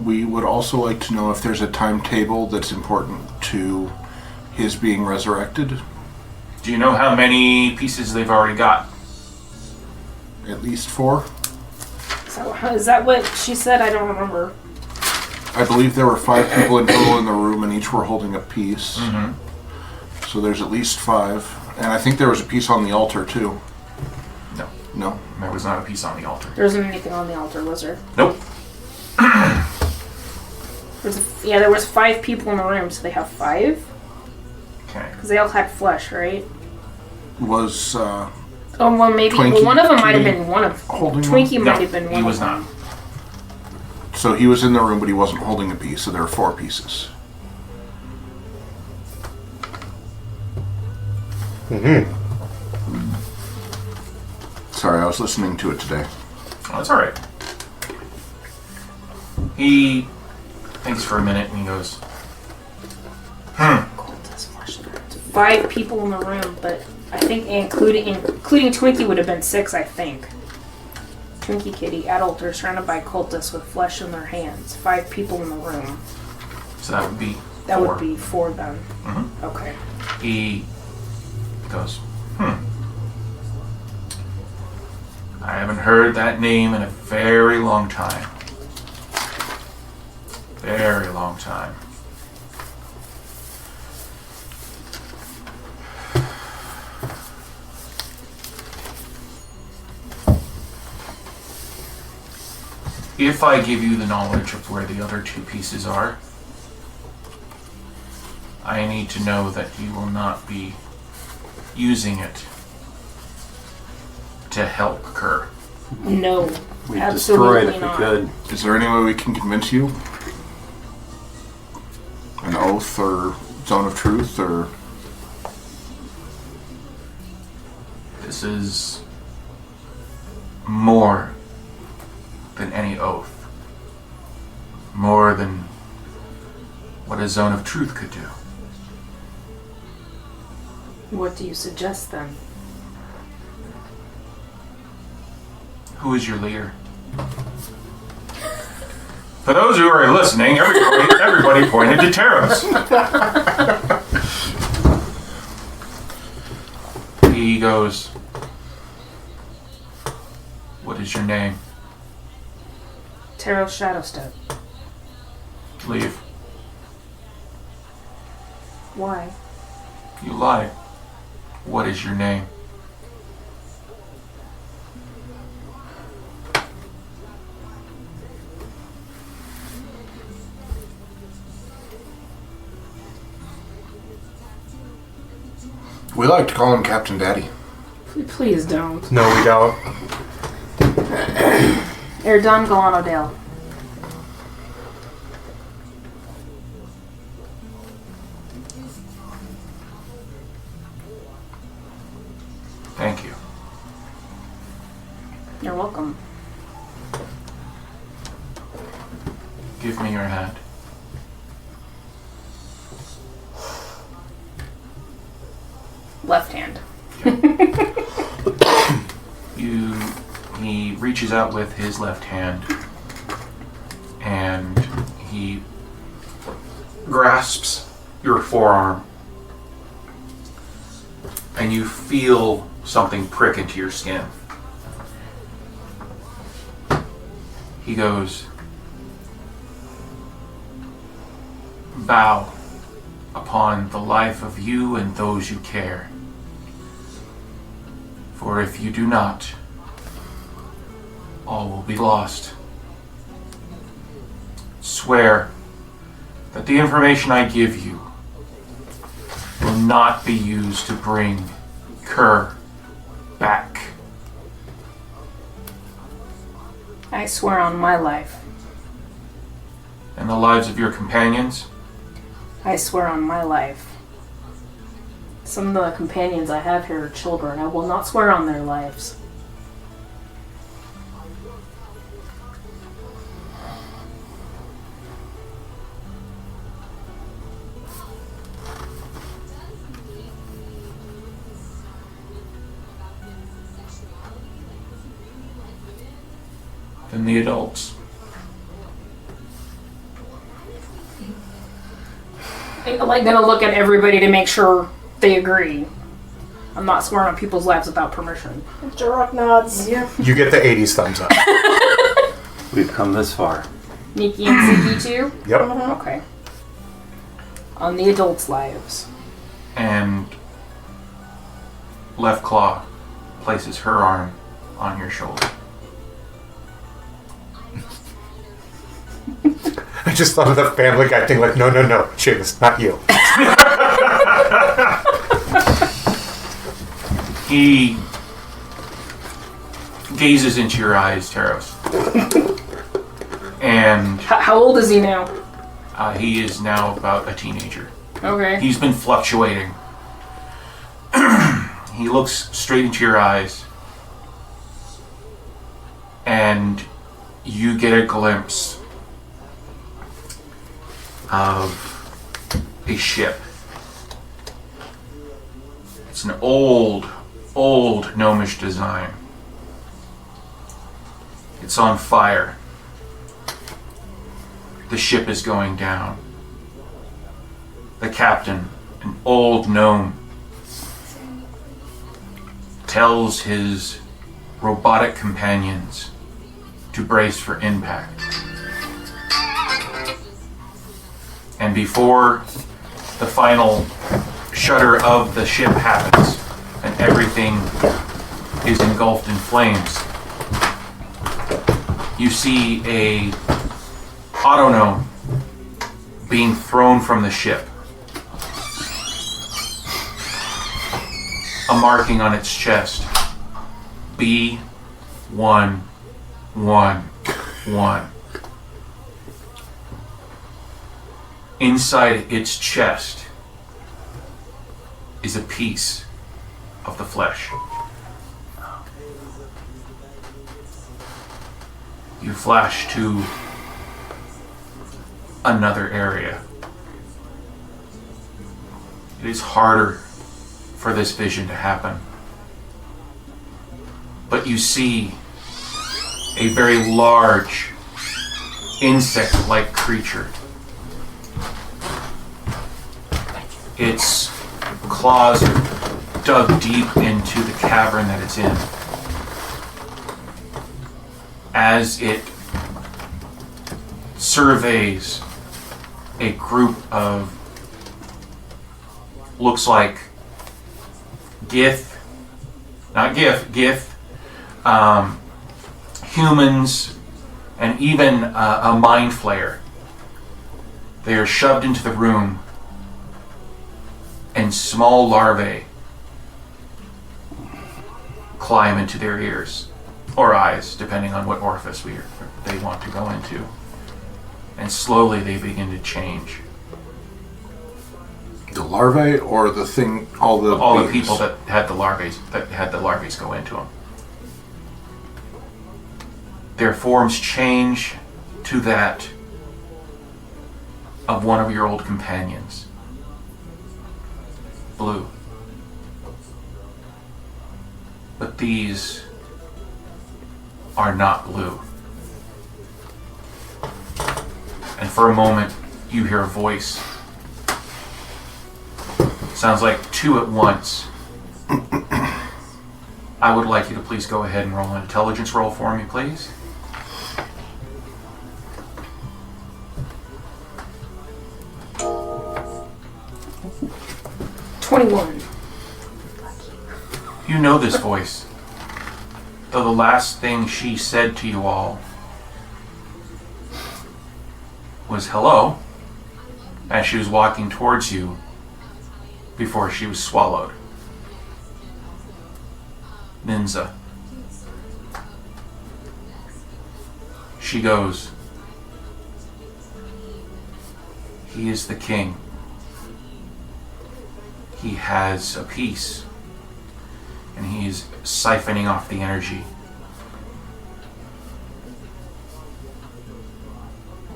Speaker 9: We would also like to know if there's a timetable that's important to his being resurrected.
Speaker 3: Do you know how many pieces they've already got?
Speaker 9: At least 4.
Speaker 7: So is that what she said? I don't remember.
Speaker 9: I believe there were 5 people in total in the room, and each were holding a piece.
Speaker 3: Mm-hmm.
Speaker 9: So there's at least 5. And I think there was a piece on the altar, too.
Speaker 3: No.
Speaker 9: No?
Speaker 3: There was not a piece on the altar.
Speaker 7: There wasn't anything on the altar, was there?
Speaker 3: Nope.
Speaker 7: There was 5 people in the room, so they have 5?
Speaker 3: Okay.
Speaker 7: Because they all had flesh, right?
Speaker 9: Was,
Speaker 7: Oh, well, maybe.
Speaker 9: Twinkie,
Speaker 7: Well, one of them might have
Speaker 9: Twinkie
Speaker 7: been one of...
Speaker 9: holding
Speaker 7: Twinkie
Speaker 9: one?
Speaker 7: might
Speaker 3: No,
Speaker 7: have been one
Speaker 3: he was
Speaker 7: of them.
Speaker 3: not.
Speaker 9: So he was in the room, but he wasn't holding a piece, so there are 4 pieces. Sorry, I was listening to it today.
Speaker 3: Oh, that's alright. He thinks for a minute and he goes,
Speaker 7: 5 people in the room, but I think including Twinkie would have been 6, I think. Twinkie Kitty, adult, are surrounded by cultists with flesh in their hands. 5 people in the room.
Speaker 3: So that would be
Speaker 7: That
Speaker 3: 4.
Speaker 7: would be 4 then.
Speaker 3: Mm-hmm.
Speaker 7: Okay.
Speaker 3: He goes, I haven't heard that name in a very long time. Very long time. If I give you the knowledge of where the other 2 pieces are, I need to know that you will not be using it to help Kerr.
Speaker 7: No.
Speaker 10: We'd
Speaker 7: Absolutely
Speaker 10: destroy it if
Speaker 7: not.
Speaker 10: we could.
Speaker 9: Is there any way we can convince you? An oath or zone of truth or...
Speaker 3: This is more than any oath. More than what a zone of truth could do.
Speaker 7: What do you suggest then?
Speaker 3: Who is your leader? For those who are listening, everybody pointed to Taros. He goes, what is your name?
Speaker 7: Taros Shadowstep.
Speaker 3: Leave.
Speaker 7: Why?
Speaker 3: You lied. What is your name?
Speaker 9: We like to call him Captain Daddy.
Speaker 7: Please don't.
Speaker 5: No, we don't.
Speaker 7: Erdon Galanodale.
Speaker 3: Thank you.
Speaker 7: You're welcome.
Speaker 3: Give me your hand.
Speaker 7: Left hand.
Speaker 3: He reaches out with his left hand and he grasps your forearm and you feel something prick into your skin. He goes, bow upon the life of you and those you care. For if you do not, all will be lost. Swear that the information I give you will not be used to bring Kerr back.
Speaker 7: I swear on my life.
Speaker 3: And the lives of your companions?
Speaker 7: I swear on my life. Some of the companions I have here are children. I will not swear on their lives.
Speaker 3: Than the adults.
Speaker 7: I'm like gonna look at everybody to make sure they agree. I'm not swearing on people's lives without permission.
Speaker 6: Jarok nods.
Speaker 7: Yeah.
Speaker 5: You get the 80s thumbs up.
Speaker 10: We've come this far.
Speaker 7: Nikki and Ziki too?
Speaker 5: Yep.
Speaker 7: Okay. On the adults' lives.
Speaker 3: And Left Claw places her arm on your shoulder.
Speaker 5: I just thought of the Family Guy thing, like, no, Seamus, not you.
Speaker 3: He gazes into your eyes, Taros. And
Speaker 7: How old is he now?
Speaker 3: he is now about a teenager.
Speaker 7: Okay.
Speaker 3: He's been fluctuating. He looks straight into your eyes, and you get a glimpse of a ship. It's an old gnomish design. It's on fire. The ship is going down. The captain, an old gnome, tells his robotic companions to brace for impact. And before the final shudder of the ship happens and everything is engulfed in flames, you see a autognome being thrown from the ship. A marking on its chest. B111. Inside its chest is a piece of the flesh. You flash to another area. It is harder for this vision to happen. But you see a very large insect-like creature. Its claws are dug deep into the cavern that it's in. As it surveys a group of, looks like Gith, humans, and even a mind flayer. They are shoved into the room, and small larvae climb into their ears or eyes, depending on what orifice they want to go into. And slowly they begin to change.
Speaker 9: The larvae or the thing, all the
Speaker 3: people that had the larvae go into them. Their forms change to that of one of your old companions. Blue. But these are not blue. And for a moment, you hear a voice. Sounds like two at once. I would like you to please go ahead and roll an intelligence roll for me, please.
Speaker 7: $21.
Speaker 3: You know this voice, though the last thing she said to you all was hello, as she was walking towards you before she was swallowed. Ninza. She goes, he is the king. He has a piece, and he is siphoning off the energy.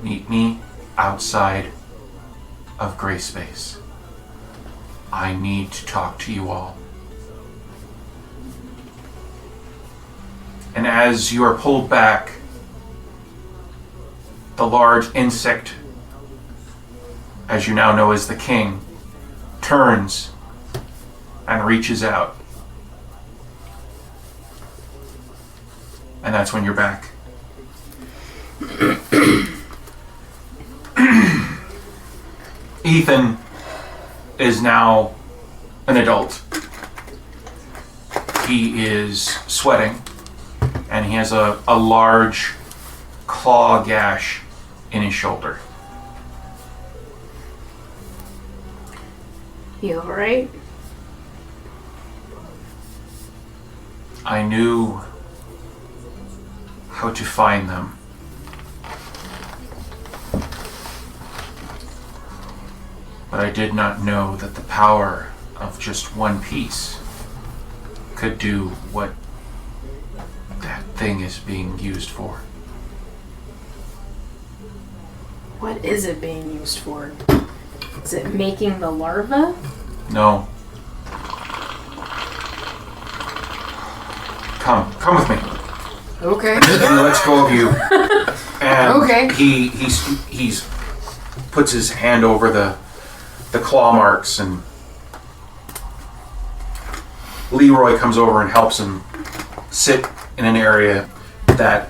Speaker 3: Meet me outside of Greyspace. I need to talk to you all. And as you are pulled back, the large insect, as you now know as the king, turns and reaches out. And that's when you're back. Ethan is now an adult. He is sweating, and he has a large claw gash in his shoulder.
Speaker 7: You alright?
Speaker 3: I knew how to find them. But I did not know that the power of just one piece could do what that thing is being used for.
Speaker 7: What is it being used for? Is it making the larva?
Speaker 3: No. Come with me.
Speaker 7: Okay.
Speaker 3: And let's go of you. And
Speaker 7: Okay.
Speaker 3: he's puts his hand over the claw marks, and Leroy comes over and helps him sit in an area that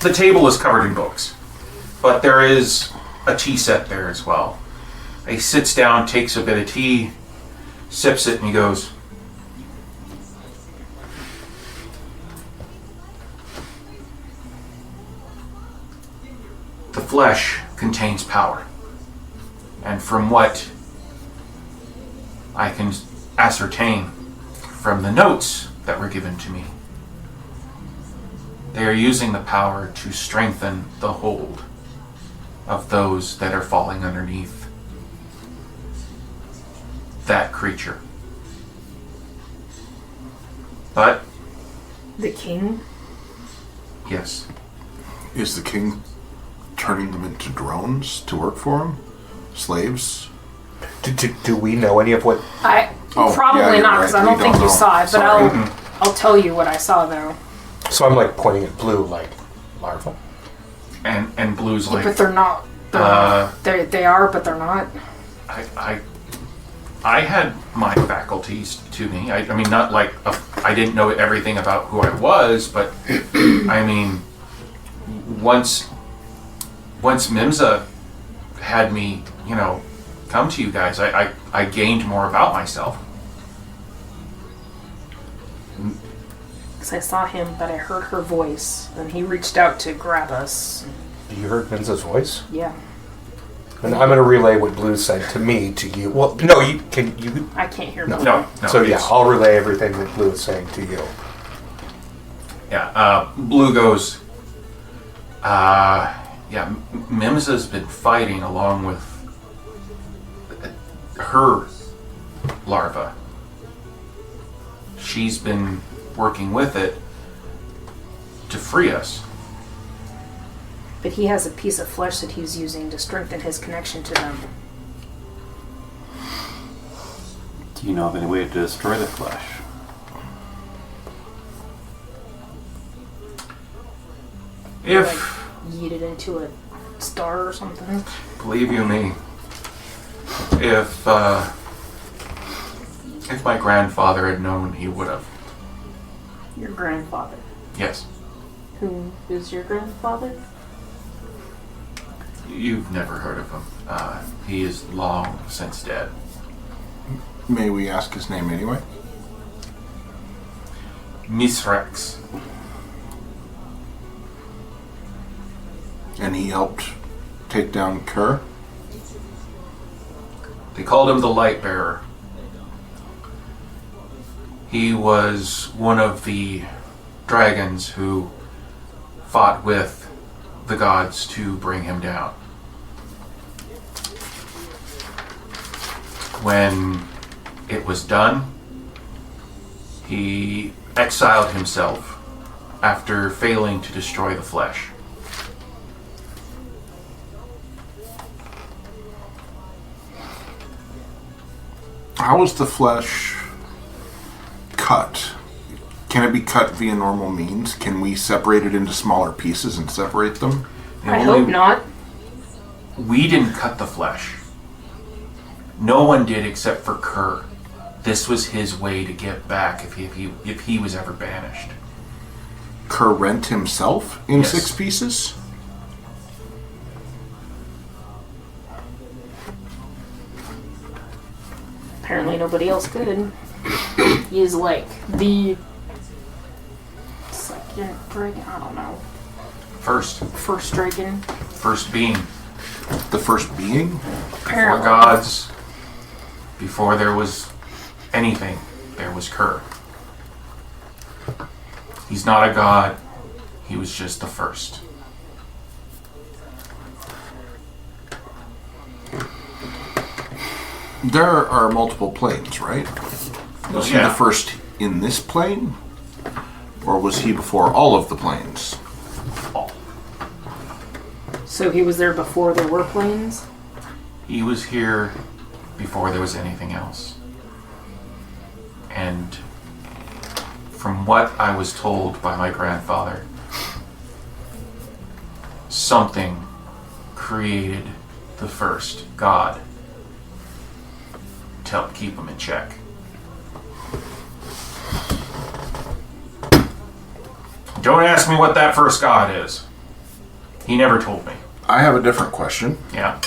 Speaker 3: the table is covered in books, but there is a tea set there as well. He sits down, takes a bit of tea, sips it, and he goes, "The flesh contains power. And from what I can ascertain from the notes that were given to me, they are using the power to strengthen the hold of those that are falling underneath that creature. But,
Speaker 7: The king?
Speaker 3: yes,
Speaker 9: Is the king turning them into drones to work for him? Slaves?
Speaker 5: Do we know any of what?
Speaker 9: Oh,
Speaker 7: Probably
Speaker 9: yeah, you're
Speaker 7: not, because
Speaker 9: right.
Speaker 7: I don't
Speaker 9: We
Speaker 7: think
Speaker 9: don't
Speaker 7: you
Speaker 9: know.
Speaker 7: saw it, but
Speaker 9: Sorry.
Speaker 7: I'll tell you what I saw though.
Speaker 5: So I'm like pointing at Blue, like larva.
Speaker 3: and Blue's
Speaker 7: But
Speaker 3: like,
Speaker 7: they're not. They are, but they're not.
Speaker 3: I had my faculties to me. I mean, not like I didn't know everything about who I was, but I mean, once Mimza had me, come to you guys, I gained more about myself.
Speaker 7: Because I saw him, but I heard her voice, and he reached out to grab us.
Speaker 5: You heard Minza's voice?
Speaker 7: Yeah.
Speaker 5: And I'm going to relay what Blue said to me to you. Well, no, you can. You
Speaker 7: I can't hear.
Speaker 5: no.
Speaker 7: Blue.
Speaker 3: No.
Speaker 5: So yeah,
Speaker 3: it's-
Speaker 5: I'll relay everything that Blue is saying to you.
Speaker 3: Yeah, Blue goes, yeah, Mimza's been fighting along with her larva. She's been working with it to free us.
Speaker 7: But he has a piece of flesh that he's using to strengthen his connection to them.
Speaker 10: Do you know of any way to destroy the flesh?
Speaker 3: If,
Speaker 7: Yeet it into a star or something.
Speaker 3: believe you me, if my grandfather had known, he would have.
Speaker 7: Your grandfather.
Speaker 3: Yes.
Speaker 7: Who is your grandfather?
Speaker 3: You've never heard of him. He is long since dead.
Speaker 9: May we ask his name anyway?
Speaker 3: Misrex.
Speaker 9: And he helped take down Kerr?
Speaker 3: They called him the Light Bearer. He was one of the dragons who fought with the gods to bring him down. When it was done, he exiled himself after failing to destroy the flesh.
Speaker 9: How is the flesh cut? Can it be cut via normal means? Can we separate it into smaller pieces and separate them?
Speaker 3: The
Speaker 7: I
Speaker 3: only-
Speaker 7: hope not.
Speaker 3: We didn't cut the flesh. No one did except for Kerr. This was his way to get back if he was ever banished.
Speaker 9: Kerr rent himself in
Speaker 3: Yes.
Speaker 9: 6 pieces?
Speaker 7: Apparently nobody else could. He is like the second dragon. I don't know.
Speaker 3: First
Speaker 7: Dragon.
Speaker 3: being.
Speaker 9: The first being?
Speaker 3: Before
Speaker 7: Apparently.
Speaker 3: gods, before there was anything, there was Kerr. He's not a god. He was just the first.
Speaker 9: There are multiple planes, right? Was he the first in this plane? Or was he before all of the planes?
Speaker 7: So he was there before there were planes?
Speaker 3: He was here before there was anything else. And from what I was told by my grandfather, something created the first god to help keep him in check. Don't ask me what that first god is. He never told me.
Speaker 9: I have a different question.
Speaker 3: Yeah.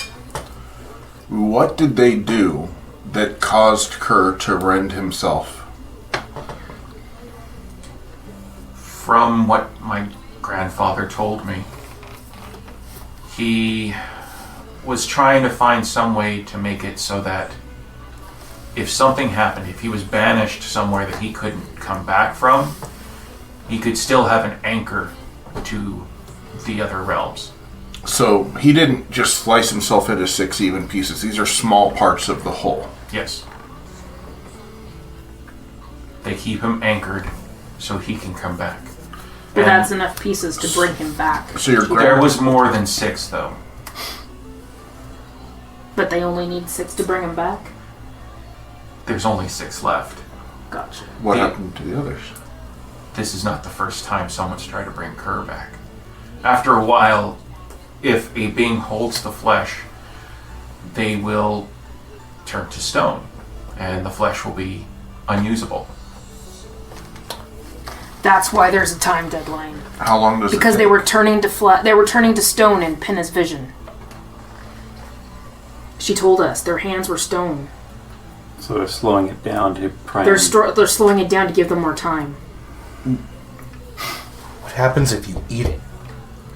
Speaker 9: What did they do that caused Kerr to rend himself?
Speaker 3: From what my grandfather told me, he was trying to find some way to make it so that if something happened, if he was banished somewhere that he couldn't come back from, he could still have an anchor to the other realms.
Speaker 9: So he didn't just slice himself into 6 even pieces. These are small parts of the whole.
Speaker 3: Yes. They keep him anchored so he can come back.
Speaker 7: But that's enough pieces to bring him back.
Speaker 9: So
Speaker 3: there was more than 6, though.
Speaker 7: But they only need 6 to bring him back?
Speaker 3: There's only 6 left.
Speaker 7: Gotcha.
Speaker 9: What happened to the others?
Speaker 3: This is not the first time someone's tried to bring Kerr back. After a while, if a being holds the flesh, they will turn to stone, and the flesh will be unusable.
Speaker 7: That's why there's a time deadline.
Speaker 9: How long does
Speaker 7: because
Speaker 9: it take?
Speaker 7: they were turning to stone in Pinna's vision. She told us their hands were stone.
Speaker 10: So they're slowing it down to try
Speaker 7: They're
Speaker 10: and...
Speaker 7: slowing it down to give them more time.
Speaker 5: What happens if you eat it?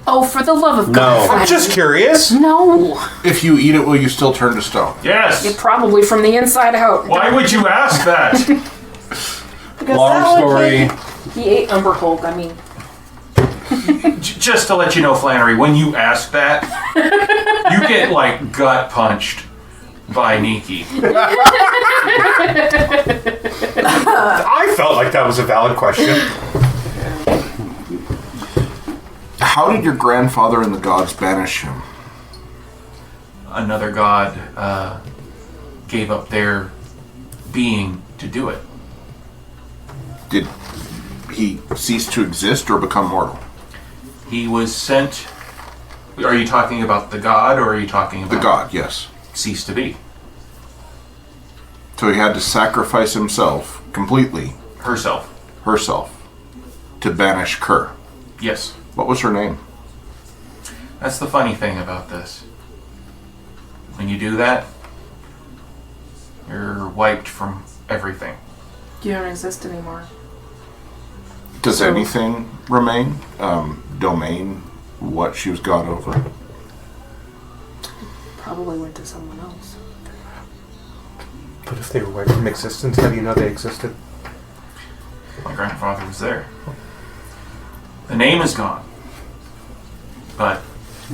Speaker 7: Oh, for the love of God!
Speaker 5: I'm just curious.
Speaker 7: No.
Speaker 9: If you eat it, will you still turn to stone?
Speaker 3: Yes.
Speaker 7: It probably from the inside out.
Speaker 3: Why would you ask that?
Speaker 10: Long story.
Speaker 7: He ate Umber Hulk. I mean,
Speaker 3: Just to let you know, Flannery, when you ask that, you get like gut punched by Nikki.
Speaker 5: I felt like that was a valid question.
Speaker 9: How did your grandfather and the gods banish him?
Speaker 3: Another god gave up their being to do it.
Speaker 9: Did he cease to exist or become mortal?
Speaker 3: He was sent. Are you talking about the god, or are you talking about
Speaker 9: The god, yes.
Speaker 3: cease to be?
Speaker 9: So he had to sacrifice himself completely,
Speaker 3: Herself.
Speaker 9: to banish Kerr.
Speaker 3: Yes.
Speaker 9: What was her name?
Speaker 3: That's the funny thing about this. When you do that, you're wiped from everything.
Speaker 7: you don't exist anymore.
Speaker 9: Does
Speaker 7: So-
Speaker 9: anything remain? Domain? What she was god over?
Speaker 7: Probably went to someone else.
Speaker 5: But if they were wiped from existence, how do you know they existed?
Speaker 3: My grandfather was there. The name is gone. But,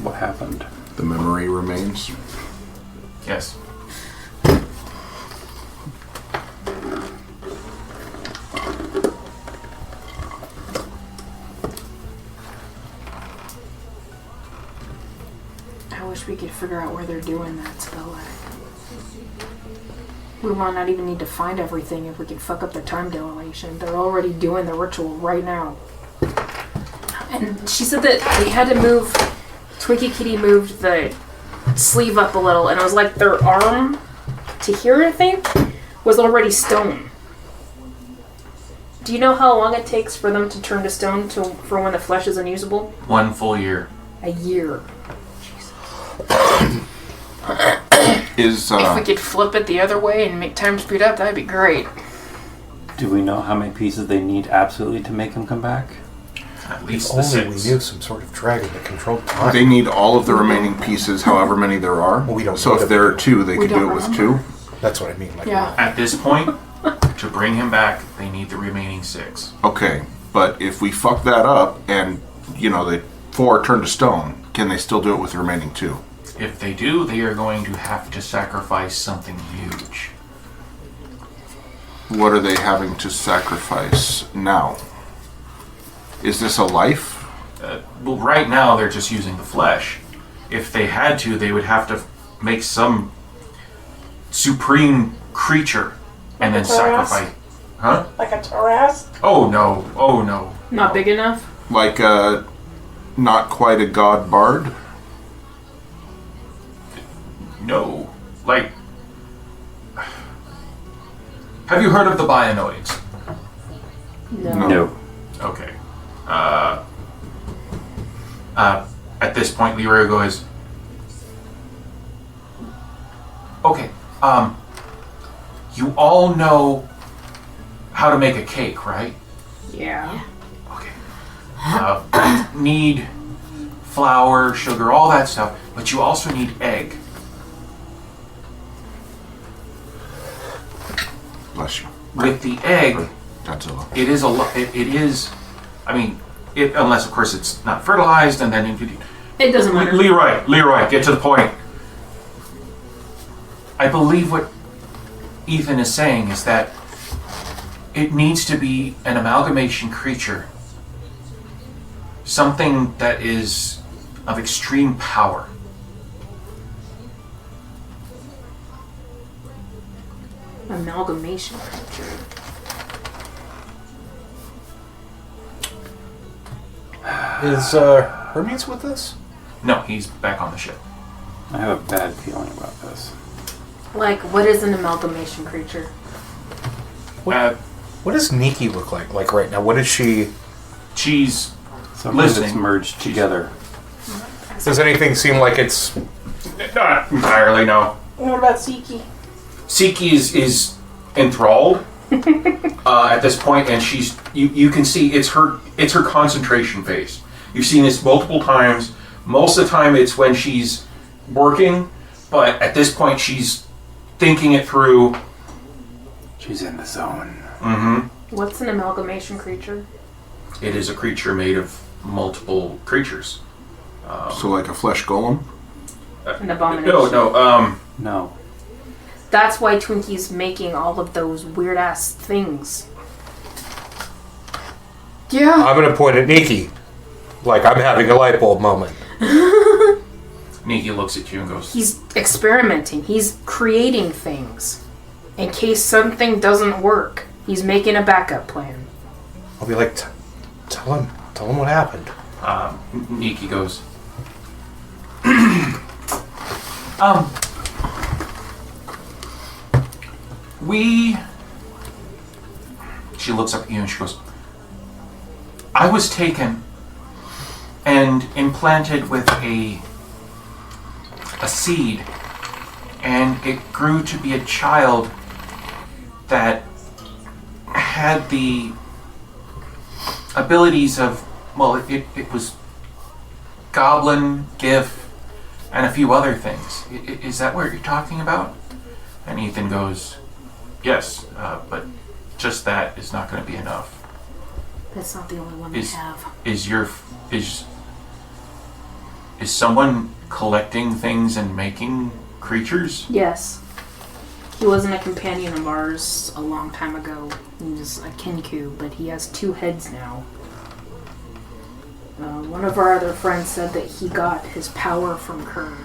Speaker 10: What happened?
Speaker 9: The memory remains.
Speaker 3: yes.
Speaker 7: I wish we could figure out where they're doing that spell at. We might not even need to find everything if we can fuck up their time dilation. They're already doing the ritual right now. And she said that they had to move. Twinkie Kitty moved the sleeve up a little, and it was like their arm to here, I think, was already stone. Do you know how long it takes for them to turn to stone for when the flesh is unusable?
Speaker 3: 1 full year.
Speaker 7: A year.
Speaker 9: Is
Speaker 7: If we could flip it the other way and make time speed up, that'd be great.
Speaker 10: Do we know how many pieces they need absolutely to make him come back?
Speaker 3: At
Speaker 5: If
Speaker 3: least the
Speaker 5: only we
Speaker 3: 6.
Speaker 5: knew some sort of dragon that controlled time.
Speaker 9: they need all of the remaining pieces, however many there are?
Speaker 5: Well, we don't
Speaker 9: so
Speaker 5: know
Speaker 9: if
Speaker 5: them.
Speaker 9: there are 2, they
Speaker 6: We
Speaker 9: could do
Speaker 6: don't
Speaker 9: it with
Speaker 6: remember.
Speaker 9: 2?
Speaker 5: That's what I mean. Like,
Speaker 6: Yeah.
Speaker 3: At this point, to bring him back, they need the remaining 6.
Speaker 9: Okay, but if we fuck that up and, the 4 turn to stone, can they still do it with the remaining 2?
Speaker 3: If they do, they are going to have to sacrifice something huge.
Speaker 9: What are they having to sacrifice now? Is this a life?
Speaker 3: Well, right now they're just using the flesh. If they had to, they would have to make some supreme creature and then sacrifice. Huh?
Speaker 8: Like a Taurus?
Speaker 3: Oh no! Oh no!
Speaker 7: Not big enough?
Speaker 9: Like not quite a god bard?
Speaker 3: No. Like, have you heard of the Bionoids?
Speaker 10: No.
Speaker 3: Okay. At this point, Leroy goes, okay, you all know how to make a cake, right?
Speaker 7: Yeah.
Speaker 3: Okay. You need flour, sugar, all that stuff, but you also need egg.
Speaker 9: Bless you.
Speaker 3: With the egg,
Speaker 9: Godzilla.
Speaker 3: it is it is, I mean, unless of course it's not fertilized, and then
Speaker 7: It doesn't matter.
Speaker 3: Leroy, get to the point. I believe what Ethan is saying is that it needs to be an amalgamation creature, something that is of extreme power.
Speaker 7: Amalgamation creature.
Speaker 5: Is Hermes with us?
Speaker 3: No, he's back on the ship.
Speaker 10: I have a bad feeling about this.
Speaker 7: Like, what is an amalgamation creature?
Speaker 5: What does Nikki look like? Like right now, what is she?
Speaker 3: She's
Speaker 10: Something
Speaker 3: listening.
Speaker 10: that's merged together.
Speaker 5: Does anything seem like it's?
Speaker 3: Not entirely, no.
Speaker 8: What about Siki?
Speaker 3: Siki is enthralled at this point, and she's you can see it's her concentration phase. You've seen this multiple times. Most of the time, it's when she's working, but at this point, she's thinking it through.
Speaker 10: She's in the zone.
Speaker 3: Mm-hmm.
Speaker 7: What's an amalgamation creature?
Speaker 3: It is a creature made of multiple creatures.
Speaker 9: So like a flesh golem?
Speaker 7: An abomination.
Speaker 3: No.
Speaker 7: That's why Twinkie's making all of those weird ass things. Yeah.
Speaker 5: I'm gonna point at Nikki, like I'm having a light bulb moment.
Speaker 3: Nikki looks at you and goes,
Speaker 7: He's experimenting. He's creating things. In case something doesn't work, he's making a backup plan.
Speaker 5: I'll be like, tell him what happened.
Speaker 3: Nikki goes, she looks up at you and she goes, I was taken and implanted with a seed, and it grew to be a child that had the abilities of, well, it was goblin, gif, and a few other things. Is that what you're talking about? And Ethan goes, yes, but just that is not going to be enough.
Speaker 7: That's not the only one they have.
Speaker 3: Is someone collecting things and making creatures?
Speaker 7: Yes. He wasn't a companion of ours a long time ago. He was a Kinku, but he has 2 heads now. One of our other friends said that he got his power from Kern.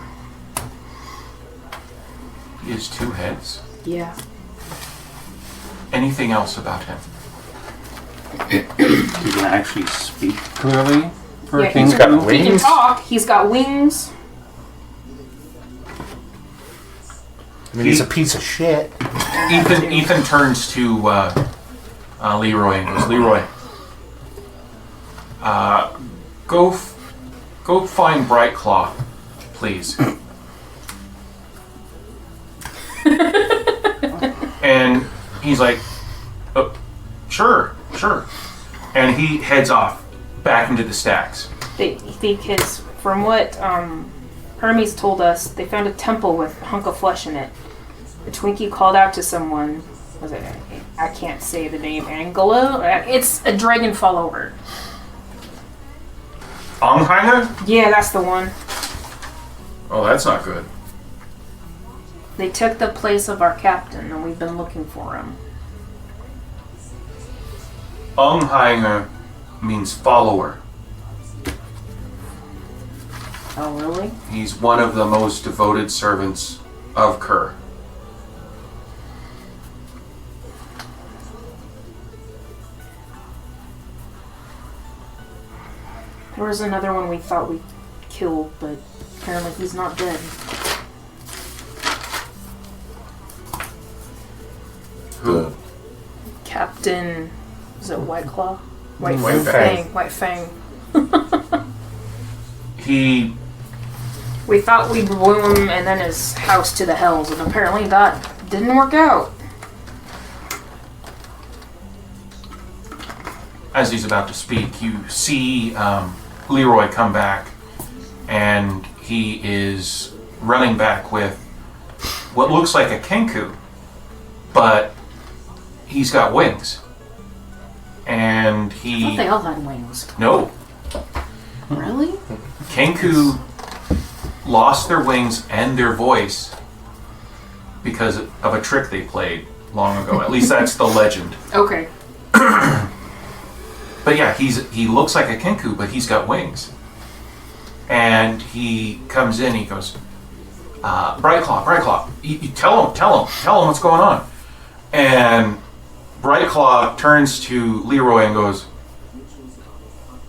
Speaker 3: He has 2 heads.
Speaker 7: Yeah.
Speaker 3: Anything else about him?
Speaker 10: He can actually speak clearly for a
Speaker 7: Yeah,
Speaker 10: king.
Speaker 7: he can talk. He's got wings.
Speaker 5: I mean, he's a piece of shit.
Speaker 3: Ethan turns to Leroy and goes, Leroy, go find Bright Claw, please. And he's like, oh, sure. And he heads off back into the stacks.
Speaker 7: Because from what Hermes told us, they found a temple with a hunk of flesh in it. The Twinkie called out to someone. Was it? I can't say the name. Angela? It's a dragon follower.
Speaker 3: Onghanger?
Speaker 7: Yeah, that's the one.
Speaker 3: Oh, that's not good.
Speaker 7: They took the place of our captain, and we've been looking for him.
Speaker 3: Anhänger means follower.
Speaker 7: Oh, really?
Speaker 3: He's one of the most devoted servants of Kerr.
Speaker 7: There was another one we thought we killed, but apparently he's not dead.
Speaker 3: Who?
Speaker 7: Captain... Is it White Claw?
Speaker 3: White Fang.
Speaker 7: White Fang.
Speaker 3: He...
Speaker 7: We thought we blew him and then his house to the hells, and apparently that didn't work out.
Speaker 3: As he's about to speak, you see Leroy come back, and he is running back with what looks like a kenku, but he's got wings. And
Speaker 7: I
Speaker 3: he...
Speaker 7: thought they all had wings.
Speaker 3: No.
Speaker 7: Really?
Speaker 3: Kenku lost their wings and their voice because of a trick they played long ago. At least that's the legend.
Speaker 7: Okay.
Speaker 3: But yeah, he looks like a kenku, but he's got wings. And he comes in, he goes, Brightclaw, you tell him what's going on. And Brightclaw turns to Leroy and goes,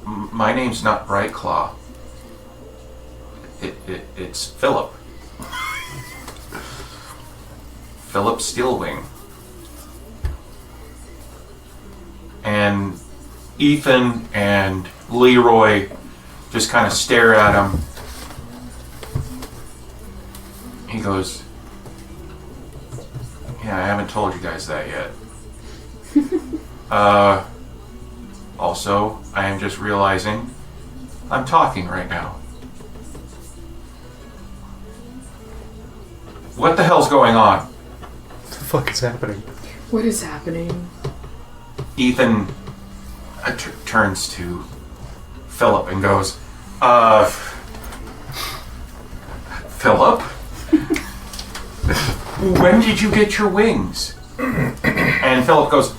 Speaker 3: my name's not Brightclaw. It's Philip. Philip Steelwing. And Ethan and Leroy just kind of stare at him. He goes, yeah, I haven't told you guys that yet. Also, I am just realizing I'm talking right now. What the hell's going on?
Speaker 5: What the fuck is happening?
Speaker 7: What is happening?
Speaker 3: Ethan turns to Philip and goes, Philip? When did you get your wings? And Philip goes,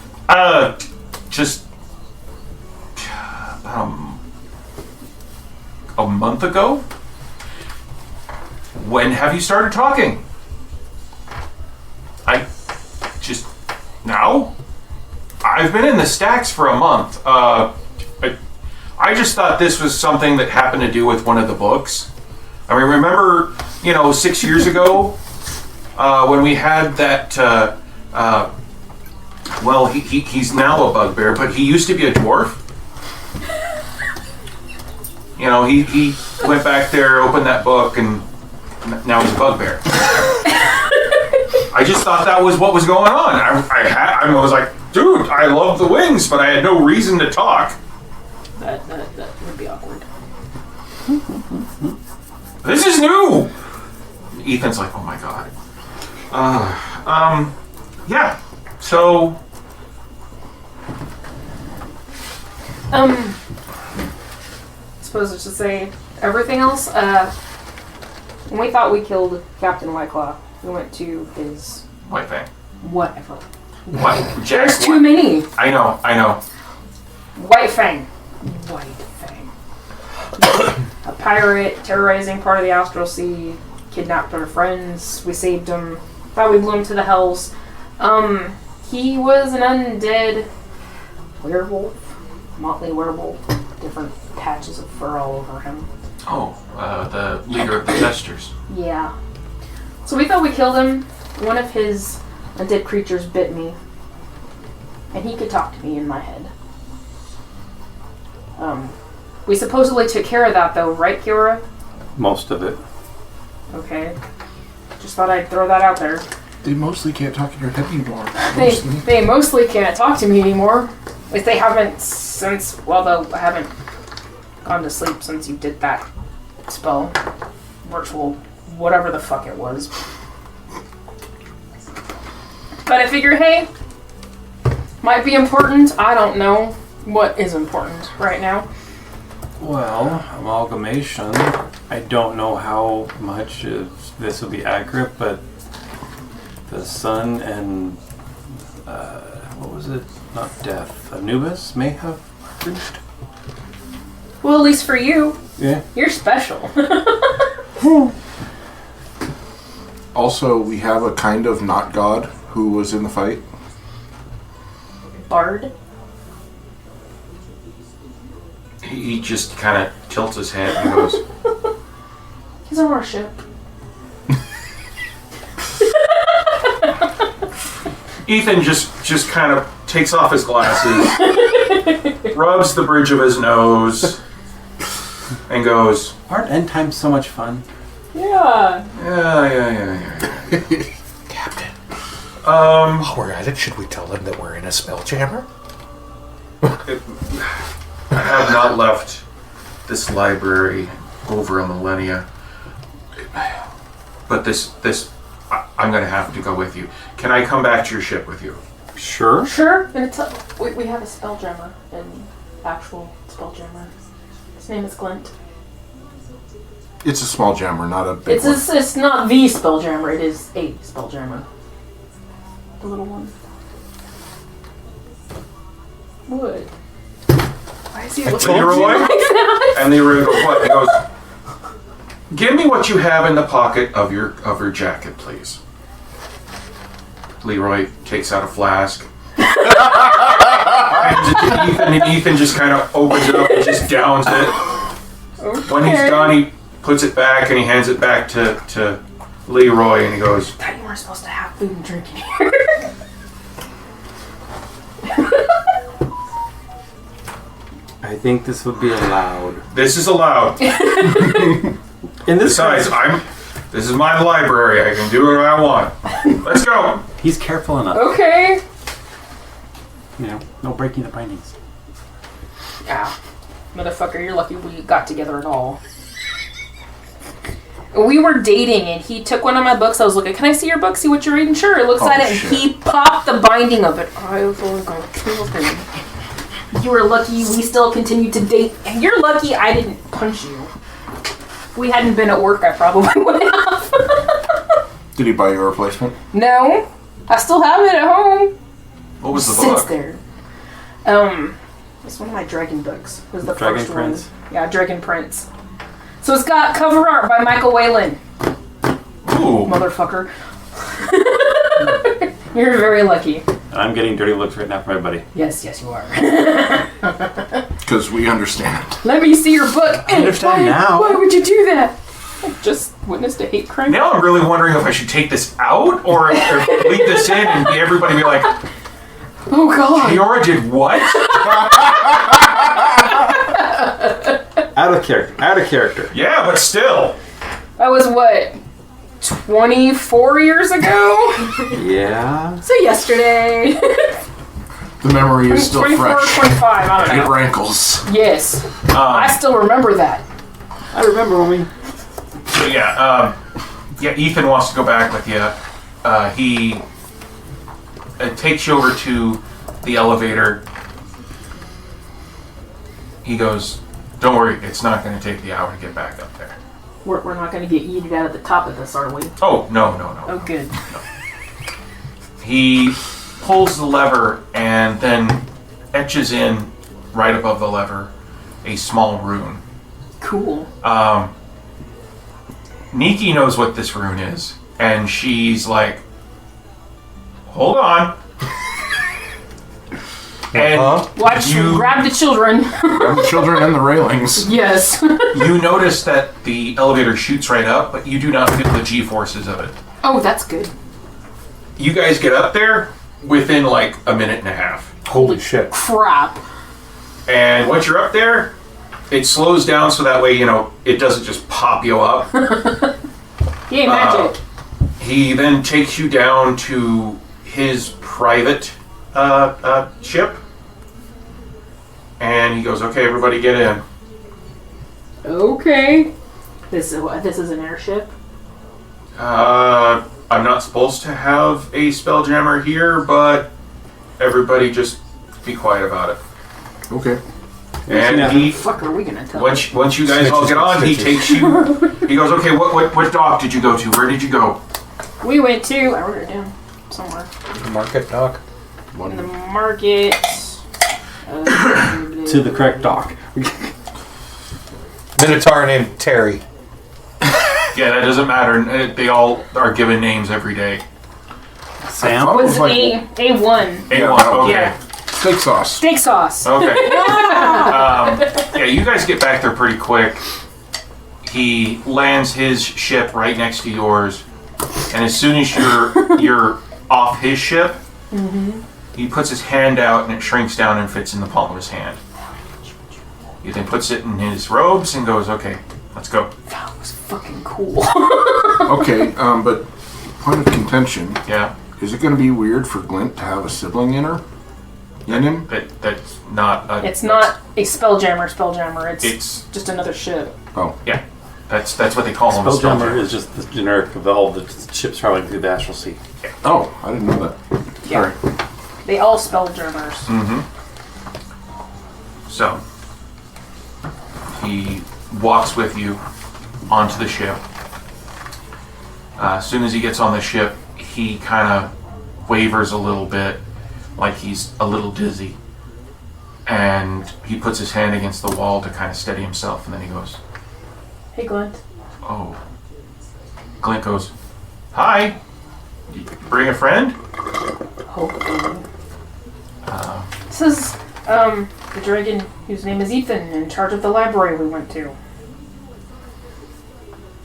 Speaker 3: just a month ago? When have you started talking? Now? I've been in the stacks for a month. I just thought this was something that happened to do with one of the books. I mean, remember, 6 years ago, when we had that, well, he's now a bugbear, but he used to be a dwarf. He went back there, opened that book, and now he's a bugbear. I just thought that was what was going on. I was like, dude, I love the wings, but I had no reason to talk.
Speaker 7: That would be awkward.
Speaker 3: This is new. Ethan's like, oh my god. Yeah. So.
Speaker 7: I suppose I should say everything else. When we thought we killed Captain Whiteclaw, we went to his
Speaker 3: White Fang.
Speaker 7: whatever.
Speaker 3: What?
Speaker 7: There's too many.
Speaker 3: I know.
Speaker 7: White Fang. A pirate terrorizing part of the Astral Sea, kidnapped our friends. We saved him. Thought we blew him to the hells. He was an undead werewolf, motley werewolf, different patches of fur all over him.
Speaker 3: Oh, the leader of the Jesters.
Speaker 7: Yeah. So we thought we killed him. One of his undead creatures bit me, and he could talk to me in my head. We supposedly took care of that, though, right, Kiora?
Speaker 10: Most of it.
Speaker 7: Okay. Just thought I'd throw that out there.
Speaker 9: They mostly can't talk in your head anymore.
Speaker 7: They mostly can't talk to me anymore. If they haven't since, though I haven't gone to sleep since you did that spell. Virtual, whatever the fuck it was. But I figure, hey, might be important. I don't know what is important right now.
Speaker 10: Well, amalgamation. I don't know how much of this will be accurate, but the sun and what was it? Not death. Anubis may have reached.
Speaker 7: Well, at least for you.
Speaker 10: Yeah.
Speaker 7: You're special.
Speaker 9: Also, we have a kind of not god who was in the fight.
Speaker 7: Bard.
Speaker 3: He just kind of tilts his head and goes,
Speaker 7: He's on our ship.
Speaker 3: Ethan just kind of takes off his glasses, rubs the bridge of his nose, and goes,
Speaker 10: Aren't end times so much fun?
Speaker 7: Yeah.
Speaker 3: yeah.
Speaker 5: Captain,
Speaker 3: Um,
Speaker 5: while we're at it, should we tell them that we're in a spelljammer?
Speaker 3: I have not left this library over a millennia, but I'm going to have to go with you. Can I come back to your ship with you?
Speaker 10: Sure.
Speaker 7: Sure. We have a spelljammer, an actual spelljammer. His name is Glint.
Speaker 9: It's a small jammer, not a big one.
Speaker 7: It's not the spelljammer. It is a spelljammer. The little one. What? Why is he looking at
Speaker 3: Leroy?
Speaker 7: you like that?
Speaker 3: And Leroy goes, what? He goes, give me what you have in the pocket of your jacket, please. Leroy takes out a flask. Hands it to Ethan, and Ethan just kind of opens it up and just downs it.
Speaker 7: Okay.
Speaker 3: When he's done, he puts it back and he hands it back to Leroy, and he goes,
Speaker 7: I thought you weren't supposed to have food and drink in here.
Speaker 10: I think this would be allowed.
Speaker 3: this is allowed.
Speaker 10: In this
Speaker 3: Besides, this is my library. I can do what I want. Let's go.
Speaker 10: he's careful enough.
Speaker 7: Okay.
Speaker 10: You know, no breaking the bindings.
Speaker 7: Ah, motherfucker, you're lucky we got together at all. We were dating and he took one of my books. I was looking, can I see your book? See what you're reading? Sure. It looks at it and
Speaker 9: shit.
Speaker 7: he popped the binding of it. I was only going to kill him. You were lucky we still continued to date. And you're lucky I didn't punch you. If we hadn't been at work, I probably would have.
Speaker 9: Did he buy you a replacement?
Speaker 7: No. I still have it at home.
Speaker 3: What was the
Speaker 7: Sits
Speaker 3: book?
Speaker 7: there. It's one of my dragon books. It was the
Speaker 10: Dragon
Speaker 7: first
Speaker 10: Prince?
Speaker 7: one. Yeah, Dragon Prince. So it's got cover art by Michael Whalen.
Speaker 3: Ooh.
Speaker 7: Motherfucker. You're very lucky.
Speaker 10: I'm getting dirty looks right now from my buddy.
Speaker 7: Yes, you are.
Speaker 9: Because we understand.
Speaker 7: Let me see your book.
Speaker 10: I understand now.
Speaker 7: Why would you do that? I just witnessed a hate crime.
Speaker 3: Now I'm really wondering if I should take this out or leave this in and everybody be like,
Speaker 7: Oh god.
Speaker 3: Leora did what?
Speaker 10: Out of character.
Speaker 3: Yeah, but still.
Speaker 7: That was what? 24 years ago?
Speaker 10: Yeah.
Speaker 7: So yesterday.
Speaker 9: The memory is still
Speaker 7: 24 or
Speaker 9: fresh.
Speaker 7: 25, I don't
Speaker 9: It
Speaker 7: know.
Speaker 9: rankles.
Speaker 7: Yes. I still remember that.
Speaker 10: I remember when we...
Speaker 3: So yeah, Ethan wants to go back with you. He takes you over to the elevator. He goes, don't worry, it's not going to take the hour to get back up there.
Speaker 7: We're not going to get yeeted out at the top of this, are we?
Speaker 3: Oh, no.
Speaker 7: Oh, good.
Speaker 3: He pulls the lever and then etches in, right above the lever, a small rune.
Speaker 7: Cool.
Speaker 3: Nikki knows what this rune is, and she's like, hold on. And
Speaker 7: Watch, grab the children.
Speaker 9: Grab the children and the railings.
Speaker 7: Yes.
Speaker 3: you notice that the elevator shoots right up, but you do not feel the G-forces of it.
Speaker 7: Oh, that's good.
Speaker 3: You guys get up there within like a minute and a half.
Speaker 5: Holy shit.
Speaker 7: Crap.
Speaker 3: And once you're up there, it slows down so that way, it doesn't just pop you up.
Speaker 7: Yay, magic.
Speaker 3: He then takes you down to his private ship. And he goes, okay, everybody get in.
Speaker 7: Okay. This is an airship?
Speaker 3: I'm not supposed to have a spelljammer here, but everybody just be quiet about it.
Speaker 9: Okay.
Speaker 3: And
Speaker 10: Yeah.
Speaker 3: he,
Speaker 7: Fuck, are we gonna tell?
Speaker 3: once you guys all get on, he takes you. He goes, okay, what dock did you go to? Where did you go?
Speaker 7: We went to. I wrote it down somewhere.
Speaker 5: Market dock.
Speaker 7: In the market.
Speaker 10: To the correct dock.
Speaker 5: Minotaur named Terry.
Speaker 3: Yeah, that doesn't matter. They all are given names every day.
Speaker 10: Sam?
Speaker 9: It
Speaker 7: Was
Speaker 9: was like
Speaker 7: A1.
Speaker 3: A1, okay.
Speaker 7: Yeah.
Speaker 9: steak sauce.
Speaker 7: Steak sauce.
Speaker 3: Okay. Yeah, you guys get back there pretty quick. He lands his ship right next to yours, and as soon as you're off his ship, he puts his hand out and it shrinks down and fits in the palm of his hand. He then puts it in his robes and goes, "Okay, let's go."
Speaker 7: That was fucking cool.
Speaker 9: Okay, but point of contention.
Speaker 3: Yeah,
Speaker 9: Is it going to be weird for Glint to have a sibling in him?
Speaker 3: that's not.
Speaker 7: It's not a spelljammer. It's
Speaker 3: It's
Speaker 7: just another ship.
Speaker 9: Oh,
Speaker 3: yeah. That's what they call him. a
Speaker 10: Spelljammer is just the generic of all the ships traveling through the astral sea.
Speaker 9: oh, I didn't know that.
Speaker 7: Yeah. They all spelljammers.
Speaker 3: So he walks with you onto the ship. As soon as he gets on the ship, he kind of wavers a little bit, like he's a little dizzy. And he puts his hand against the wall to kind of steady himself, and then he goes,
Speaker 7: Hey, Glint.
Speaker 3: "Oh." Glint goes, "Hi. You bring a friend?"
Speaker 7: Hopefully. This is the dragon whose name is Ethan, in charge of the library we went to.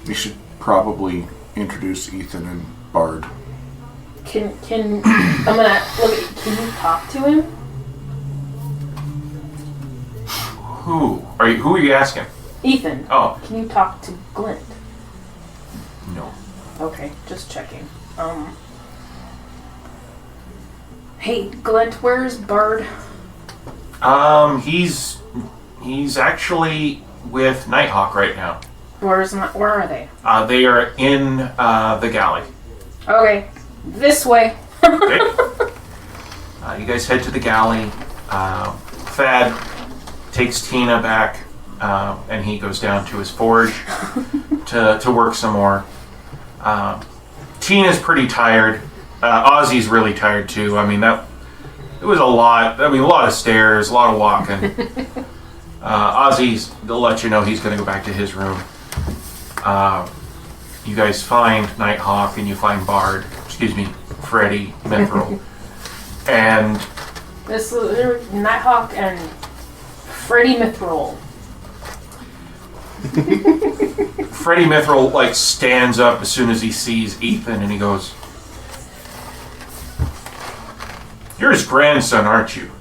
Speaker 9: You should probably introduce Ethan and Bard.
Speaker 7: Can I'm gonna look at, can you talk to him?
Speaker 3: Who are you asking?
Speaker 7: Ethan.
Speaker 3: Oh,
Speaker 7: Can you talk to Glint?
Speaker 3: no.
Speaker 7: Okay, just checking. Hey, Glint, where's Bard?
Speaker 3: He's actually with Nighthawk right now.
Speaker 7: Where are they?
Speaker 3: They are in the galley.
Speaker 7: Okay, this way.
Speaker 3: Okay. You guys head to the galley. Thad takes Tina back, and he goes down to his forge to work some more. Tina's pretty tired. Ozzy's really tired too. I mean, it was a lot. I mean, a lot of stairs, a lot of walking. They'll let you know he's going to go back to his room. You guys find Nighthawk and you find Freddy Mithril. And
Speaker 7: This is Nighthawk and Freddy Mithril.
Speaker 3: Freddy Mithril stands up as soon as he sees Ethan, and he goes, "You're his grandson, aren't you?"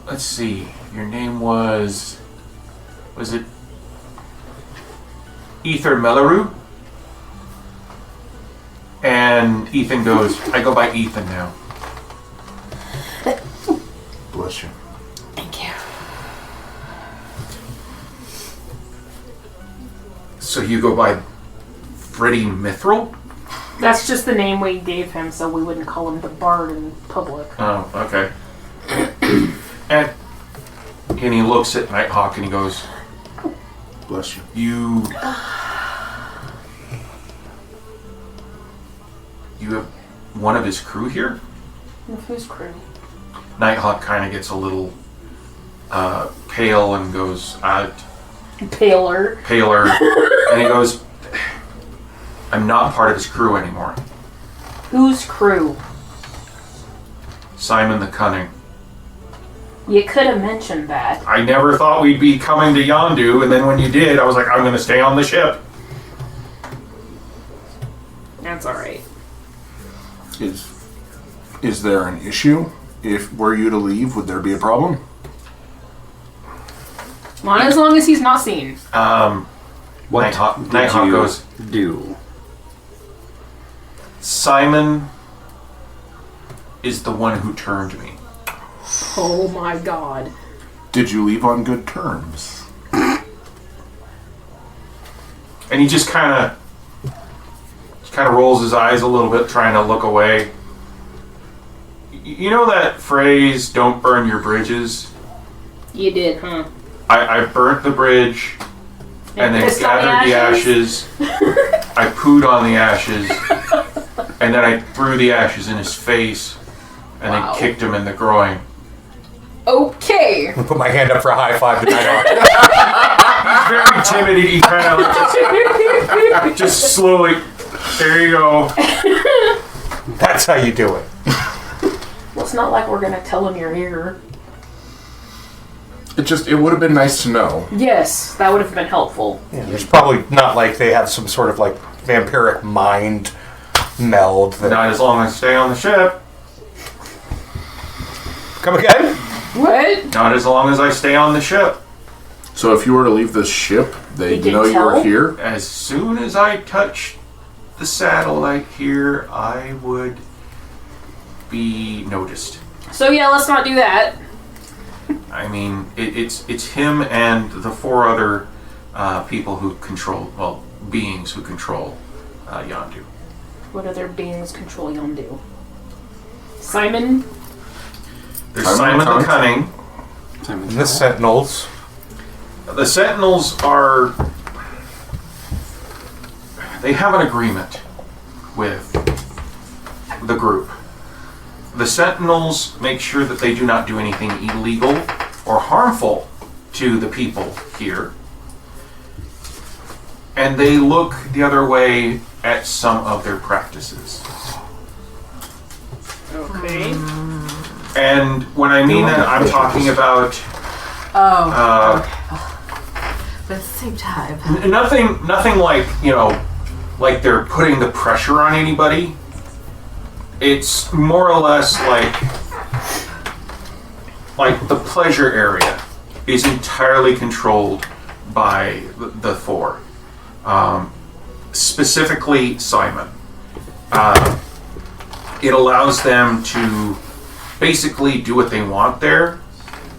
Speaker 3: Let's see. Your name was it Ether Melleru? And Ethan goes, "I go by Ethan now."
Speaker 9: Bless you.
Speaker 6: Thank you.
Speaker 3: So you go by Freddy Mithril?
Speaker 7: That's just the name we gave him, so we wouldn't call him the Bard in public.
Speaker 3: Oh, okay. and he looks at Nighthawk and he goes,
Speaker 9: Bless you.
Speaker 3: You have one of his crew here?"
Speaker 7: Whose crew?
Speaker 3: Nighthawk kind of gets a little pale and goes,
Speaker 7: Paler.
Speaker 3: and he goes, "I'm not part of his crew anymore."
Speaker 7: Whose crew?
Speaker 3: Simon the Cunning.
Speaker 7: You could have mentioned that.
Speaker 3: I never thought we'd be coming to Yondu, and then when you did, I was like, I'm going to stay on the ship.
Speaker 7: That's alright.
Speaker 9: Is there an issue? If were you to leave, would there be a problem?
Speaker 7: Not as long as he's not seen.
Speaker 10: What
Speaker 3: Nighthawk
Speaker 10: did you
Speaker 3: goes,
Speaker 10: do?
Speaker 3: Simon is the one who turned me.
Speaker 7: Oh my god.
Speaker 9: Did you leave on good terms?
Speaker 3: And he just kind of kind of rolls his eyes a little bit, trying to look away. You know that phrase, don't burn your bridges?
Speaker 7: You did, huh?
Speaker 3: I burnt the bridge and then
Speaker 7: pissed on the
Speaker 3: gathered the ashes. I pooed on the ashes. And then I threw the ashes in his face and then kicked him in the groin.
Speaker 7: Okay.
Speaker 5: I put my hand up for a high five to Night
Speaker 3: He's very timid. He kind of just slowly, there you go.
Speaker 5: That's how you do it.
Speaker 7: Well, it's not like we're going to tell him you're here.
Speaker 9: It would have been nice to know.
Speaker 7: Yes, that would have been helpful.
Speaker 5: Yeah, there's probably not like they have some sort of like vampiric mind meld.
Speaker 3: Not as long as I stay on the ship.
Speaker 5: Come again?
Speaker 7: What?
Speaker 3: Not as long as I stay on the ship.
Speaker 9: So if you were to leave this ship, they'd know you were here?
Speaker 3: As soon as I touch the satellite here, I would be noticed.
Speaker 7: So yeah, let's not do that.
Speaker 3: I mean, it's him and the 4 other people who control, beings who control Yondu.
Speaker 7: What other beings control Yondu? Simon?
Speaker 3: There's Simon the Cunning.
Speaker 5: And the Sentinels.
Speaker 3: The Sentinels they have an agreement with the group. The Sentinels make sure that they do not do anything illegal or harmful to the people here. And they look the other way at some of their practices.
Speaker 7: Okay.
Speaker 3: And when I mean that, I'm talking about
Speaker 6: But at the same time.
Speaker 3: nothing like, like they're putting the pressure on anybody. It's more or less like the pleasure area is entirely controlled by the 4. Specifically Simon. It allows them to basically do what they want there,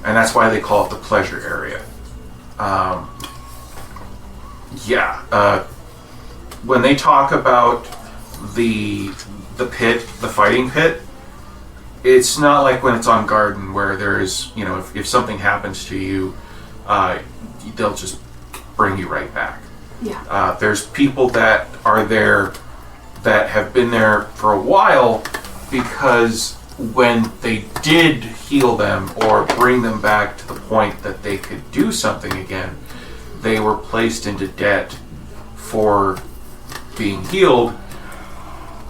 Speaker 3: and that's why they call it the pleasure area. When they talk about the pit, the fighting pit, it's not like when it's on Garden where there's, if something happens to you, they'll just bring you right back.
Speaker 6: Yeah.
Speaker 3: There's people that are there that have been there for a while because when they did heal them or bring them back to the point that they could do something again, they were placed into debt for being healed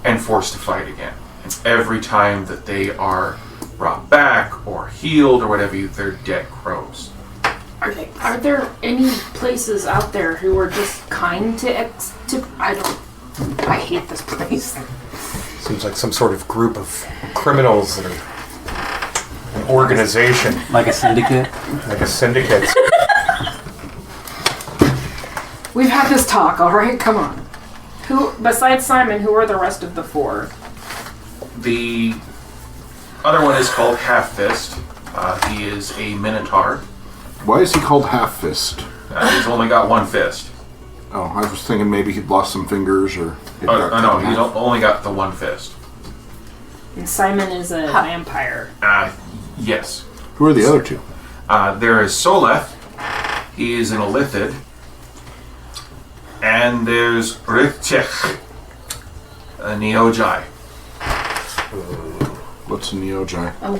Speaker 3: and forced to fight again. And every time that they are brought back or healed or whatever, their debt grows.
Speaker 7: Are there any places out there who are just kind to I hate this place.
Speaker 5: Seems like some sort of group of criminals that are an organization.
Speaker 4: Like a syndicate?
Speaker 5: Like a syndicate.
Speaker 7: We've had this talk, alright? Come on. Who, besides Simon, who are the rest of the 4?
Speaker 3: The other one is called Half Fist. He is a Minotaur.
Speaker 9: Why is he called Half Fist?
Speaker 3: He's only got 1 fist.
Speaker 9: Oh, I was thinking maybe he'd lost some fingers or...
Speaker 3: No, he's only got the 1 fist.
Speaker 7: And Simon is a vampire.
Speaker 3: Yes.
Speaker 9: Who are the other 2?
Speaker 3: There is Soleth. He is an Illithid. And there's Rikchech, a Neojai.
Speaker 9: What's a Neojai?
Speaker 7: Oh.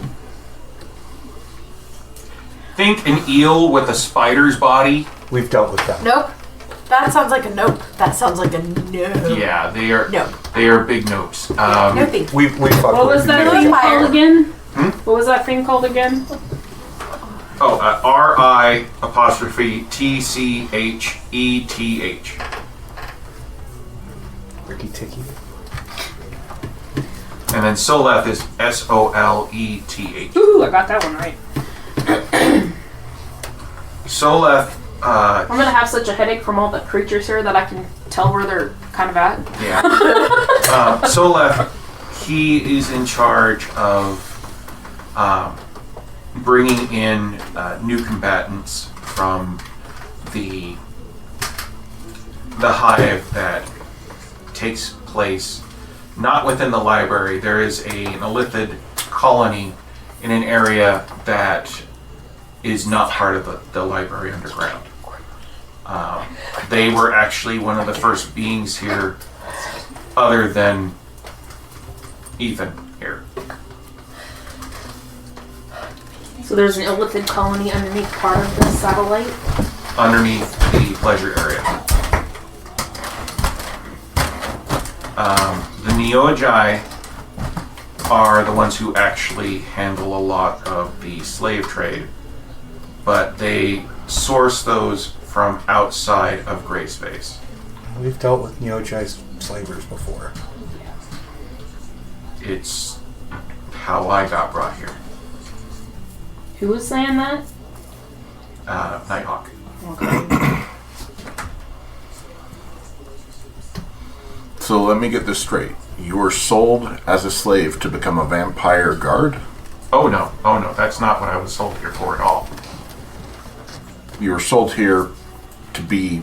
Speaker 3: Think an eel with a spider's body.
Speaker 5: We've dealt with that.
Speaker 6: Nope. That sounds like a nope. That sounds like a no.
Speaker 3: Yeah, they are.
Speaker 6: No.
Speaker 3: They are big notes.
Speaker 6: Nopey.
Speaker 5: We fucked
Speaker 7: What
Speaker 5: with
Speaker 7: was that
Speaker 5: it.
Speaker 7: thing called again?
Speaker 3: What
Speaker 7: was that thing called again?
Speaker 3: R-I''TCHETH.
Speaker 5: Ricky Ticky.
Speaker 3: And then Soleth is Soleth.
Speaker 7: Ooh, I got that one right.
Speaker 3: Soleth.
Speaker 7: I'm gonna have such a headache from all the creatures here that I can tell where they're kind of at.
Speaker 3: Yeah. Soleth, he is in charge of bringing in new combatants from the hive that takes place not within the library. There is an Illithid colony in an area that is not part of the library underground. They were actually one of the first beings here, other than Ethan here.
Speaker 7: So there's an Illithid colony underneath part of the satellite?
Speaker 3: Underneath the pleasure area. The Neojai are the ones who actually handle a lot of the slave trade, but they source those from outside of Greyspace.
Speaker 5: We've dealt with Neojai slavers before.
Speaker 3: It's how I got brought here.
Speaker 7: Who was saying that?
Speaker 3: Nighthawk.
Speaker 7: Okay.
Speaker 9: So let me get this straight. You were sold as a slave to become a vampire guard?
Speaker 3: Oh no, that's not what I was sold here for at all.
Speaker 9: You were sold here to be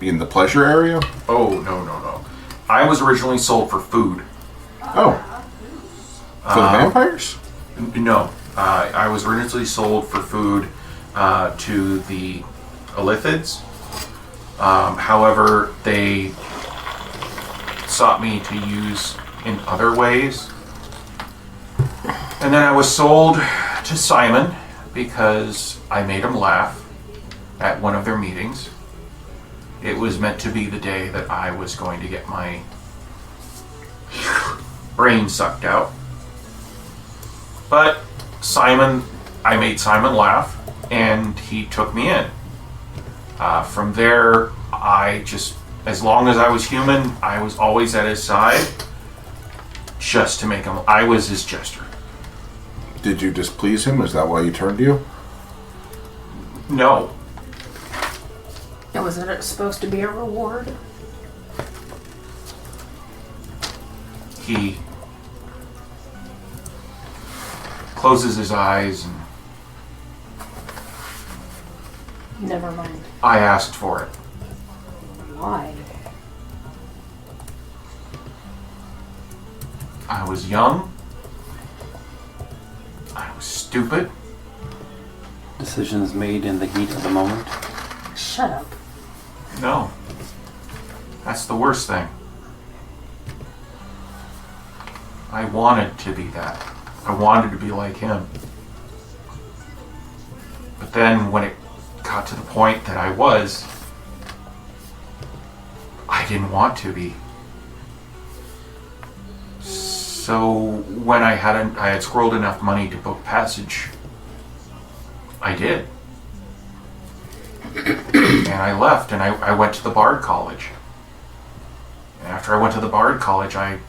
Speaker 9: in the pleasure area?
Speaker 3: Oh, no. I was originally sold for food.
Speaker 9: Oh. For the vampires?
Speaker 3: No. I was originally sold for food to the Illithids. However, they sought me to use in other ways. And then I was sold to Simon because I made him laugh at one of their meetings. It was meant to be the day that I was going to get my brain sucked out. But I made Simon laugh, and he took me in. From there, as long as I was human, I was always at his side, just to make him, I was his jester.
Speaker 9: Did you displease him? Is that why he turned you?
Speaker 3: No.
Speaker 7: Was it supposed to be a reward?
Speaker 3: He closes his eyes and...
Speaker 7: Never mind.
Speaker 3: I asked for it.
Speaker 7: Why?
Speaker 3: I was young. I was stupid.
Speaker 10: Decisions made in the heat of the moment.
Speaker 7: Shut up.
Speaker 3: No. That's the worst thing. I wanted to be that. I wanted to be like him. But then when it got to the point that I didn't want to be. So when I had squirreled enough money to book passage, I did. And I left, and I went to the Bard College. And after I went to the Bard College, I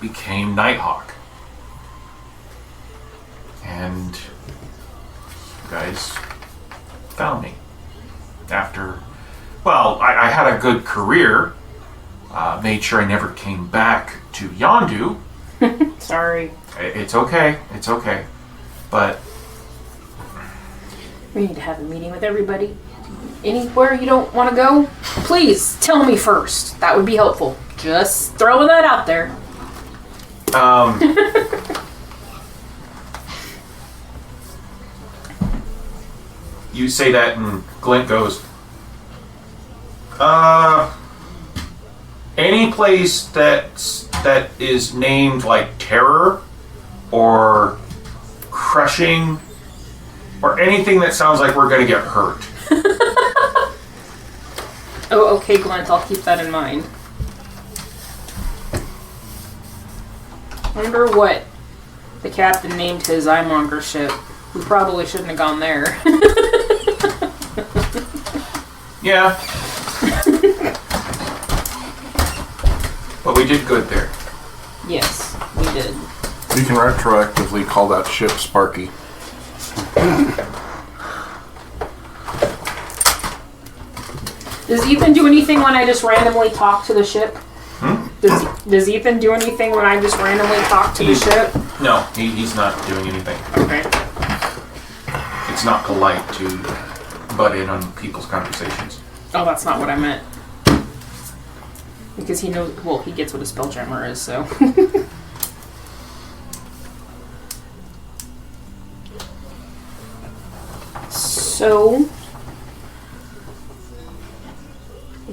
Speaker 3: became Nighthawk. And you guys found me. After, I had a good career. Made sure I never came back to Yondu.
Speaker 7: Sorry.
Speaker 3: It's okay. But
Speaker 7: we need to have a meeting with everybody. Anywhere you don't want to go, please tell me first. That would be helpful. Just throwing that out there.
Speaker 3: You say that and Glint goes, any place that is named like Terror or Crushing or anything that sounds like we're gonna get hurt.
Speaker 7: Oh, okay, Glint, I'll keep that in mind. Wonder what the captain named his Eyemonger ship. We probably shouldn't have gone there.
Speaker 3: Yeah. But we did good there.
Speaker 7: Yes, we did.
Speaker 9: You can retroactively call that ship Sparky.
Speaker 7: Does Ethan do anything when I just randomly talk to the ship? Does Ethan do anything when I just randomly talk to the ship?
Speaker 3: No, he's not doing anything.
Speaker 7: Okay.
Speaker 3: It's not polite to butt in on people's conversations.
Speaker 7: Oh, that's not what I meant. Because he knows, well, he gets what a spelljammer is, so. So,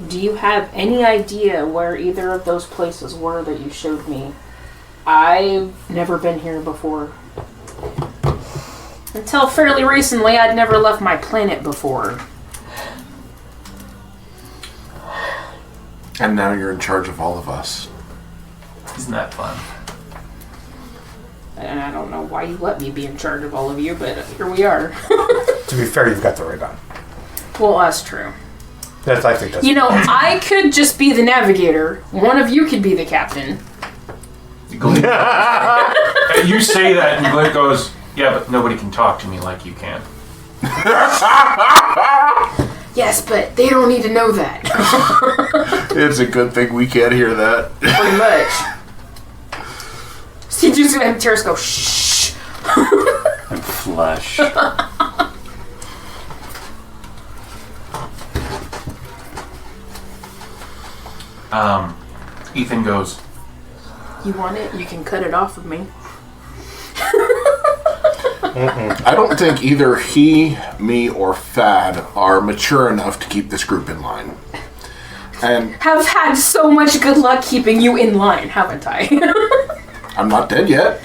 Speaker 7: do you have any idea where either of those places were that you showed me? I've never been here before. Until fairly recently, I'd never left my planet before.
Speaker 9: And now you're in charge of all of us.
Speaker 3: Isn't that fun?
Speaker 7: And I don't know why you let me be in charge of all of you, but here we are.
Speaker 5: To be fair, you've got the right on.
Speaker 7: Well, that's true.
Speaker 5: I think that's.
Speaker 7: You know, I could just be the navigator. One of you could be the captain.
Speaker 3: You say that, and Glenn goes, "Yeah, but nobody can talk to me like you can."
Speaker 7: Yes, but they don't need to know that.
Speaker 9: It's a good thing we can't hear that.
Speaker 7: Pretty much. So you're just gonna have Terrace go, shh.
Speaker 10: And flesh.
Speaker 3: Ethan goes,
Speaker 7: You want it? You can cut it off of me.
Speaker 9: I don't think either he, me, or Fad are mature enough to keep this group in line. And
Speaker 7: Have had so much good luck keeping you in line, haven't I?
Speaker 9: I'm not dead yet.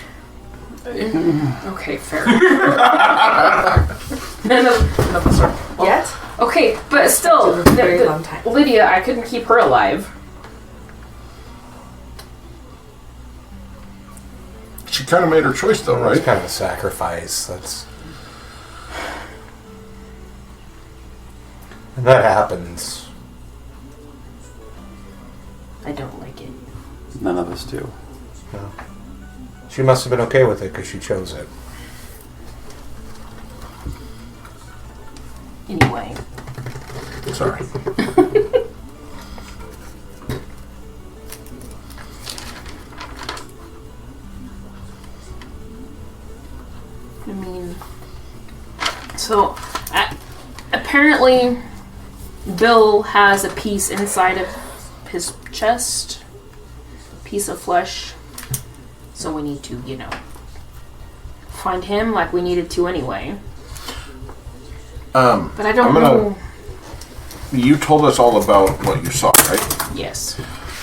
Speaker 7: Okay, fair. None of us are.
Speaker 6: Yet?
Speaker 7: Okay, but still,
Speaker 6: It's a very long time.
Speaker 7: Lydia, I couldn't keep her alive.
Speaker 9: She kind of made her choice, though,
Speaker 5: It's
Speaker 9: right?
Speaker 5: kind of a sacrifice. That's. And that happens.
Speaker 7: I don't like it.
Speaker 10: None of us do.
Speaker 5: No. She must have been okay with it because she chose it.
Speaker 7: Anyway.
Speaker 9: Sorry.
Speaker 7: I mean, so apparently Bill has a piece inside of his chest, piece of flesh. So we need to, you know, find him like we needed to anyway. But I don't know.
Speaker 9: You told us all about what you saw, right?
Speaker 7: Yes.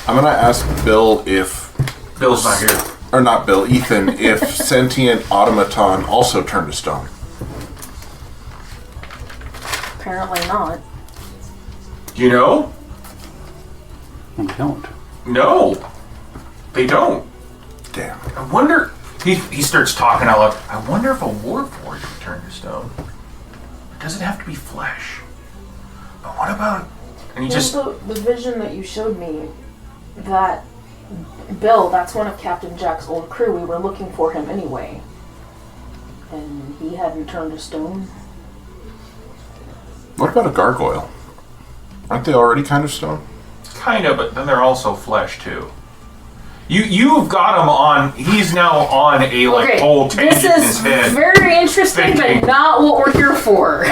Speaker 9: I'm gonna ask Bill if
Speaker 3: Bill's not here.
Speaker 9: or not Bill, Ethan, if sentient automaton also turned to stone.
Speaker 7: Apparently not.
Speaker 3: Do you know?
Speaker 10: We don't.
Speaker 3: No. They don't.
Speaker 9: Damn.
Speaker 3: I wonder... He starts talking out loud. I wonder if a warforged would turn to stone. Or does it have to be flesh? But what about... And he just...
Speaker 7: the vision that you showed me, that Bill, that's one of Captain Jack's old crew. We were looking for him anyway. And he hadn't turned to stone.
Speaker 9: What about a gargoyle? Aren't they already kind of stone?
Speaker 3: Kind of, but then they're also flesh, too. You've got him on... He's now on a, like, whole tangent in his head.
Speaker 7: This is very interesting,
Speaker 3: thinking.
Speaker 7: but not what we're here for.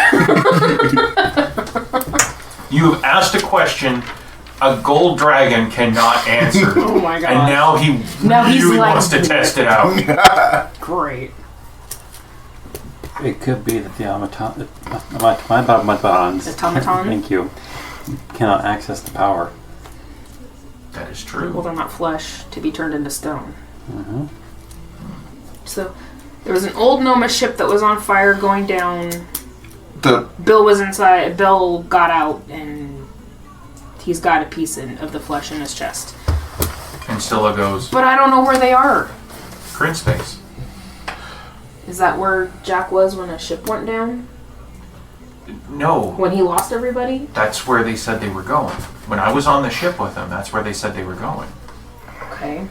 Speaker 3: You have asked a question a gold dragon cannot answer.
Speaker 7: Oh my god.
Speaker 3: And now he really
Speaker 7: like,
Speaker 3: wants to test it out.
Speaker 7: Great.
Speaker 10: It could be that the automatons.
Speaker 7: Automaton?
Speaker 10: Thank you. Cannot access the power.
Speaker 3: That is
Speaker 7: Well,
Speaker 3: true.
Speaker 7: they're not flesh to be turned into stone.
Speaker 10: Mm-hmm.
Speaker 7: So, there was an old Noma ship that was on fire going down.
Speaker 9: The
Speaker 7: Bill was inside. Bill got out, and he's got a piece of the flesh in his chest.
Speaker 3: And Stilla goes,
Speaker 7: But I don't know where they are.
Speaker 3: Crin space.
Speaker 7: Is that where Jack was when a ship went down?
Speaker 3: No,
Speaker 7: When he lost everybody?
Speaker 3: that's where they said they were going. When I was on the ship with them, that's where they said they were going.
Speaker 7: Okay.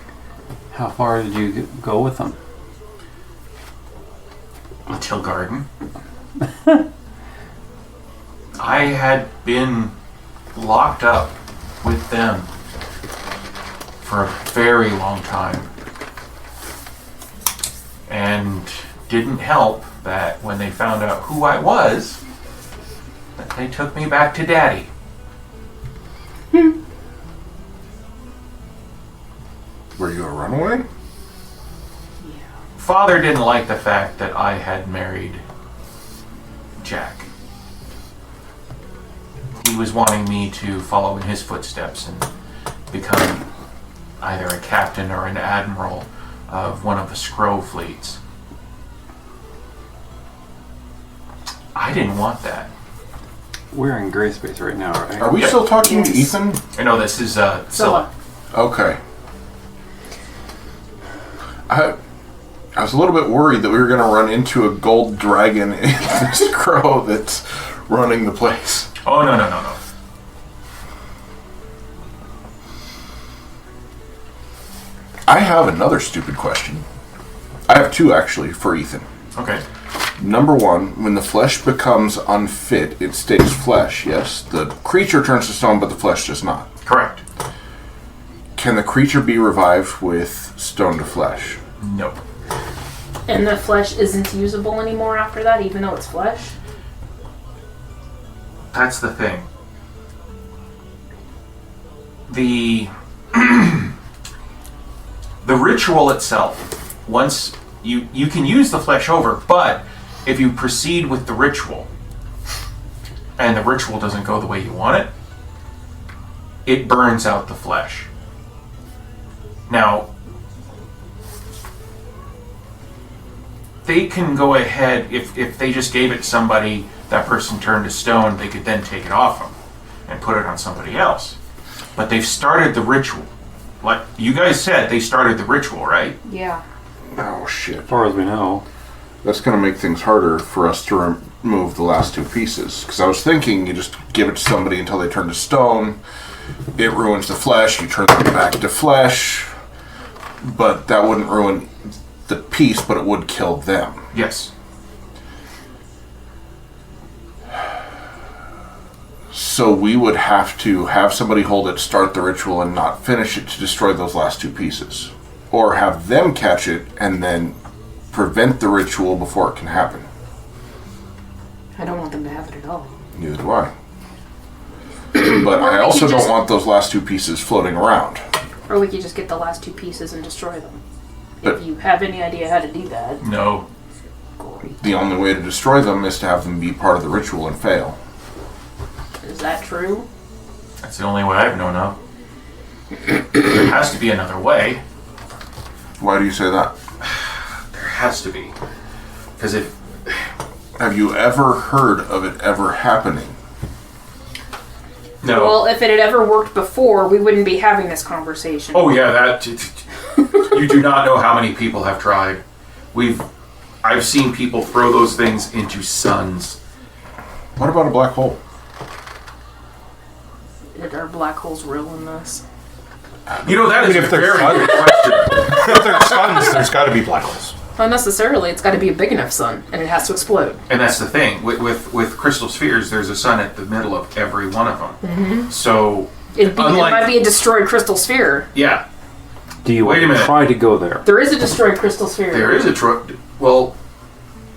Speaker 10: How far did you go with them?
Speaker 3: Until Garden. I had been locked up with them for a very long time. And didn't help that when they found out who I was, that they took me back to Daddy. Father didn't like the fact that I had married Jack. He was wanting me to follow in his footsteps and become either a captain or an admiral of one of the Skrull fleets. I didn't want that.
Speaker 10: We're in Greyspace right now, right?
Speaker 9: Are we still talking to Ethan?
Speaker 3: I know this is Scylla.
Speaker 9: Okay. I was a little bit worried that we were going to run into a gold dragon in this crow that's running the place.
Speaker 3: Oh, no.
Speaker 9: I have another stupid question. I have two, actually, for Ethan.
Speaker 3: Okay.
Speaker 9: Number one, when the flesh becomes unfit, it stays flesh, yes? The creature turns to stone, but the flesh does not.
Speaker 3: Correct.
Speaker 9: Can the creature be revived with stone to flesh?
Speaker 3: Nope.
Speaker 7: And the flesh isn't usable anymore after that, even though it's flesh?
Speaker 3: That's the thing. The the ritual itself, once you can use the flesh over, but if you proceed with the ritual and the ritual doesn't go the way you want it, it burns out the flesh. Now, they can go ahead, if they just gave it to somebody, that person turned to stone, they could then take it off them and put it on somebody else. But they've started the ritual. Like you guys said, they started the ritual, right?
Speaker 7: Yeah.
Speaker 9: Oh, shit.
Speaker 10: As far as we know.
Speaker 9: That's going to make things harder for us to remove the last two pieces. Because I was thinking you just give it to somebody until they turn to stone. It ruins the flesh. You turn them back to flesh. But that wouldn't ruin the piece, but it would kill them.
Speaker 3: Yes.
Speaker 9: So we would have to have somebody hold it, start the ritual, and not finish it to destroy those last two pieces. Or have them catch it and then prevent the ritual before it can happen.
Speaker 7: I don't want them to have it at all.
Speaker 9: Neither do I. But I also don't want those last two pieces floating around.
Speaker 7: Or we could just get the last two pieces and destroy them.
Speaker 9: But
Speaker 7: if you have any idea how to do that.
Speaker 3: No.
Speaker 7: Great.
Speaker 9: The only way to destroy them is to have them be part of the ritual and fail.
Speaker 7: Is that true?
Speaker 3: That's the only way I've known of. There has to be another way.
Speaker 9: Why do you say that?
Speaker 3: There has to be. Because if...
Speaker 9: Have you ever heard of it ever happening?
Speaker 3: No.
Speaker 7: Well, if it had ever worked before, we wouldn't be having this conversation.
Speaker 3: Oh yeah, that... You do not know how many people have tried. I've seen people throw those things into suns.
Speaker 9: What about a black hole?
Speaker 7: Are black holes real in this?
Speaker 3: You know, that is a very good question.
Speaker 5: If there's suns, there's got to be black holes.
Speaker 7: Not necessarily. It's got to be a big enough sun, and it has to explode.
Speaker 3: And that's the thing. With crystal spheres, there's a sun at the middle of every one of them.
Speaker 7: Mm-hmm.
Speaker 3: So,
Speaker 7: it might be a destroyed crystal sphere.
Speaker 3: Yeah.
Speaker 10: Do you
Speaker 3: Wait a minute.
Speaker 10: try to go there?
Speaker 7: There is a destroyed crystal sphere.
Speaker 3: There is well,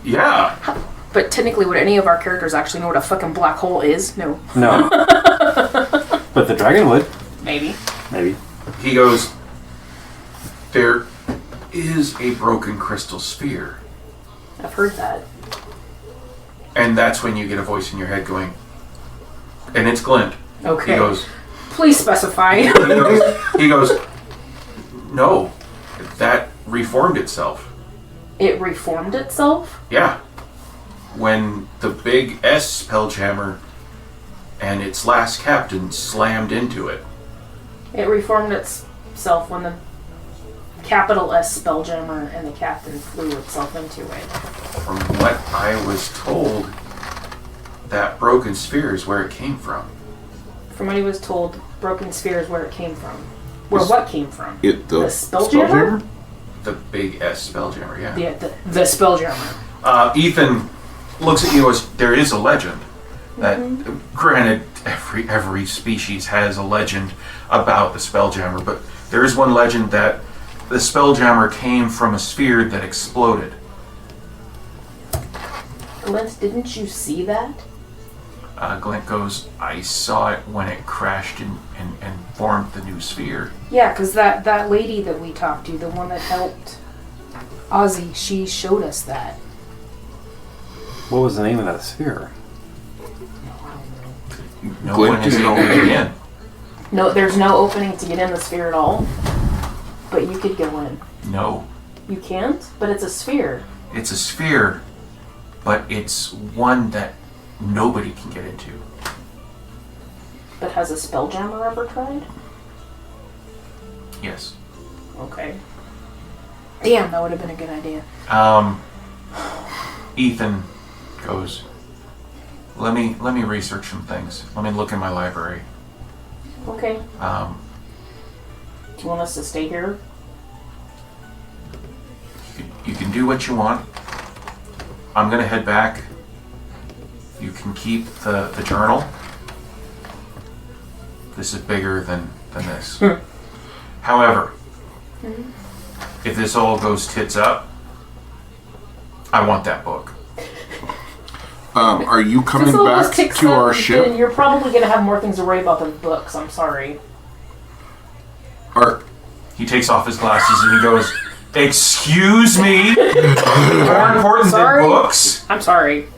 Speaker 3: yeah.
Speaker 7: But technically, would any of our characters actually know what a fucking black hole is? No.
Speaker 10: No. But the dragon would.
Speaker 7: Maybe.
Speaker 10: Maybe.
Speaker 3: He goes, there is a broken crystal sphere.
Speaker 7: I've heard that.
Speaker 3: And that's when you get a voice in your head going, and it's Glint.
Speaker 7: Okay.
Speaker 3: He goes,
Speaker 7: please specify.
Speaker 3: he goes, no, that reformed itself.
Speaker 7: It reformed itself?
Speaker 3: Yeah. When the big S Spelljammer and its last captain slammed into it.
Speaker 7: It reformed itself when the capital S Spelljammer and the captain flew itself into it.
Speaker 3: From what I was told, that broken sphere is where it came from.
Speaker 7: From what he was told, broken sphere is where it came from. Where what came from?
Speaker 9: The
Speaker 7: Spelljammer?
Speaker 3: The big S Spelljammer, yeah.
Speaker 7: Yeah, the Spelljammer.
Speaker 3: Ethan looks at you as there is a legend. That, granted, every species has a legend about the Spelljammer, but there is one legend that the Spelljammer came from a sphere that exploded.
Speaker 7: Glint, didn't you see that?
Speaker 3: Glint goes, I saw it when it crashed and formed the new sphere.
Speaker 7: Yeah, because that lady that we talked to, the one that helped Ozzy, she showed us that.
Speaker 10: What was the name of that sphere?
Speaker 3: No one has
Speaker 9: Glinting
Speaker 3: opened it in.
Speaker 7: No, there's no opening to get in the sphere at all. But you could go in.
Speaker 3: No.
Speaker 7: You can't? But it's a sphere.
Speaker 3: It's a sphere, but it's one that nobody can get into.
Speaker 7: But has a spelljammer ever tried?
Speaker 3: Yes.
Speaker 7: Okay. Damn, that would have been a good idea.
Speaker 3: Ethan goes, let me research some things. Let me look in my library.
Speaker 7: Okay. Do you want us to stay here?
Speaker 3: You can do what you want. I'm gonna head back. You can keep the journal. This is bigger than this. However, if this all goes tits up, I want that book.
Speaker 9: Are you coming
Speaker 7: Since all this
Speaker 9: back
Speaker 7: kicks
Speaker 9: to
Speaker 7: up,
Speaker 9: our ship?
Speaker 7: then you're probably going to have more things to worry about than books. I'm sorry.
Speaker 3: He takes off his glasses and he goes, "Excuse me? More important
Speaker 7: Sorry.
Speaker 3: than books?"
Speaker 7: I'm sorry.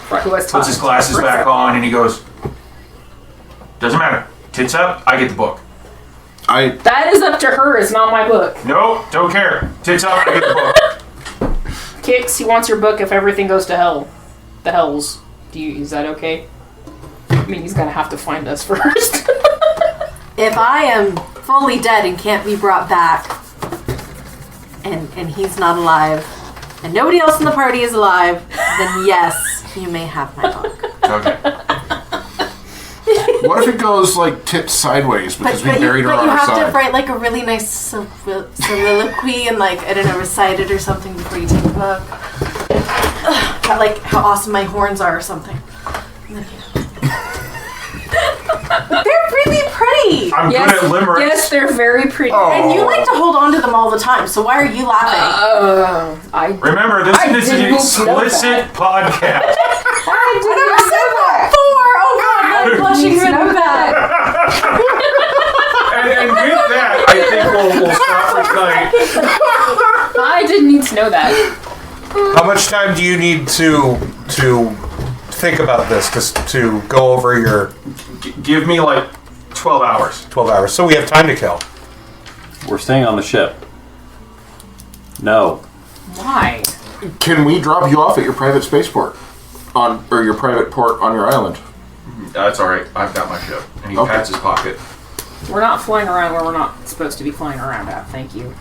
Speaker 7: Who has
Speaker 3: Puts his glasses back on and he goes, "Doesn't matter. Tits up, I get the book."
Speaker 7: That is up to her. It's not my book.
Speaker 3: No, don't care. Tits up, I get the book.
Speaker 7: Kix, he wants your book if everything goes to hell. The hells. Is that okay? I mean, he's gonna have to find us first.
Speaker 6: If I am fully dead and can't be brought back, and he's not alive, and nobody else in the party is alive, then yes, you may have my book.
Speaker 3: Okay.
Speaker 9: What if it goes like tipped sideways because we buried her
Speaker 6: but
Speaker 9: on
Speaker 6: you
Speaker 9: our
Speaker 6: have
Speaker 9: side?
Speaker 6: to write like a really nice soliloquy and like, I don't know, recite it or something before you take the book. Like how awesome my horns are or something. They're really pretty.
Speaker 3: I'm good at limericks.
Speaker 7: Yes, they're very pretty.
Speaker 6: And you like to hold on to them all the time, so why are you laughing?
Speaker 3: Remember, this is an explicit podcast.
Speaker 6: I never said that before. Oh god, I'm blushing really bad.
Speaker 3: and with that, I think we'll stop for tonight.
Speaker 7: I didn't need to know that.
Speaker 5: How much time do you need to think about this, just to go over your...
Speaker 3: Give me like 12 hours.
Speaker 5: 12 hours. So we have time to kill.
Speaker 10: We're staying on the ship. No.
Speaker 7: Why?
Speaker 9: Can we drop you off at your private spaceport? Or your private port on your island?
Speaker 3: That's alright. I've got my ship. And he pats his pocket.
Speaker 7: We're not flying around where we're not supposed to be flying around at. Thank you.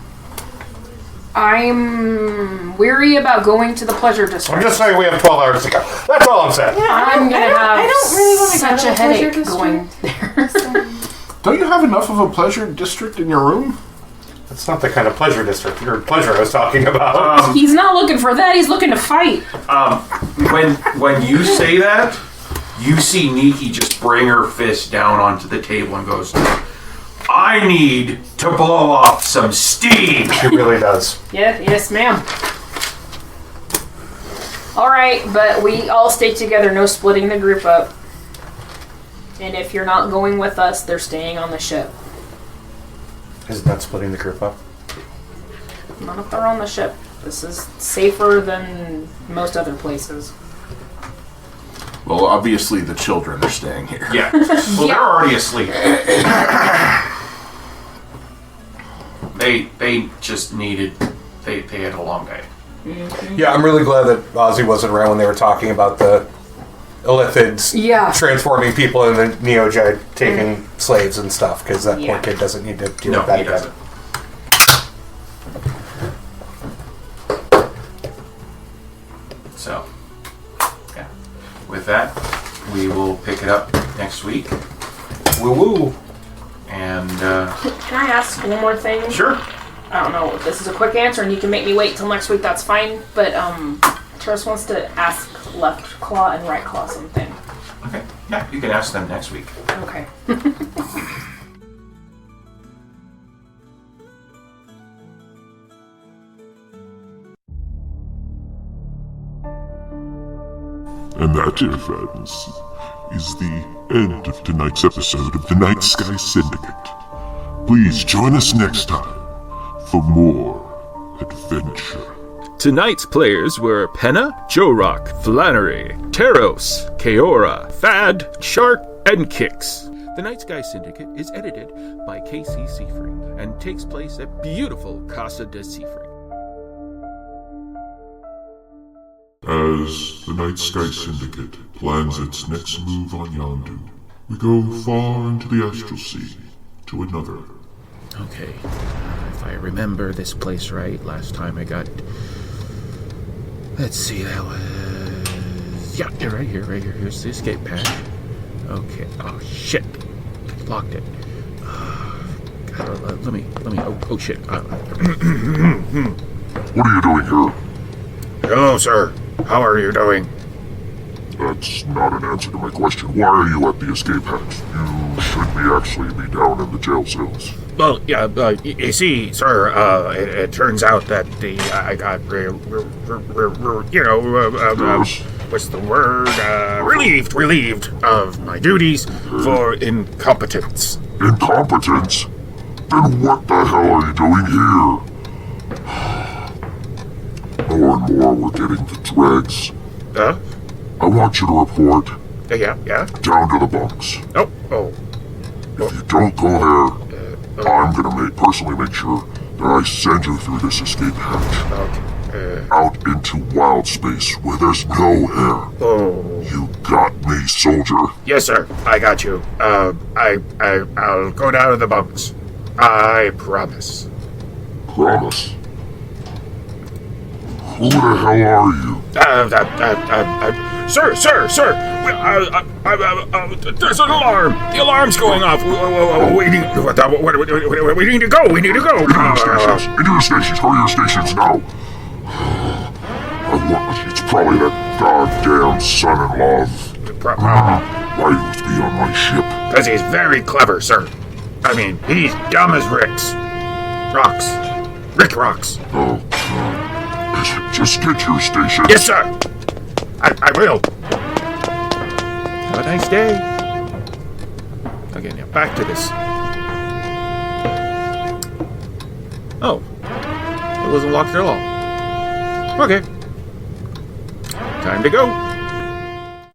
Speaker 7: I'm weary about going to the pleasure district.
Speaker 5: I'm just saying we have 12 hours to go. That's all I'm saying.
Speaker 6: Yeah,
Speaker 7: I'm gonna have
Speaker 6: I don't really want to go
Speaker 7: such
Speaker 6: to
Speaker 7: a
Speaker 6: the pleasure
Speaker 7: headache
Speaker 6: district.
Speaker 7: going there.
Speaker 9: Don't you have enough of a pleasure district in your room?
Speaker 5: That's not the kind of pleasure district or pleasure I was talking about.
Speaker 7: He's not looking for that. He's looking to fight.
Speaker 3: When you say that, you see Nikki just bring her fist down onto the table and goes, "I need to blow off some steam."
Speaker 5: She really does.
Speaker 7: Yes, ma'am. All right, but we all stay together. No splitting the group up. And if you're not going with us, they're staying on the ship.
Speaker 5: Isn't that splitting the group up?
Speaker 7: Not if they're on the ship. This is safer than most other places.
Speaker 9: Well, obviously the children are staying here.
Speaker 3: Yeah. Well, they're already asleep. They just needed... They had a long day.
Speaker 5: Yeah, I'm really glad that Ozzy wasn't around when they were talking about the Illithids transforming people and the Neogi taking slaves and stuff, because that poor kid doesn't need to deal with that
Speaker 3: he
Speaker 5: again.
Speaker 3: doesn't. So, yeah. With that, we will pick it up next week.
Speaker 5: Woo-woo.
Speaker 3: And,
Speaker 7: Can I ask one more thing?
Speaker 3: Sure.
Speaker 7: I don't know if this is a quick answer and you can make me wait till next week, that's fine. But Terrace wants to ask Left Claw and Right Claw something.
Speaker 3: Okay. Yeah, you can ask them next week.
Speaker 7: Okay.
Speaker 1: And that, dear friends, is the end of tonight's episode of the Nightsky Syndicate. Please join us next time for more adventure.
Speaker 11: Tonight's players were Penna, Jorok, Flannery, Teros, Keora, Fad, Shark, and Kix. The Nightsky Syndicate is edited by KC Siefring and takes place at beautiful Casa de Siefring.
Speaker 1: As the Nightsky Syndicate plans its next move on Yondu, we go far into the Astral Sea to another.
Speaker 11: Okay, if I remember this place right, last time I got... Let's see, that was... Yeah, right here. Here's the escape hatch. Okay, oh shit. Locked it. God, let me, oh shit.
Speaker 1: What are you doing here?
Speaker 11: Hello, sir. How are you doing?
Speaker 1: That's not an answer to my question. Why are you at the escape hatch? You should actually be down in the jail cells.
Speaker 11: Well, yeah, you see, sir, it turns out that I got,
Speaker 1: Yes?
Speaker 11: what's the word? Relieved of my duties for incompetence.
Speaker 1: Incompetence? Then what the hell are you doing here? More and more we're getting the dregs. I want you to report
Speaker 11: Yeah.
Speaker 1: down to the bunks.
Speaker 11: Oh.
Speaker 1: If you don't go there, I'm gonna personally make sure that I send you through this escape hatch.
Speaker 11: Okay.
Speaker 1: Out into wild space where there's no air.
Speaker 11: Oh.
Speaker 1: You got me, soldier.
Speaker 11: Yes, sir. I got you. I'll go down to the bunks. I promise.
Speaker 1: Promise. Who the hell are you?
Speaker 11: Sir. There's an alarm. The alarm's going off. We need to go.
Speaker 1: Into your stations. Go to your stations now. It's probably that goddamn son-in-law. Why was he on my ship?
Speaker 11: Because he's very clever, sir. I mean, he's dumb as Ricks. Rick rocks.
Speaker 1: Oh, just get to your station.
Speaker 11: Yes, sir. I will. Have a nice day. Okay, now back to this. Oh. It wasn't locked at all. Okay. Time to go.